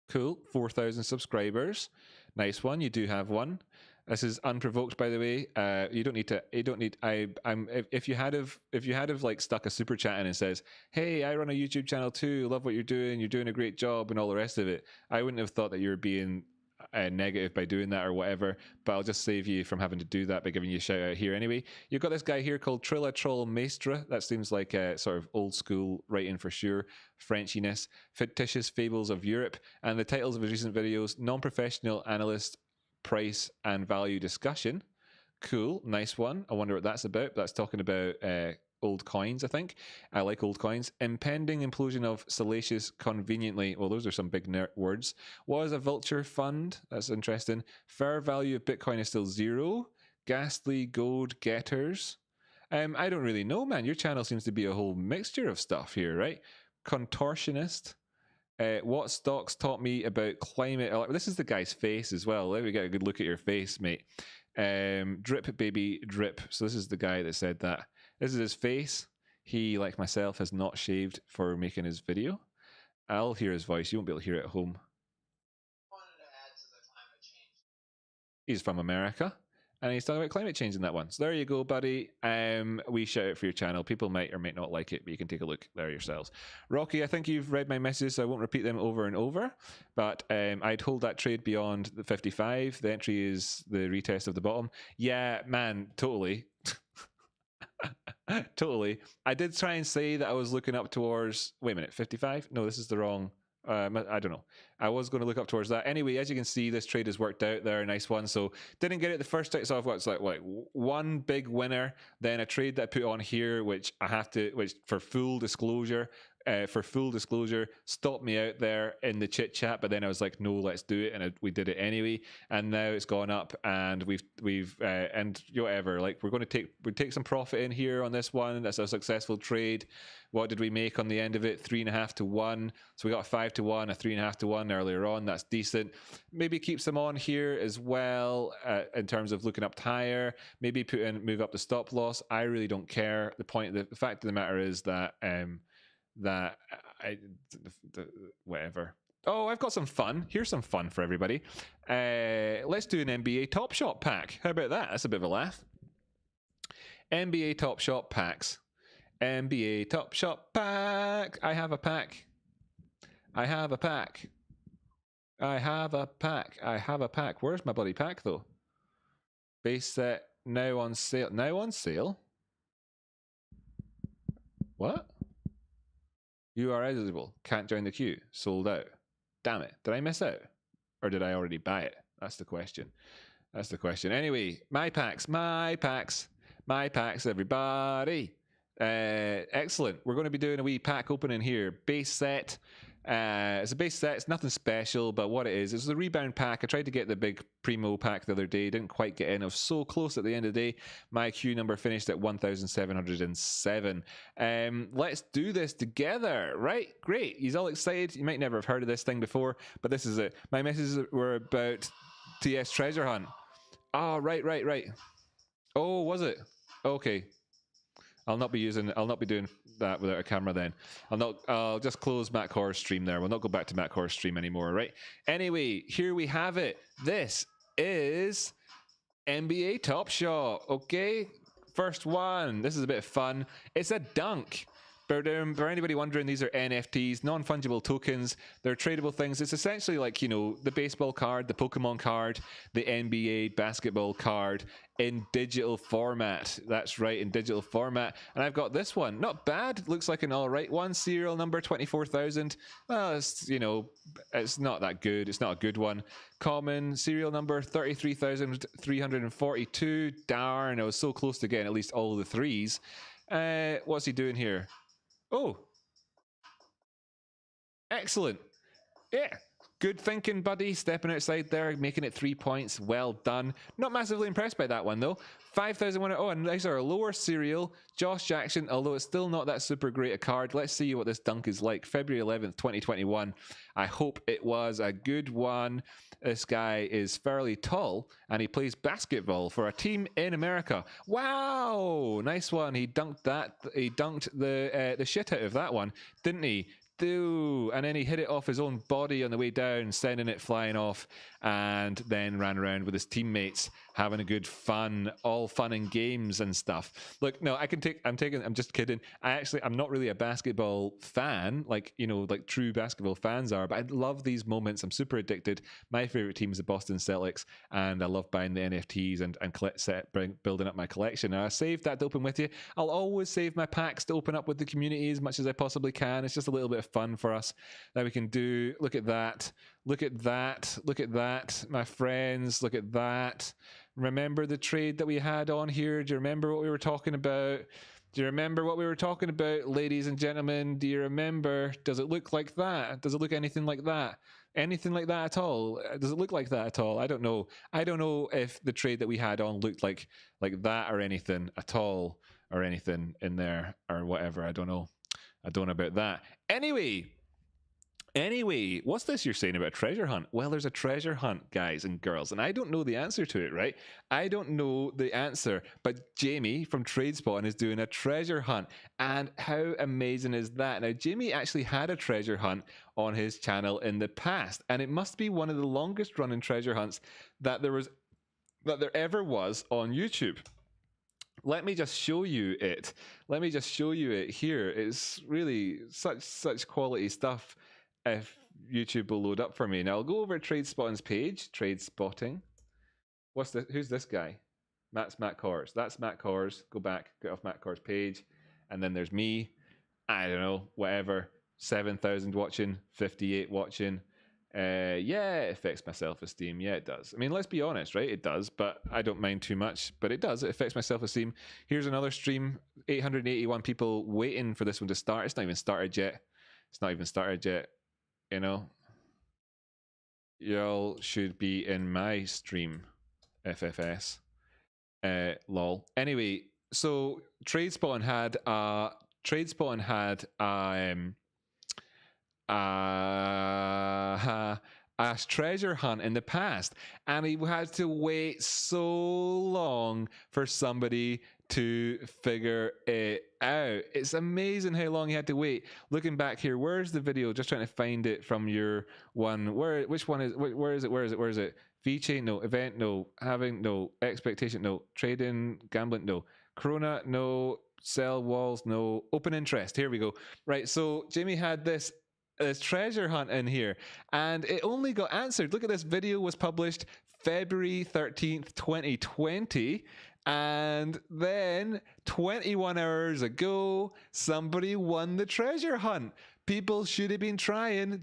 Cool. 4,000 subscribers. Nice one. You do have one. This is unprovoked, by the way. You don't need to. If you had like stuck a super chat in and says, "Hey, I run a YouTube channel too. Love what you're doing. You're doing a great job," and all the rest of it, I wouldn't have thought that you were being negative by doing that or whatever. But I'll just save you from having to do that by giving you a shout out here anyway. You've got this guy here called Trilla Troll Maestra. That seems like a sort of old school writing for sure. Frenchiness. Fictitious Fables of Europe. And the titles of his recent videos: Non-Professional Analyst, Price and Value Discussion. Cool, nice one. I wonder what that's about. That's talking about old coins, I think. I like old coins. Impending implosion of salacious, conveniently. Well, those are some big words. What is a vulture fund? That's interesting. Fair value of Bitcoin is still 0. Ghastly gold getters. I don't really know, man. Your channel seems to be a whole mixture of stuff here, right? Contortionist. What stocks taught me about climate? This is the guy's face as well. Let me get a good look at your face, mate. Drip, baby, drip. So this is the guy that said that. This is his face. He, like myself, has not shaved for making his video. I'll hear his voice. You won't be able to hear it at home. He's from America, and he's talking about climate change in that one. So there you go, buddy. We shout out for your channel. People might or might not like it, but you can take a look there yourselves. Rocky, I think you've read my messages, so I won't repeat them over and over. But I'd hold that trade beyond the 55. The entry is the retest of the bottom. Yeah, man, totally. Totally. I did try and say that I was looking up towards... Wait a minute, 55? No, this is the wrong... I don't know. I was going to look up towards that. Anyway, as you can see, this trade has worked out there. A nice one. So didn't get it the first time. So I've got like one big winner, then a trade that I put on here, which I have to, which for full disclosure, stopped me out there in the chit chat. But then I was like, no, let's do it, and we did it anyway. And now it's gone up, and we've and whatever. Like we're going to take some profit in here on this one. That's a successful trade. What did we make on the end of it? 3.5 to 1. So we got a 5 to 1, a 3.5 to 1 earlier on. That's decent. Maybe keep some on here as well in terms of looking up higher. Maybe move up the stop loss. I really don't care. The fact of the matter is that whatever. Oh, I've got some fun. Here's some fun for everybody. Let's do an NBA Top Shot pack. How about that? That's a bit of a laugh. NBA Top Shot packs. NBA Top Shot pack. I have a pack. I have a pack. I have a pack. I have a pack. Where's my bloody pack though? Base set now on sale. Now on sale? What? You are eligible. Can't join the queue. Sold out. Damn it. Did I miss out? Or did I already buy it? That's the question. That's the question. Anyway, my packs, everybody. Excellent. We're going to be doing a wee pack opening here. Base set. It's a base set. It's nothing special, but what it is a rebound pack. I tried to get the big primo pack the other day. Didn't quite get in. I was so close at the end of the day. My queue number finished at 1,707. Let's do this together, right? Great. He's all excited. You might never have heard of this thing before, but this is it. My messages were about TS Treasure Hunt. Oh, right. Oh, was it? Okay. I'll not be doing that without a camera then. I'll just close Matt Korhs' stream there. We'll not go back to Matt Korhs' stream anymore, right? Anyway, here we have it. This is NBA Top Shot, okay? First one. This is a bit of fun. It's a dunk. For anybody wondering, these are NFTs, non-fungible tokens. They're tradable things. It's essentially like, you know, the baseball card, the Pokemon card, the NBA basketball card in digital format. That's right, in digital format. And I've got this one. Not bad. Looks like an all right one. Serial number 24,000. Well, it's, you know, it's not that good. It's not a good one. Common serial number 33,342. Darn, I was so close to getting at least all the threes. What's he doing here? Oh, excellent. Yeah, good thinking, buddy. Stepping outside there, making it 3 points. Well done. Not massively impressed by that one, though. 5,001. Oh, and these are a lower serial. Josh Jackson, although it's still not that super great a card. Let's see what this dunk is like. February 11th, 2021. I hope it was a good one. This guy is fairly tall, and he plays basketball for a team in America. Wow, nice one. He dunked that. He dunked the shit out of that one, didn't he? And then he hit it off his own body on the way down, sending it flying off, and then ran around with his teammates having a good fun, all fun and games and stuff. Look, no, I'm just kidding. I'm not really a basketball fan, like, you know, like true basketball fans are, but I love these moments. I'm super addicted. My favorite team is the Boston Celtics, and I love buying the NFTs and building up my collection. Now, I saved that to open with you. I'll always save my packs to open up with the community as much as I possibly can. It's just a little bit of fun for us that we can do. Look at that. Look at that. Look at that, my friends. Look at that. Remember the trade that we had on here? Do you remember what we were talking about? Do you remember what we were talking about, ladies and gentlemen? Do you remember? Does it look like that? Does it look anything like that? Anything like that at all? Does it look like that at all? I don't know. I don't know if the trade that we had on looked like that or anything at all, or anything in there or whatever. I don't know. I don't know about that. Anyway, what's this you're saying about a treasure hunt? Well, there's a treasure hunt, guys and girls, and I don't know the answer to it, right? I don't know the answer, but Jamie from Tradespotting is doing a treasure hunt, and how amazing is that? Now, Jamie actually had a treasure hunt on his channel in the past, and it must be one of the longest running treasure hunts that there ever was on YouTube. Let me just show you it. Let me just show you it here. It's really such quality stuff. If YouTube will load up for me. Now I'll go over to Tradespotting's page. Tradespotting. Who's this guy? Matt Korhs. That's Matt Korhs. Go back, get off Matt Korhs' page. And then there's me. I don't know, whatever. 7,000 watching, 58 watching. Yeah, it affects my self-esteem. Yeah, it does. I mean, let's be honest, right? It does, but I don't mind too much. But it does. It affects my self-esteem. Here's another stream. 881 people waiting for this one to start. It's not even started yet. It's not even started yet. You know, y'all should be in my stream. FFS. Lol. Anyway, so Tradespotting had a treasure hunt in the past, and he had to wait so long for somebody to figure it out. It's amazing how long he had to wait. Looking back here, where's the video? Just trying to find it from your one. Which one is? Where is it? VChain, no. Event, no. Having, no. Expectation, no. Trading, gambling, no. Corona, no. Sell walls, no. Open interest. Here we go. Right. So Jamie had this treasure hunt in here, and it only got answered. Look at this video was published February 13th, 2020. And then 21 hours ago, somebody won the treasure hunt. People should have been trying.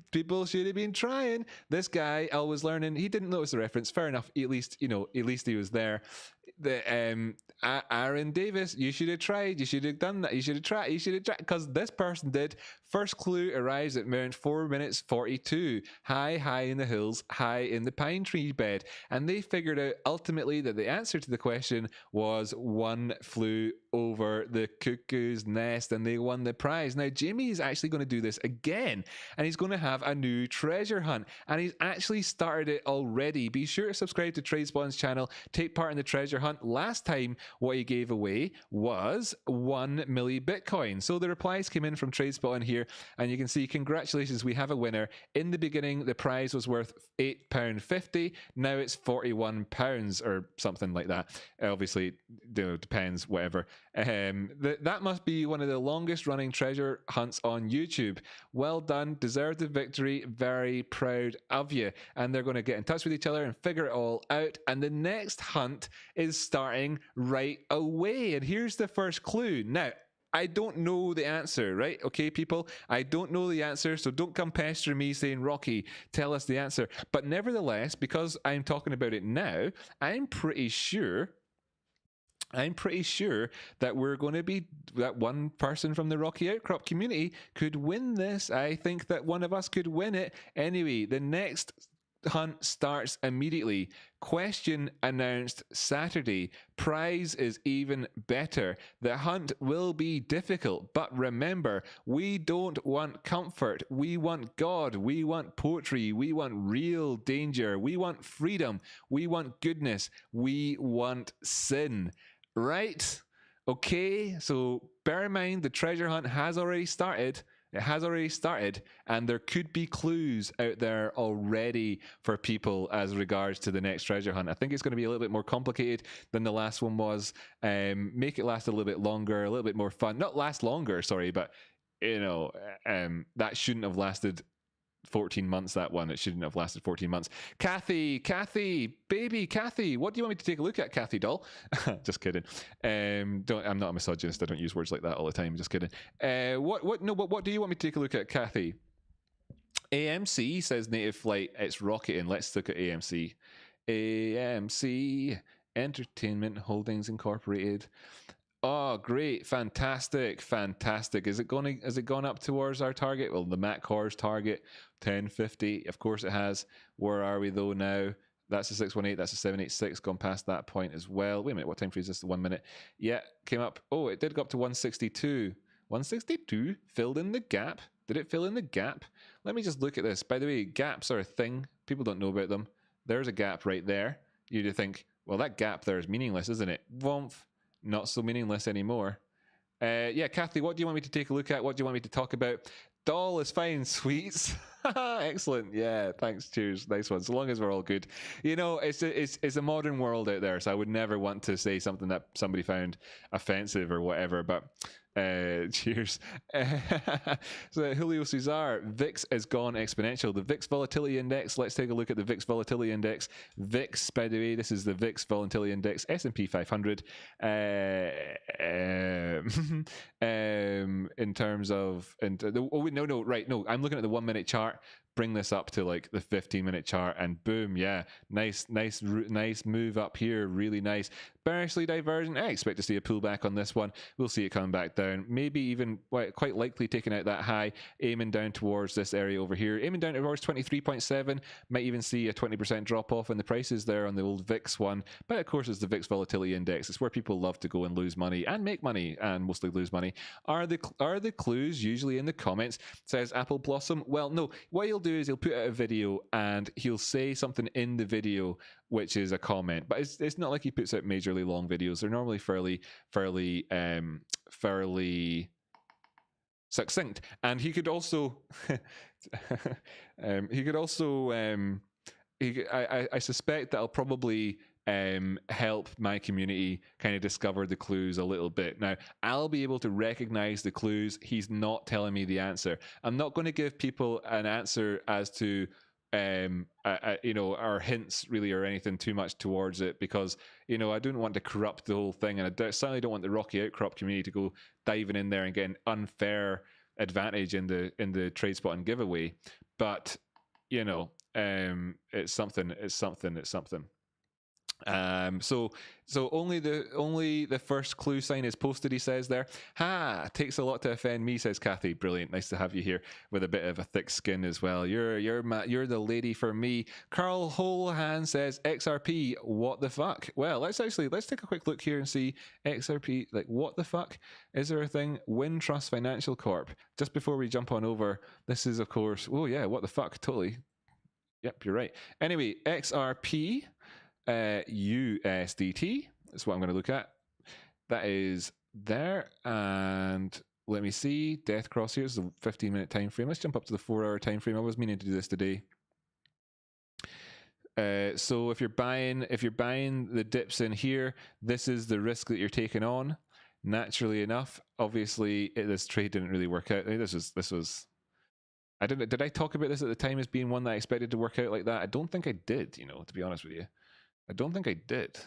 This guy, I was learning. He didn't notice the reference. Fair enough. At least he was there. Aaron Davis, you should have tried. You should have done that. You should have tried. Because this person did. First clue arrives at around 4 minutes 42. High in the hills, high in the pine tree bed. And they figured out ultimately that the answer to the question was one flew over the cuckoo's nest, and they won the prize. Now, Jamie is actually going to do this again, and he's going to have a new treasure hunt, and he's actually started it already. Be sure to subscribe to Tradespotting's channel, take part in the treasure hunt. Last time, what he gave away was 1 milli Bitcoin. So the replies came in from Tradespotting here, and you can see, congratulations, we have a winner. In the beginning, the prize was worth £8.50. Now it's £41 or something like that. Obviously, depends, whatever. That must be one of the longest running treasure hunts on YouTube. Well done, deserved the victory, very proud of you. And they're going to get in touch with each other and figure it all out. And the next hunt is starting right away. And here's the first clue. Now, I don't know the answer, right? Okay, people, I don't know the answer, so don't come pestering me saying, Rocky, tell us the answer. But nevertheless, because I'm talking about it now, I'm pretty sure that we're going to be, that one person from the Rocky Outcrop community could win this. I think that one of us could win it. Anyway, the next hunt starts immediately. Question announced Saturday. Prize is even better. The hunt will be difficult, but remember, we don't want comfort. We want God. We want poetry. We want real danger. We want freedom. We want goodness. We want sin. Right? Okay, so bear in mind the treasure hunt has already started. It has already started, and there could be clues out there already for people as regards to the next treasure hunt. I think it's going to be a little bit more complicated than the last one was. Make it last a little bit longer, a little bit more fun. Not last longer, sorry, but that shouldn't have lasted 14 months, that one. It shouldn't have lasted 14 months. Kathy, baby Kathy, what do you want me to take a look at, Kathy doll? Just kidding. I'm not a misogynist. I don't use words like that all the time. Just kidding. What do you want me to take a look at, Kathy? AMC says native flight. It's rocketing. Let's look at AMC. AMC Entertainment Holdings Incorporated. Oh, great. Fantastic. Has it gone up towards our target? Well, the Matt Korhs target, 1050. Of course it has. Where are we though now? That's a 618. That's a 786. Gone past that point as well. Wait a minute. What time frame is this? 1 minute. Yeah, came up. Oh, it did go up to 162. 162 filled in the gap. Did it fill in the gap? Let me just look at this. By the way, gaps are a thing. People don't know about them. There's a gap right there. You'd think, well, that gap there is meaningless, isn't it? Womp. Not so meaningless anymore. Yeah, Kathy, what do you want me to take a look at? What do you want me to talk about? Doll is fine, sweets. Excellent. Yeah. Thanks. Cheers. Nice one. So long as we're all good. You know, it's a modern world out there, so I would never want to say something that somebody found offensive or whatever. But cheers. So Julio Cesar, VIX has gone exponential. The VIX Volatility Index. Let's take a look at the VIX Volatility Index. VIX, by the way, this is the VIX Volatility Index, S&P 500. In terms of, no, I'm looking at the 1 minute chart. Bring this up to like the 15-minute chart, and boom, yeah, nice move up here, really nice. Bearishly divergent. I expect to see a pullback on this one. We'll see it coming back down, maybe even quite likely taking out that high, aiming down towards this area over here, aiming down towards 23.7. Might even see a 20% drop off in the prices there on the old VIX one, but of course it's the VIX Volatility Index. It's where people love to go and lose money and make money, and mostly lose money. Are the clues usually in the comments? Says Apple Blossom. Well, no, what he'll do is he'll put out a video and he'll say something in the video which is a comment, but it's not like he puts out majorly long videos. They're normally fairly succinct. And he could also I suspect that'll probably help my community kind of discover the clues a little bit. Now, I'll be able to recognize the clues. He's not telling me the answer. I'm not going to give people an answer as to our hints really or anything too much towards it, because I don't want to corrupt the whole thing, and I certainly don't want the Rocky Outcrop community to go diving in there and get an unfair advantage in the Tradespotting giveaway. But it's something. So only the first clue sign is posted, he says there. Takes a lot to offend me, says Kathy. Brilliant, nice to have you here with a bit of a thick skin as well. You're the lady for me. Carl Holohan says XRP, what the fuck? Well, let's take a quick look here and see XRP, like what the fuck? Is there a thing? Wintrust Financial Corp. Just before we jump on over, this is of course, oh yeah, what the fuck, totally. Yep, you're right. Anyway, XRP, USDT is what I'm going to look at. That is there, and let me see. Death cross here is the 15-minute time frame. Let's jump up to the 4-hour time frame. I was meaning to do this today. So if you're buying the dips in here, this is the risk that you're taking on. Naturally enough, obviously this trade didn't really work out. I mean, this was. Did I talk about this at the time as being one that I expected to work out like that? I don't think I did. To be honest with you. I don't think I did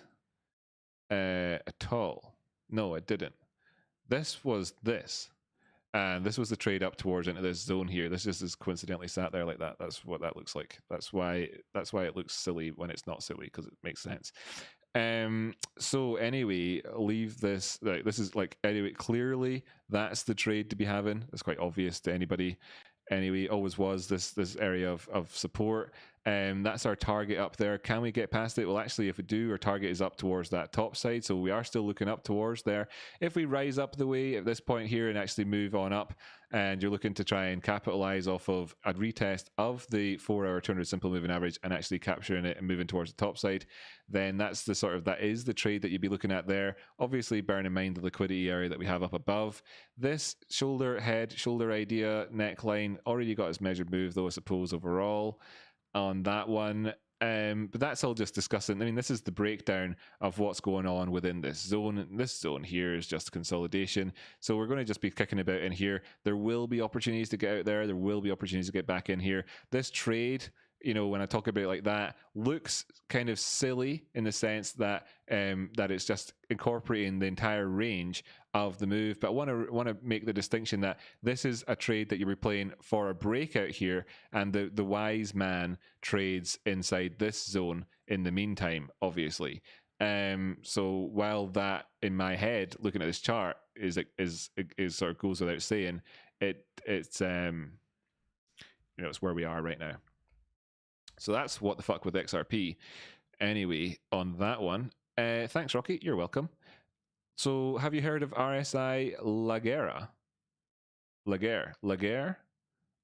at all. No, I didn't. This was this. And this was the trade up towards into this zone here. This just is coincidentally sat there like that. That's what that looks like. That's why it looks silly when it's not silly, because it makes sense. So anyway, leave this. This is anyway, clearly that's the trade to be having. It's quite obvious to anybody. Anyway, always was this area of support. That's our target up there. Can we get past it? Well, actually, if we do, our target is up towards that top side, so we are still looking up towards there. If we rise up the way at this point here and actually move on up, and you're looking to try and capitalize off of a retest of the 4-hour 200 simple moving average and actually capturing it and moving towards the top side, then that is the trade that you'd be looking at there. Obviously, bearing in mind the liquidity area that we have up above. This shoulder idea, neckline, already got its measured move though, I suppose, overall on that one. But that's all just discussing. I mean, this is the breakdown of what's going on within this zone. This zone here is just consolidation. So we're going to just be kicking about in here. There will be opportunities to get out there. There will be opportunities to get back in here. This trade, when I talk about it like that, looks kind of silly in the sense that that it's just incorporating the entire range of the move. But I want to make the distinction that this is a trade that you'll be playing for a breakout here, and the wise man trades inside this zone in the meantime, obviously. So while that in my head, looking at this chart, is sort of goes without saying, it's where we are right now. So that's what the fuck with XRP. Anyway, on that one, thanks, Rocky. You're welcome. So have you heard of RSI Laguerre? Laguerre?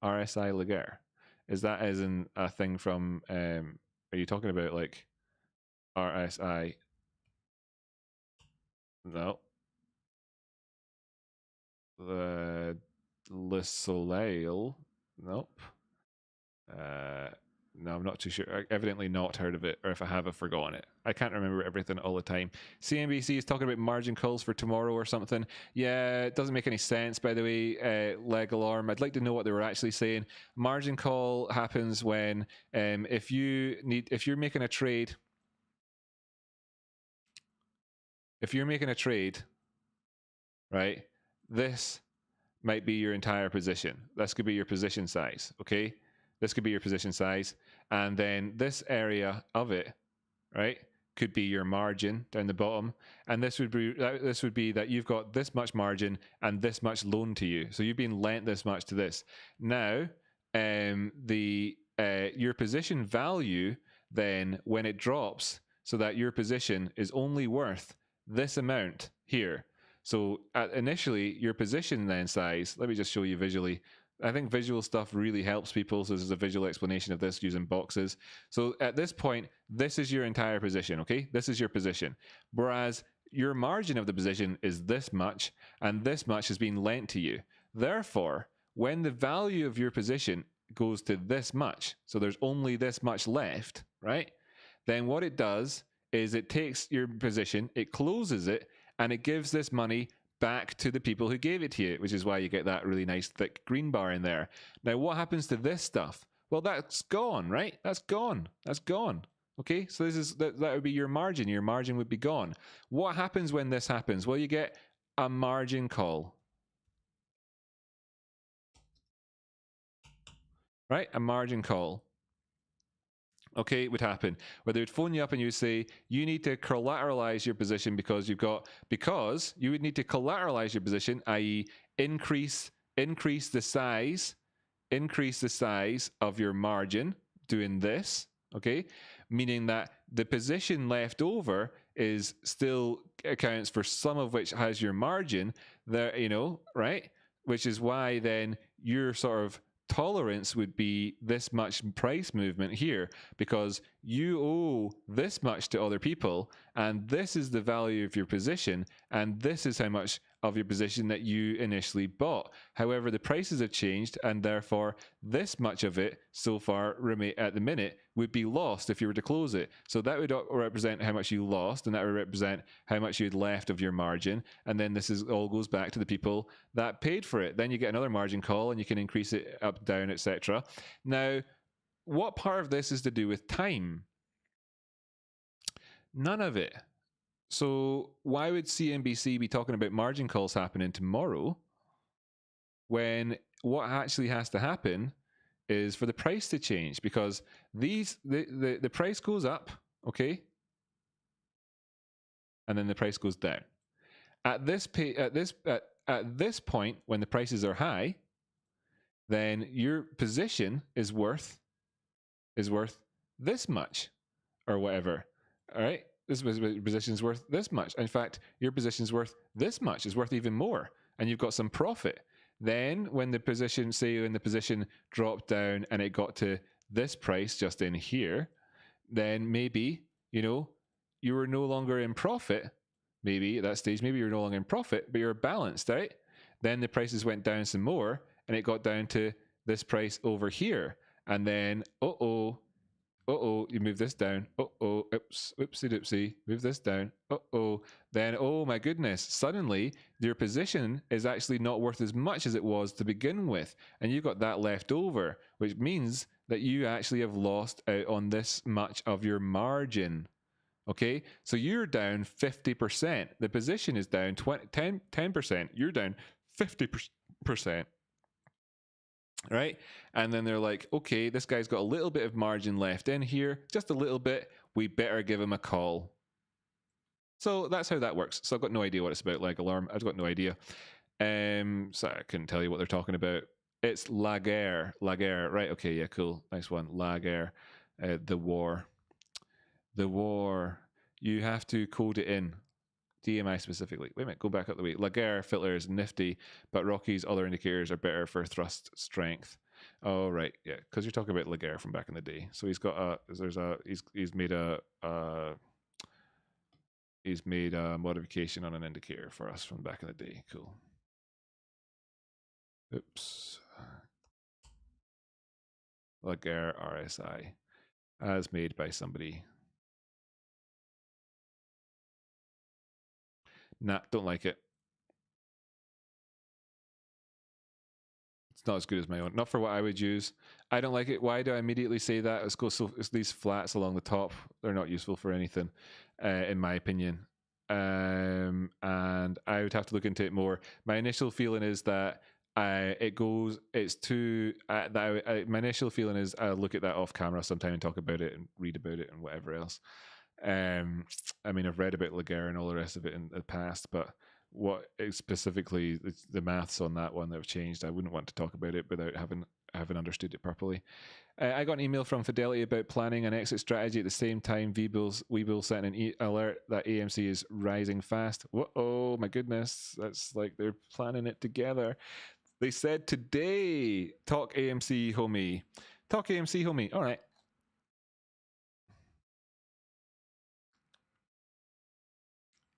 RSI Laguerre. Is that as in a thing from, are you talking about like RSI? No. Le Soleil? Nope. No, I'm not too sure. I evidently not heard of it, or if I have, I've forgotten it. I can't remember everything all the time. CNBC is talking about margin calls for tomorrow or something. Yeah, it doesn't make any sense, by the way, leg alarm. I'd like to know what they were actually saying. Margin call happens when if you're making a trade, right? This might be your entire position. This could be your position size, okay? This could be your position size. And then this area of it, right, could be your margin down the bottom. And this would be that you've got this much margin and this much loan to you. So you've been lent this much to this. Now, your position value then when it drops, so that your position is only worth this amount here. So initially, your position then size, let me just show you visually. I think visual stuff really helps people. So this is a visual explanation of this using boxes. So at this point, this is your entire position, okay? This is your position. Whereas your margin of the position is this much, and this much has been lent to you. Therefore, when the value of your position goes to this much, so there's only this much left, right? Then what it does is it takes your position, it closes it, and it gives this money back to the people who gave it to you, which is why you get that really nice thick green bar in there. Now, what happens to this stuff? Well, that's gone, right? That's gone. That's gone. Okay, so that would be your margin. Your margin would be gone. What happens when this happens? Well, you get a margin call. Right? A margin call. Okay, it would happen where they would phone you up and you would say you need to collateralize your position because you would need to collateralize your position, i.e., increase the size of your margin doing this. Okay, meaning that the position left over is still accounts for some of which has your margin there, right? Which is why then your sort of tolerance would be this much price movement here, because you owe this much to other people, and this is the value of your position, and this is how much of your position that you initially bought. However, the prices have changed, and therefore this much of it so far at the minute would be lost if you were to close it. So that would represent how much you lost, and that would represent how much you'd left of your margin, and then this all goes back to the people that paid for it. Then you get another margin call, and you can increase it up, down, etc. Now, what part of this is to do with time? None of it. So why would CNBC be talking about margin calls happening tomorrow when what actually has to happen is for the price to change? Because the price goes up, okay, and then the price goes down. At this point, when the prices are high, then your position is worth this much or whatever. All right. This position is worth this much. In fact, your position is worth this much, is worth even more, and you've got some profit. Then when the position dropped down and it got to this price just in here, then maybe, you were no longer in profit. Maybe at that stage, maybe you're no longer in profit, but you're balanced, right? Then the prices went down some more and it got down to this price over here. And then, you move this down. Oops, oopsie doopsie, move this down. Then, oh my goodness, suddenly your position is actually not worth as much as it was to begin with. And you've got that left over, which means that you actually have lost out on this much of your margin. Okay, so you're down 50%. The position is down 10%. You're down 50%. Right? And then they're like, okay, this guy's got a little bit of margin left in here, just a little bit. We better give him a call. So that's how that works. So I've got no idea what it's about, like alarm. I've got no idea. So I couldn't tell you what they're talking about. It's Laguerre. Right. Okay. Yeah, cool. Nice one. Laguerre. The war. You have to code it in. DMI specifically. Wait a minute, go back up the way. Laguerre filter is nifty, but Rocky's other indicators are better for thrust strength. Oh, right, yeah, because you're talking about Laguerre from back in the day. So he's got he's made a modification on an indicator for us from back in the day. Cool. Oops. Laguerre RSI, as made by somebody. Nah, don't like it. It's not as good as my own. Not for what I would use. I don't like it. Why do I immediately say that? It's these flats along the top. They're not useful for anything, in my opinion. And I would have to look into it more. My initial feeling is that it's too. My initial feeling is I'll look at that off camera sometime and talk about it and read about it and whatever else. I mean, I've read about Laguerre and all the rest of it in the past, but what specifically the maths on that one that have changed, I wouldn't want to talk about it without having understood it properly. I got an email from Fidelity about planning an exit strategy. At the same time, Webull sent an alert that AMC is rising fast. Whoa, my goodness, that's like they're planning it together. They said today, talk AMC, homie. Talk AMC, homie. All right.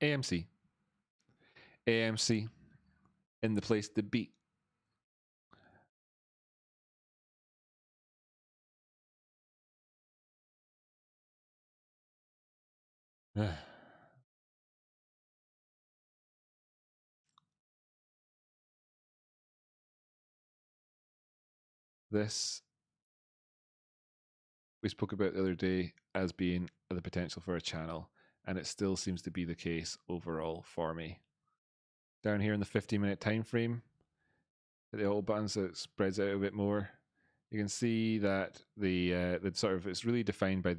AMC. AMC in the place to be. This we spoke about the other day as being the potential for a channel, and it still seems to be the case overall for me. Down here in the 50-minute time frame, the old buttons, so it spreads out a bit more. You can see that the sort of it's really defined by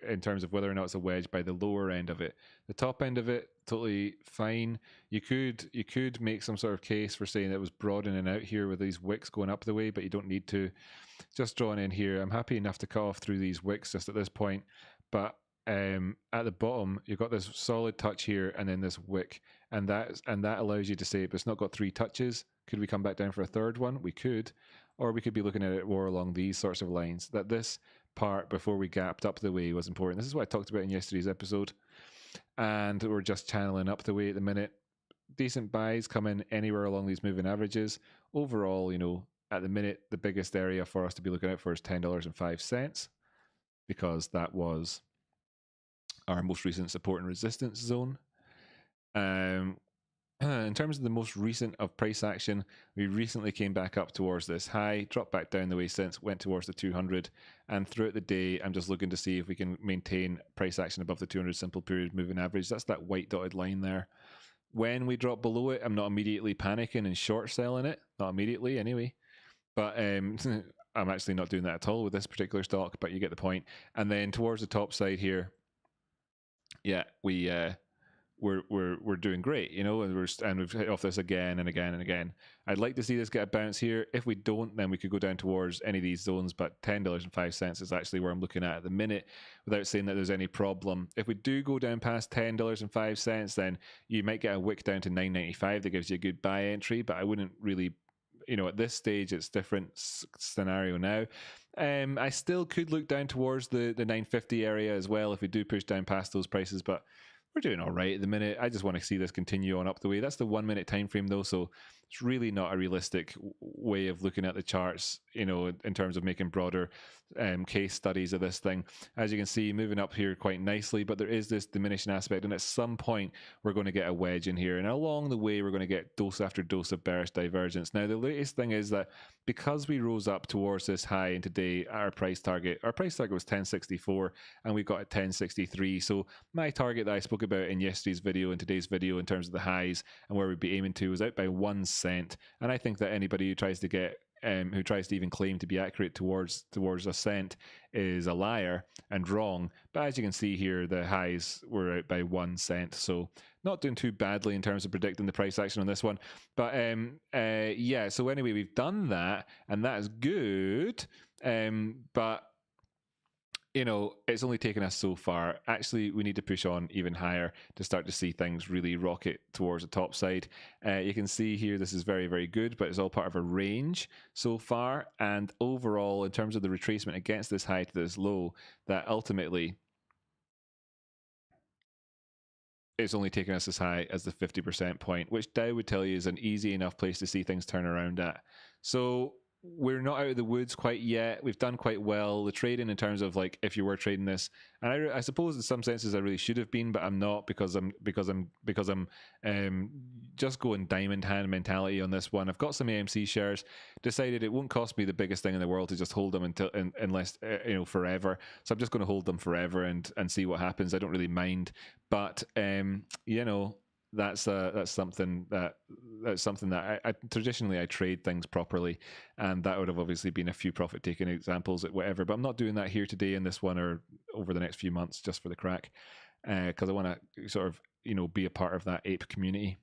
in terms of whether or not it's a wedge by the lower end of it. The top end of it, totally fine. You could make some sort of case for saying it was broadening out here with these wicks going up the way, but you don't need to. Just drawing in here, I'm happy enough to cut off through these wicks just at this point, but at the bottom you've got this solid touch here and then this wick, and that allows you to say, but it's not got 3 touches. Could we come back down for a third one? We could, or we could be looking at it more along these sorts of lines. That this part before we gapped up the way was important. This is what I talked about in yesterday's episode, and we're just channeling up the way at the minute. Decent buys come in anywhere along these moving averages. Overall, you know, at the minute, the biggest area for us to be looking out for is $10.05, because that was our most recent support and resistance zone. In terms of the most recent of price action, we recently came back up towards this high, dropped back down the way since, went towards the 200, and throughout the day, I'm just looking to see if we can maintain price action above the 200 simple period moving average. That's that white dotted line there. When we drop below it, I'm not immediately panicking and short selling it. Not immediately, anyway. But I'm actually not doing that at all with this particular stock, but you get the point. And then towards the top side here, yeah, we're doing great, you know, and we've hit off this again and again and again. I'd like to see this get a bounce here. If we don't, then we could go down towards any of these zones, but $10.05 is actually where I'm looking at the minute, without saying that there's any problem. If we do go down past $10.05, then you might get a wick down to $9.95 that gives you a good buy entry, but I wouldn't really, you know, at this stage it's different scenario now. I still could look down towards the 950 area as well if we do push down past those prices, but we're doing all right at the minute. I just want to see this continue on up the way. That's the 1 minute time frame though, so it's really not a realistic way of looking at the charts, you know, in terms of making broader case studies of this thing. As you can see, moving up here quite nicely, but there is this diminishing aspect, and at some point we're going to get a wedge in here, and along the way we're going to get dose after dose of bearish divergence. Now the latest thing is that because we rose up towards this high, and today our price target was 1064 and we got at 1063. So my target that I spoke about in yesterday's video and today's video in terms of the highs and where we'd be aiming to was out by 1 cent, and I think that anybody who tries to even claim to be accurate towards a cent is a liar and wrong. But as you can see here, the highs were out by 1 cent, so not doing too badly in terms of predicting the price action on this one. But yeah, so anyway, we've done that, and that is good. But you know, it's only taken us so far. Actually, we need to push on even higher to start to see things really rocket towards the top side. You can see here, this is very, very good, but it's all part of a range so far. And overall, in terms of the retracement against this high to this low, that ultimately it's only taken us as high as the 50% point, which Dow would tell you is an easy enough place to see things turn around at. So we're not out of the woods quite yet. We've done quite well. The trading, in terms of like if you were trading this, and I suppose in some senses I really should have been, but I'm not, because I'm just going diamond hand mentality on this one. I've got some AMC shares. Decided it won't cost me the biggest thing in the world to just hold them unless forever. So I'm just going to hold them forever and see what happens. I don't really mind, but that's something that I traditionally I trade things properly, and that would have obviously been a few profit taking examples at whatever, but I'm not doing that here today in this one or over the next few months, just for the crack, because I want to sort of be a part of that ape community.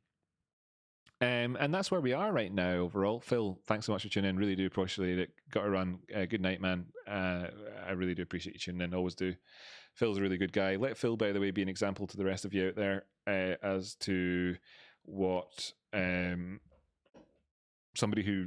And that's where we are right now overall. Phil, thanks so much for tuning in. Really do appreciate it. Got to run. Good night, man. I really do appreciate you tuning in. Always do. Phil's a really good guy. Let Phil, by the way, be an example to the rest of you out there as to what somebody who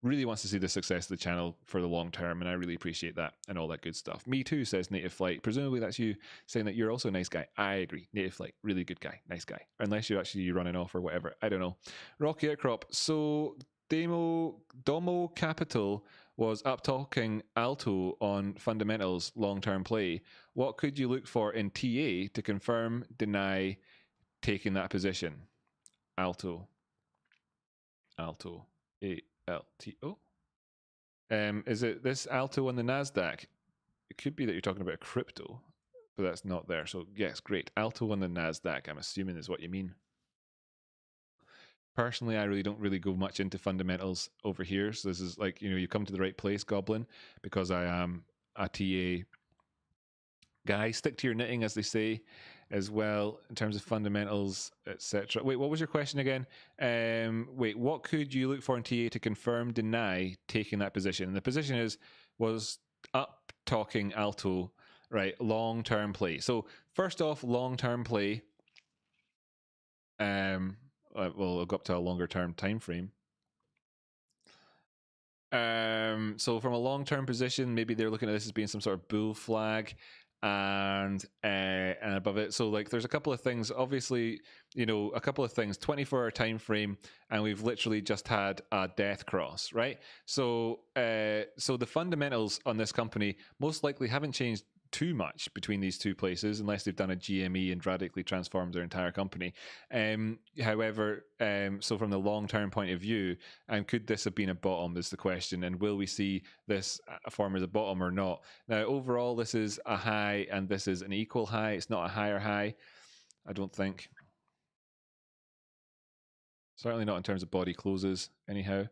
really wants to see the success of the channel for the long term, and I really appreciate that and all that good stuff. Me too, says Native Flight. Presumably that's you saying that you're also a nice guy. I agree. Native Flight, really good guy, nice guy. Unless you're actually running off or whatever. I don't know. Rocky Outcrop. So Domo Capital was up talking Alto on fundamentals long-term play. What could you look for in TA to confirm, deny taking that position? Alto. ALTO. Is it this Alto on the NASDAQ? It could be that you're talking about a crypto, but that's not there. So yes, great. Alto on the NASDAQ, I'm assuming is what you mean. Personally, I really don't go much into fundamentals over here. So this is like, you come to the right place, Goblin, because I am a TA guy. Stick to your knitting, as they say, as well, in terms of fundamentals, etc. Wait, what was your question again? Wait, what could you look for in TA to confirm, deny taking that position? And the position was up talking Alto, right? Long-term play. So first off, long-term play. Well, I'll go up to a longer-term time frame. So from a long-term position, maybe they're looking at this as being some sort of bull flag, and above it. So like, there's a couple of things. Obviously, a couple of things. 24-hour time frame, and we've literally just had a death cross, right? So so the fundamentals on this company most likely haven't changed too much between these two places, unless they've done a GME and radically transformed their entire company. However, so from the long-term point of view, could this have been a bottom is the question, and will we see this form as a bottom or not? Now, overall, this is a high, and this is an equal high. It's not a higher high, I don't think. Certainly not in terms of body closes, anyhow.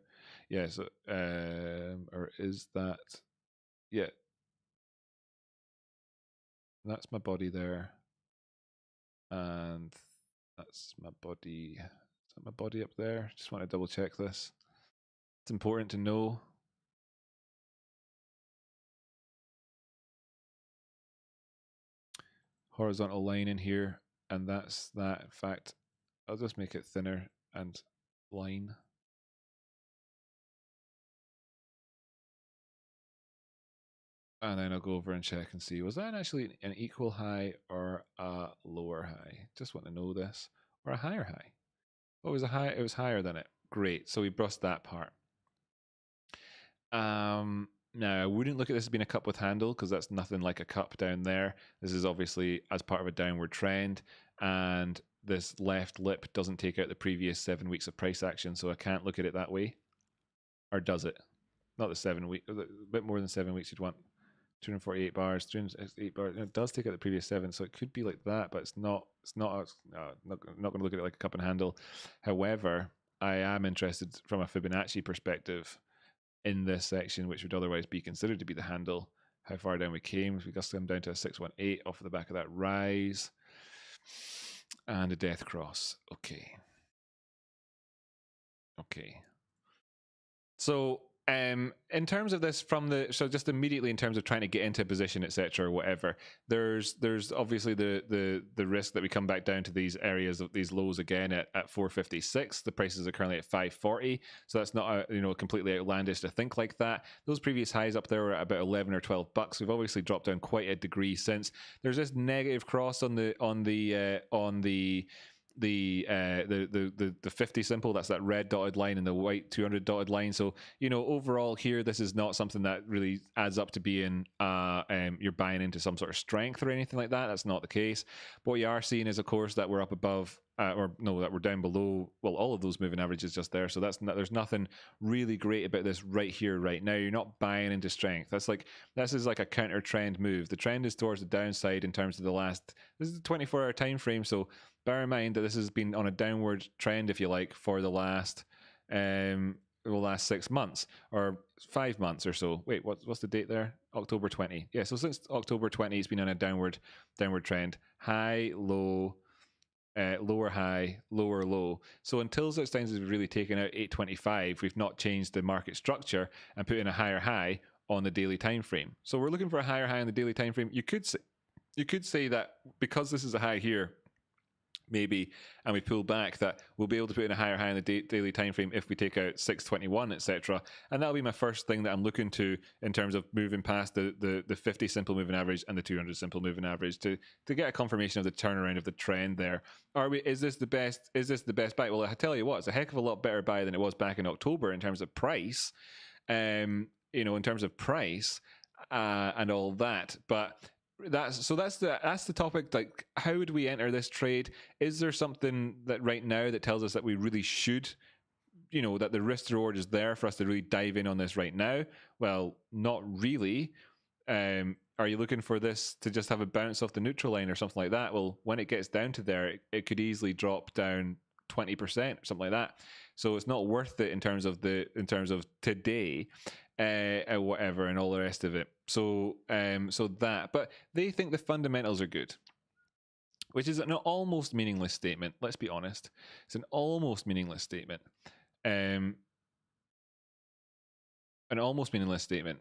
Yeah, so, or is that... Yeah. That's my body there, and that's my body. Is that my body up there? Just want to double check this. It's important to know. Horizontal line in here, and that's that. In fact, I'll just make it thinner and line. And then I'll go over and check and see, was that actually an equal high or a lower high? Just want to know this. Or a higher high. Oh, it was a high, it was higher than it. Great. So we brushed that part. Now, I wouldn't look at this as being a cup with handle, because that's nothing like a cup down there. This is obviously as part of a downward trend, and this left lip doesn't take out the previous 7 weeks of price action, so I can't look at it that way. Or does it? Not the 7 weeks, a bit more than 7 weeks you'd want. 248 bars, 308 bars. It does take out the previous 7, so it could be like that, but it's not. Not going to look at it like a cup and handle. However, I am interested from a Fibonacci perspective in this section, which would otherwise be considered to be the handle. How far down we came. We just come down to a 618 off of the back of that rise, and a death cross. Okay. So in terms of this, so just immediately in terms of trying to get into a position, etc., or whatever, there's obviously the risk that we come back down to these areas of these lows again at 456. The prices are currently at 540, so that's not completely outlandish to think like that. Those previous highs up there were at about 11 or 12 bucks. We've obviously dropped down quite a degree since. There's this negative cross on the the 50 simple, that's that red dotted line, and the white 200 dotted line. So, you know, overall here, this is not something that really adds up to being you're buying into some sort of strength or anything like that. That's not the case. But what you are seeing is, of course, that we're up above that we're down below, well, all of those moving averages just there. So there's nothing really great about this right here, right now. You're not buying into strength. This is like a counter trend move. The trend is towards the downside in terms of this is the 24-hour time frame. So bear in mind that this has been on a downward trend, if you like, for the last 6 months or 5 months or so. Wait, what's the date there? October 20. Yeah, so since October 20, it's been on a downward trend. High, low, lower high, lower low. So until such times as we've really taken out 825, we've not changed the market structure and put in a higher high on the daily time frame. So we're looking for a higher high on the daily time frame. You could say that because this is a high here, maybe, and we pull back, that we'll be able to put in a higher high in the daily time frame if we take out 621, etc. And that'll be my first thing that I'm looking to in terms of moving past the 50 simple moving average and the 200 simple moving average to get a confirmation of the turnaround of the trend there. Is this the best buy? Well, I tell you what, it's a heck of a lot better buy than it was back in October in terms of price, in terms of price and all that. But that's the topic. Like, how would we enter this trade? Is there something that right now that tells us that we really should, that the risk to reward is there for us to really dive in on this right now? Well, not really. Are you looking for this to just have a bounce off the neutral line or something like that? Well, when it gets down to there, it could easily drop down 20% or something like that. So it's not worth it in terms of today, whatever, and all the rest of it. So but they think the fundamentals are good, which is an almost meaningless statement. Let's be honest, it's an almost meaningless statement. An almost meaningless statement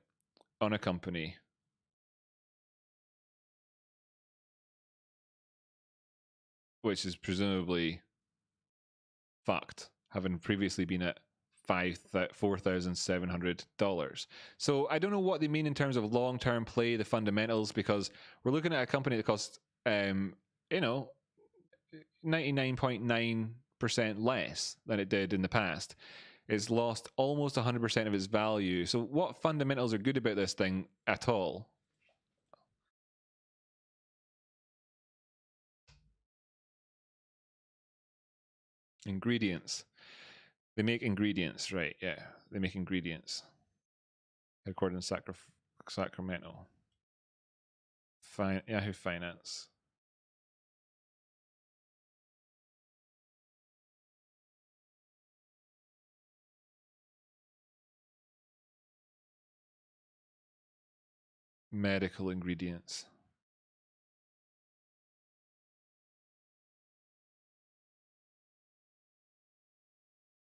on a company which is presumably fucked, having previously been at $4,700. So I don't know what they mean in terms of long-term play, the fundamentals, because we're looking at a company that costs 99.9% less than it did in the past. It's lost almost 100% of its value. So what fundamentals are good about this thing at all? Ingredients. They make ingredients, right? Yeah, they make ingredients. According to Sacramento. Yahoo Finance. Medical ingredients.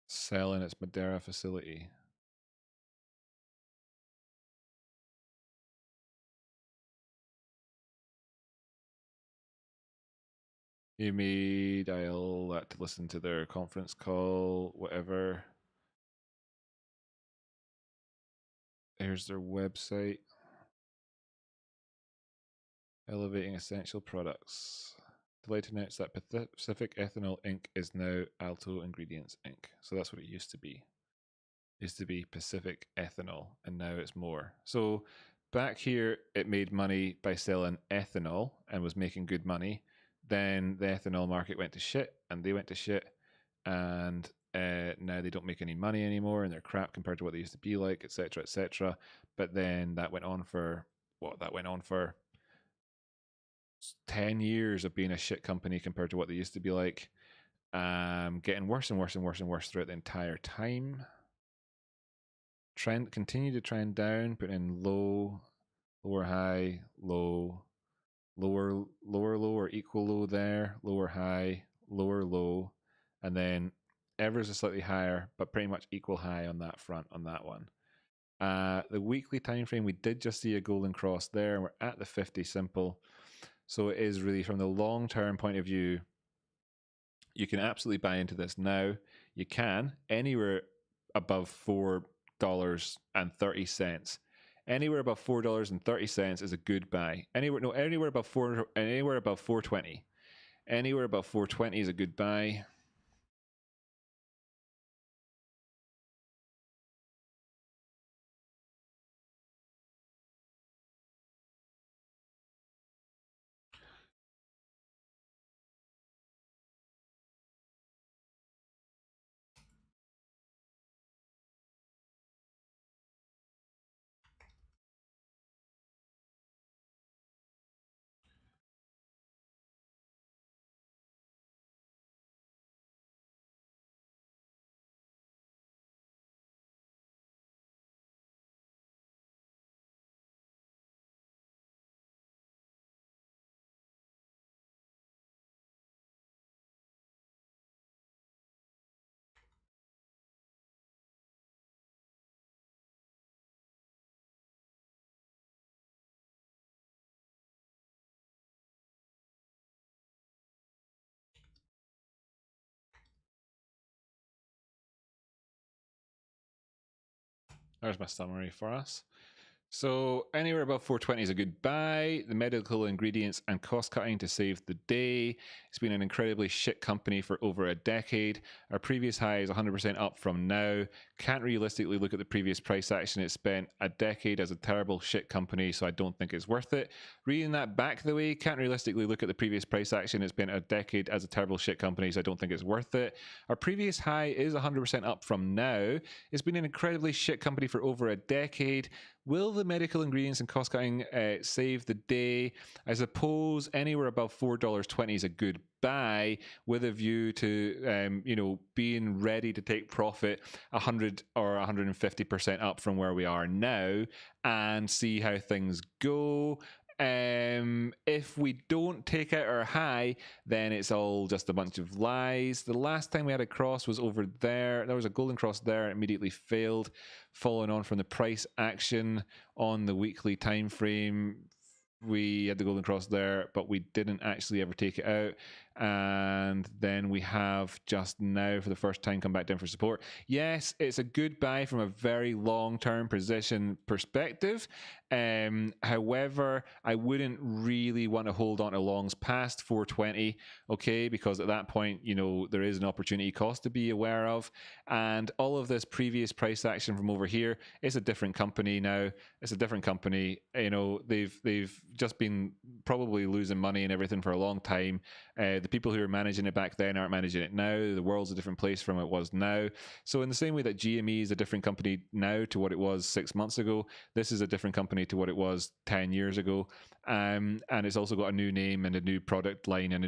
Sell in its Madeira facility. You may dial that to listen to their conference call, whatever. Here's their website. Elevating essential products. Delighted to announce that Pacific Ethanol Inc. is now Alto Ingredients Inc. So that's what it used to be. It used to be Pacific Ethanol, and now it's more. So back here, it made money by selling ethanol and was making good money. Then the ethanol market went to shit, and they went to shit, and now they don't make any money anymore, and they're crap compared to what they used to be like, etc., etc. But then that went on for 10 years of being a shit company compared to what they used to be like. Getting worse and worse and worse and worse throughout the entire time. Continue to trend down, put in low, lower high, low, lower low or equal low there, lower high, lower low, and then ever so slightly higher, but pretty much equal high on that front, on that one. The weekly time frame, we did just see a golden cross there, and we're at the 50 simple. So it is really, from the long-term point of view, you can absolutely buy into this now. You can anywhere above $4.30. Anywhere above $4.30 is a good buy. Anywhere above 420. Anywhere above 420 is a good buy. There's my summary for us. So anywhere above 420 is a good buy. The medical ingredients and cost cutting to save the day. It's been an incredibly shit company for over a decade. Our previous high is 100% up from now. Can't realistically look at the previous price action. It spent a decade as a terrible shit company, so I don't think it's worth it. Reading that back the way, can't realistically look at the previous price action. It's been a decade as a terrible shit company, so I don't think it's worth it. Our previous high is 100% up from now. It's been an incredibly shit company for over a decade. Will the medical ingredients and cost cutting save the day? I suppose anywhere above $4.20 is a good buy, with a view to being ready to take profit 100 or 150% up from where we are now and see how things go. If we don't take out our high, then it's all just a bunch of lies. The last time we had a cross was over there. There was a golden cross there. It immediately failed, following on from the price action on the weekly time frame. We had the golden cross there, but we didn't actually ever take it out. And then we have just now, for the first time, come back down for support. Yes, it's a good buy from a very long-term position perspective. However, I wouldn't really want to hold on to longs past 420, okay, because at that point, there is an opportunity cost to be aware of. And all of this previous price action from over here, it's a different company now. It's a different company. They've just been probably losing money and everything for a long time. The people who are managing it back then aren't managing it now. The world's a different place from what it was now. So in the same way that GME is a different company now to what it was 6 months ago, this is a different company to what it was 10 years ago. And it's also got a new name and a new product line and a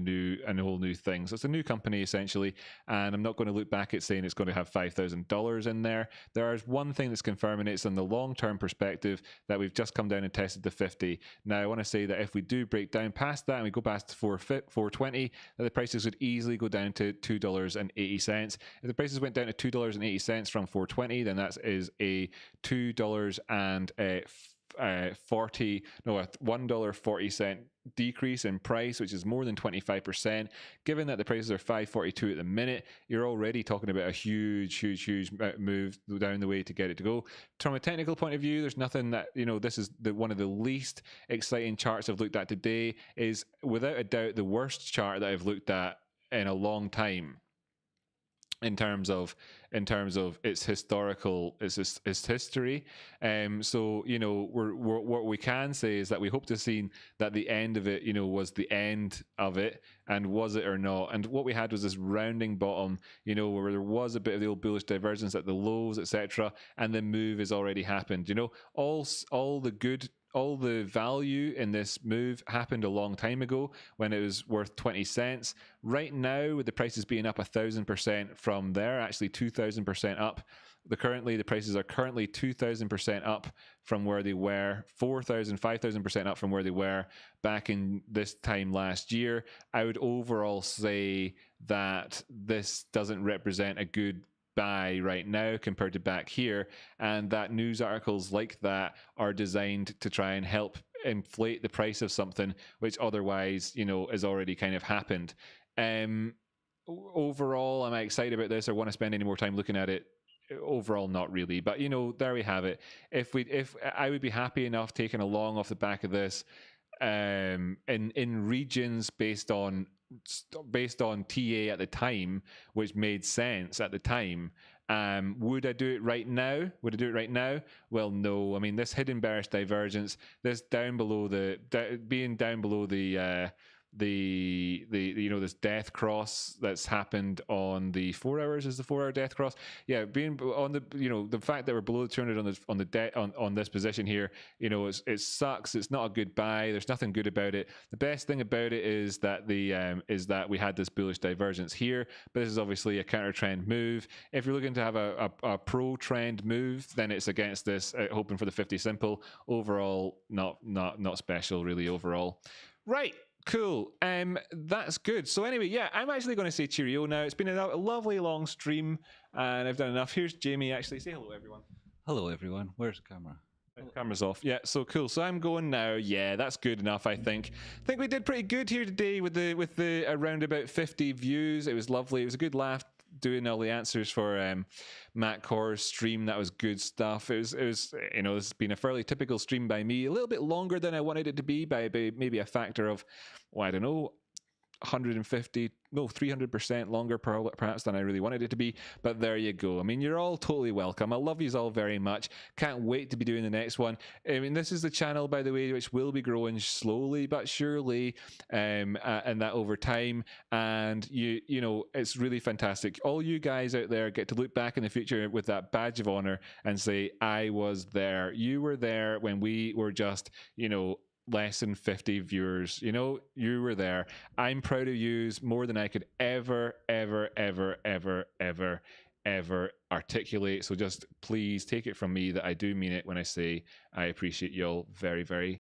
whole new thing. So it's a new company essentially. And I'm not going to look back at saying it's going to have $5,000 in there. There is one thing that's confirming it's on the long-term perspective that we've just come down and tested the 50. Now I want to say that if we do break down past that and we go past 420, the prices would easily go down to $2.80. If the prices went down to $2.80 from 420, then that is a $1.40 decrease in price, which is more than 25%. Given that the prices are $5.42 at the minute, you're already talking about a huge move down the way to get it to go. From a technical point of view, there's nothing that, this is one of the least exciting charts I've looked at today. Is without a doubt the worst chart that I've looked at in a long time in terms of its historical, its history. So what we can say is that we hope to see that the end of it was the end of it, and was it or not. And what we had was this rounding bottom, where there was a bit of the old bullish divergence at the lows, etc., and the move has already happened. All the value in this move happened a long time ago when it was worth 20 cents. Right now, with the prices being up 1,000% from there, actually 2,000% up. The prices are currently 2,000% up from where they were, 4,000, 5,000% up from where they were back in this time last year. I would overall say that this doesn't represent a good buy right now compared to back here, and that news articles like that are designed to try and help inflate the price of something which otherwise has already kind of happened. Overall, am I excited about this or want to spend any more time looking at it? Overall, not really, but there we have it. If I would be happy enough taking a long off the back of this in regions based on based on TA at the time, which made sense at the time. Would I do it right now? Would I do it right now? Well, no. I mean, this hidden bearish divergence, this down below being down below the this death cross that's happened on the 4 hours, is the 4 hour death cross. Yeah, being on the the fact that we're below the 200 on this position here, it sucks. It's not a good buy. There's nothing good about it. The best thing about it is that that we had this bullish divergence here, but this is obviously a counter trend move. If you're looking to have a pro trend move, then it's against this, hoping for the 50 simple. Overall, not special really overall. Right. Cool. That's good. So anyway, yeah, I'm actually going to say cheerio now. It's been a lovely long stream, and I've done enough. Here's Jamie. Actually, say hello, everyone. Hello, everyone. Where's the camera? The camera's off. Yeah. So cool. So I'm going now. Yeah, that's good enough. I think we did pretty good here today with the around about 50 views. It was lovely. It was a good laugh doing all the answers for Matt Korhs' stream. That was good stuff. It was this has been a fairly typical stream by me, a little bit longer than I wanted it to be by maybe a factor of, well, I don't know, 300% longer perhaps than I really wanted it to be, but there you go. I mean, you're all totally welcome. I love you all very much. Can't wait to be doing the next one. I mean, this is the channel, by the way, which will be growing slowly but surely, and that over time. And it's really fantastic. All you guys out there get to look back in the future with that badge of honor and say, I was there. You were there when we were just, less than 50 viewers. You were there. I'm proud of you more than I could ever articulate. So just please take it from me that I do mean it when I say I appreciate you all very, very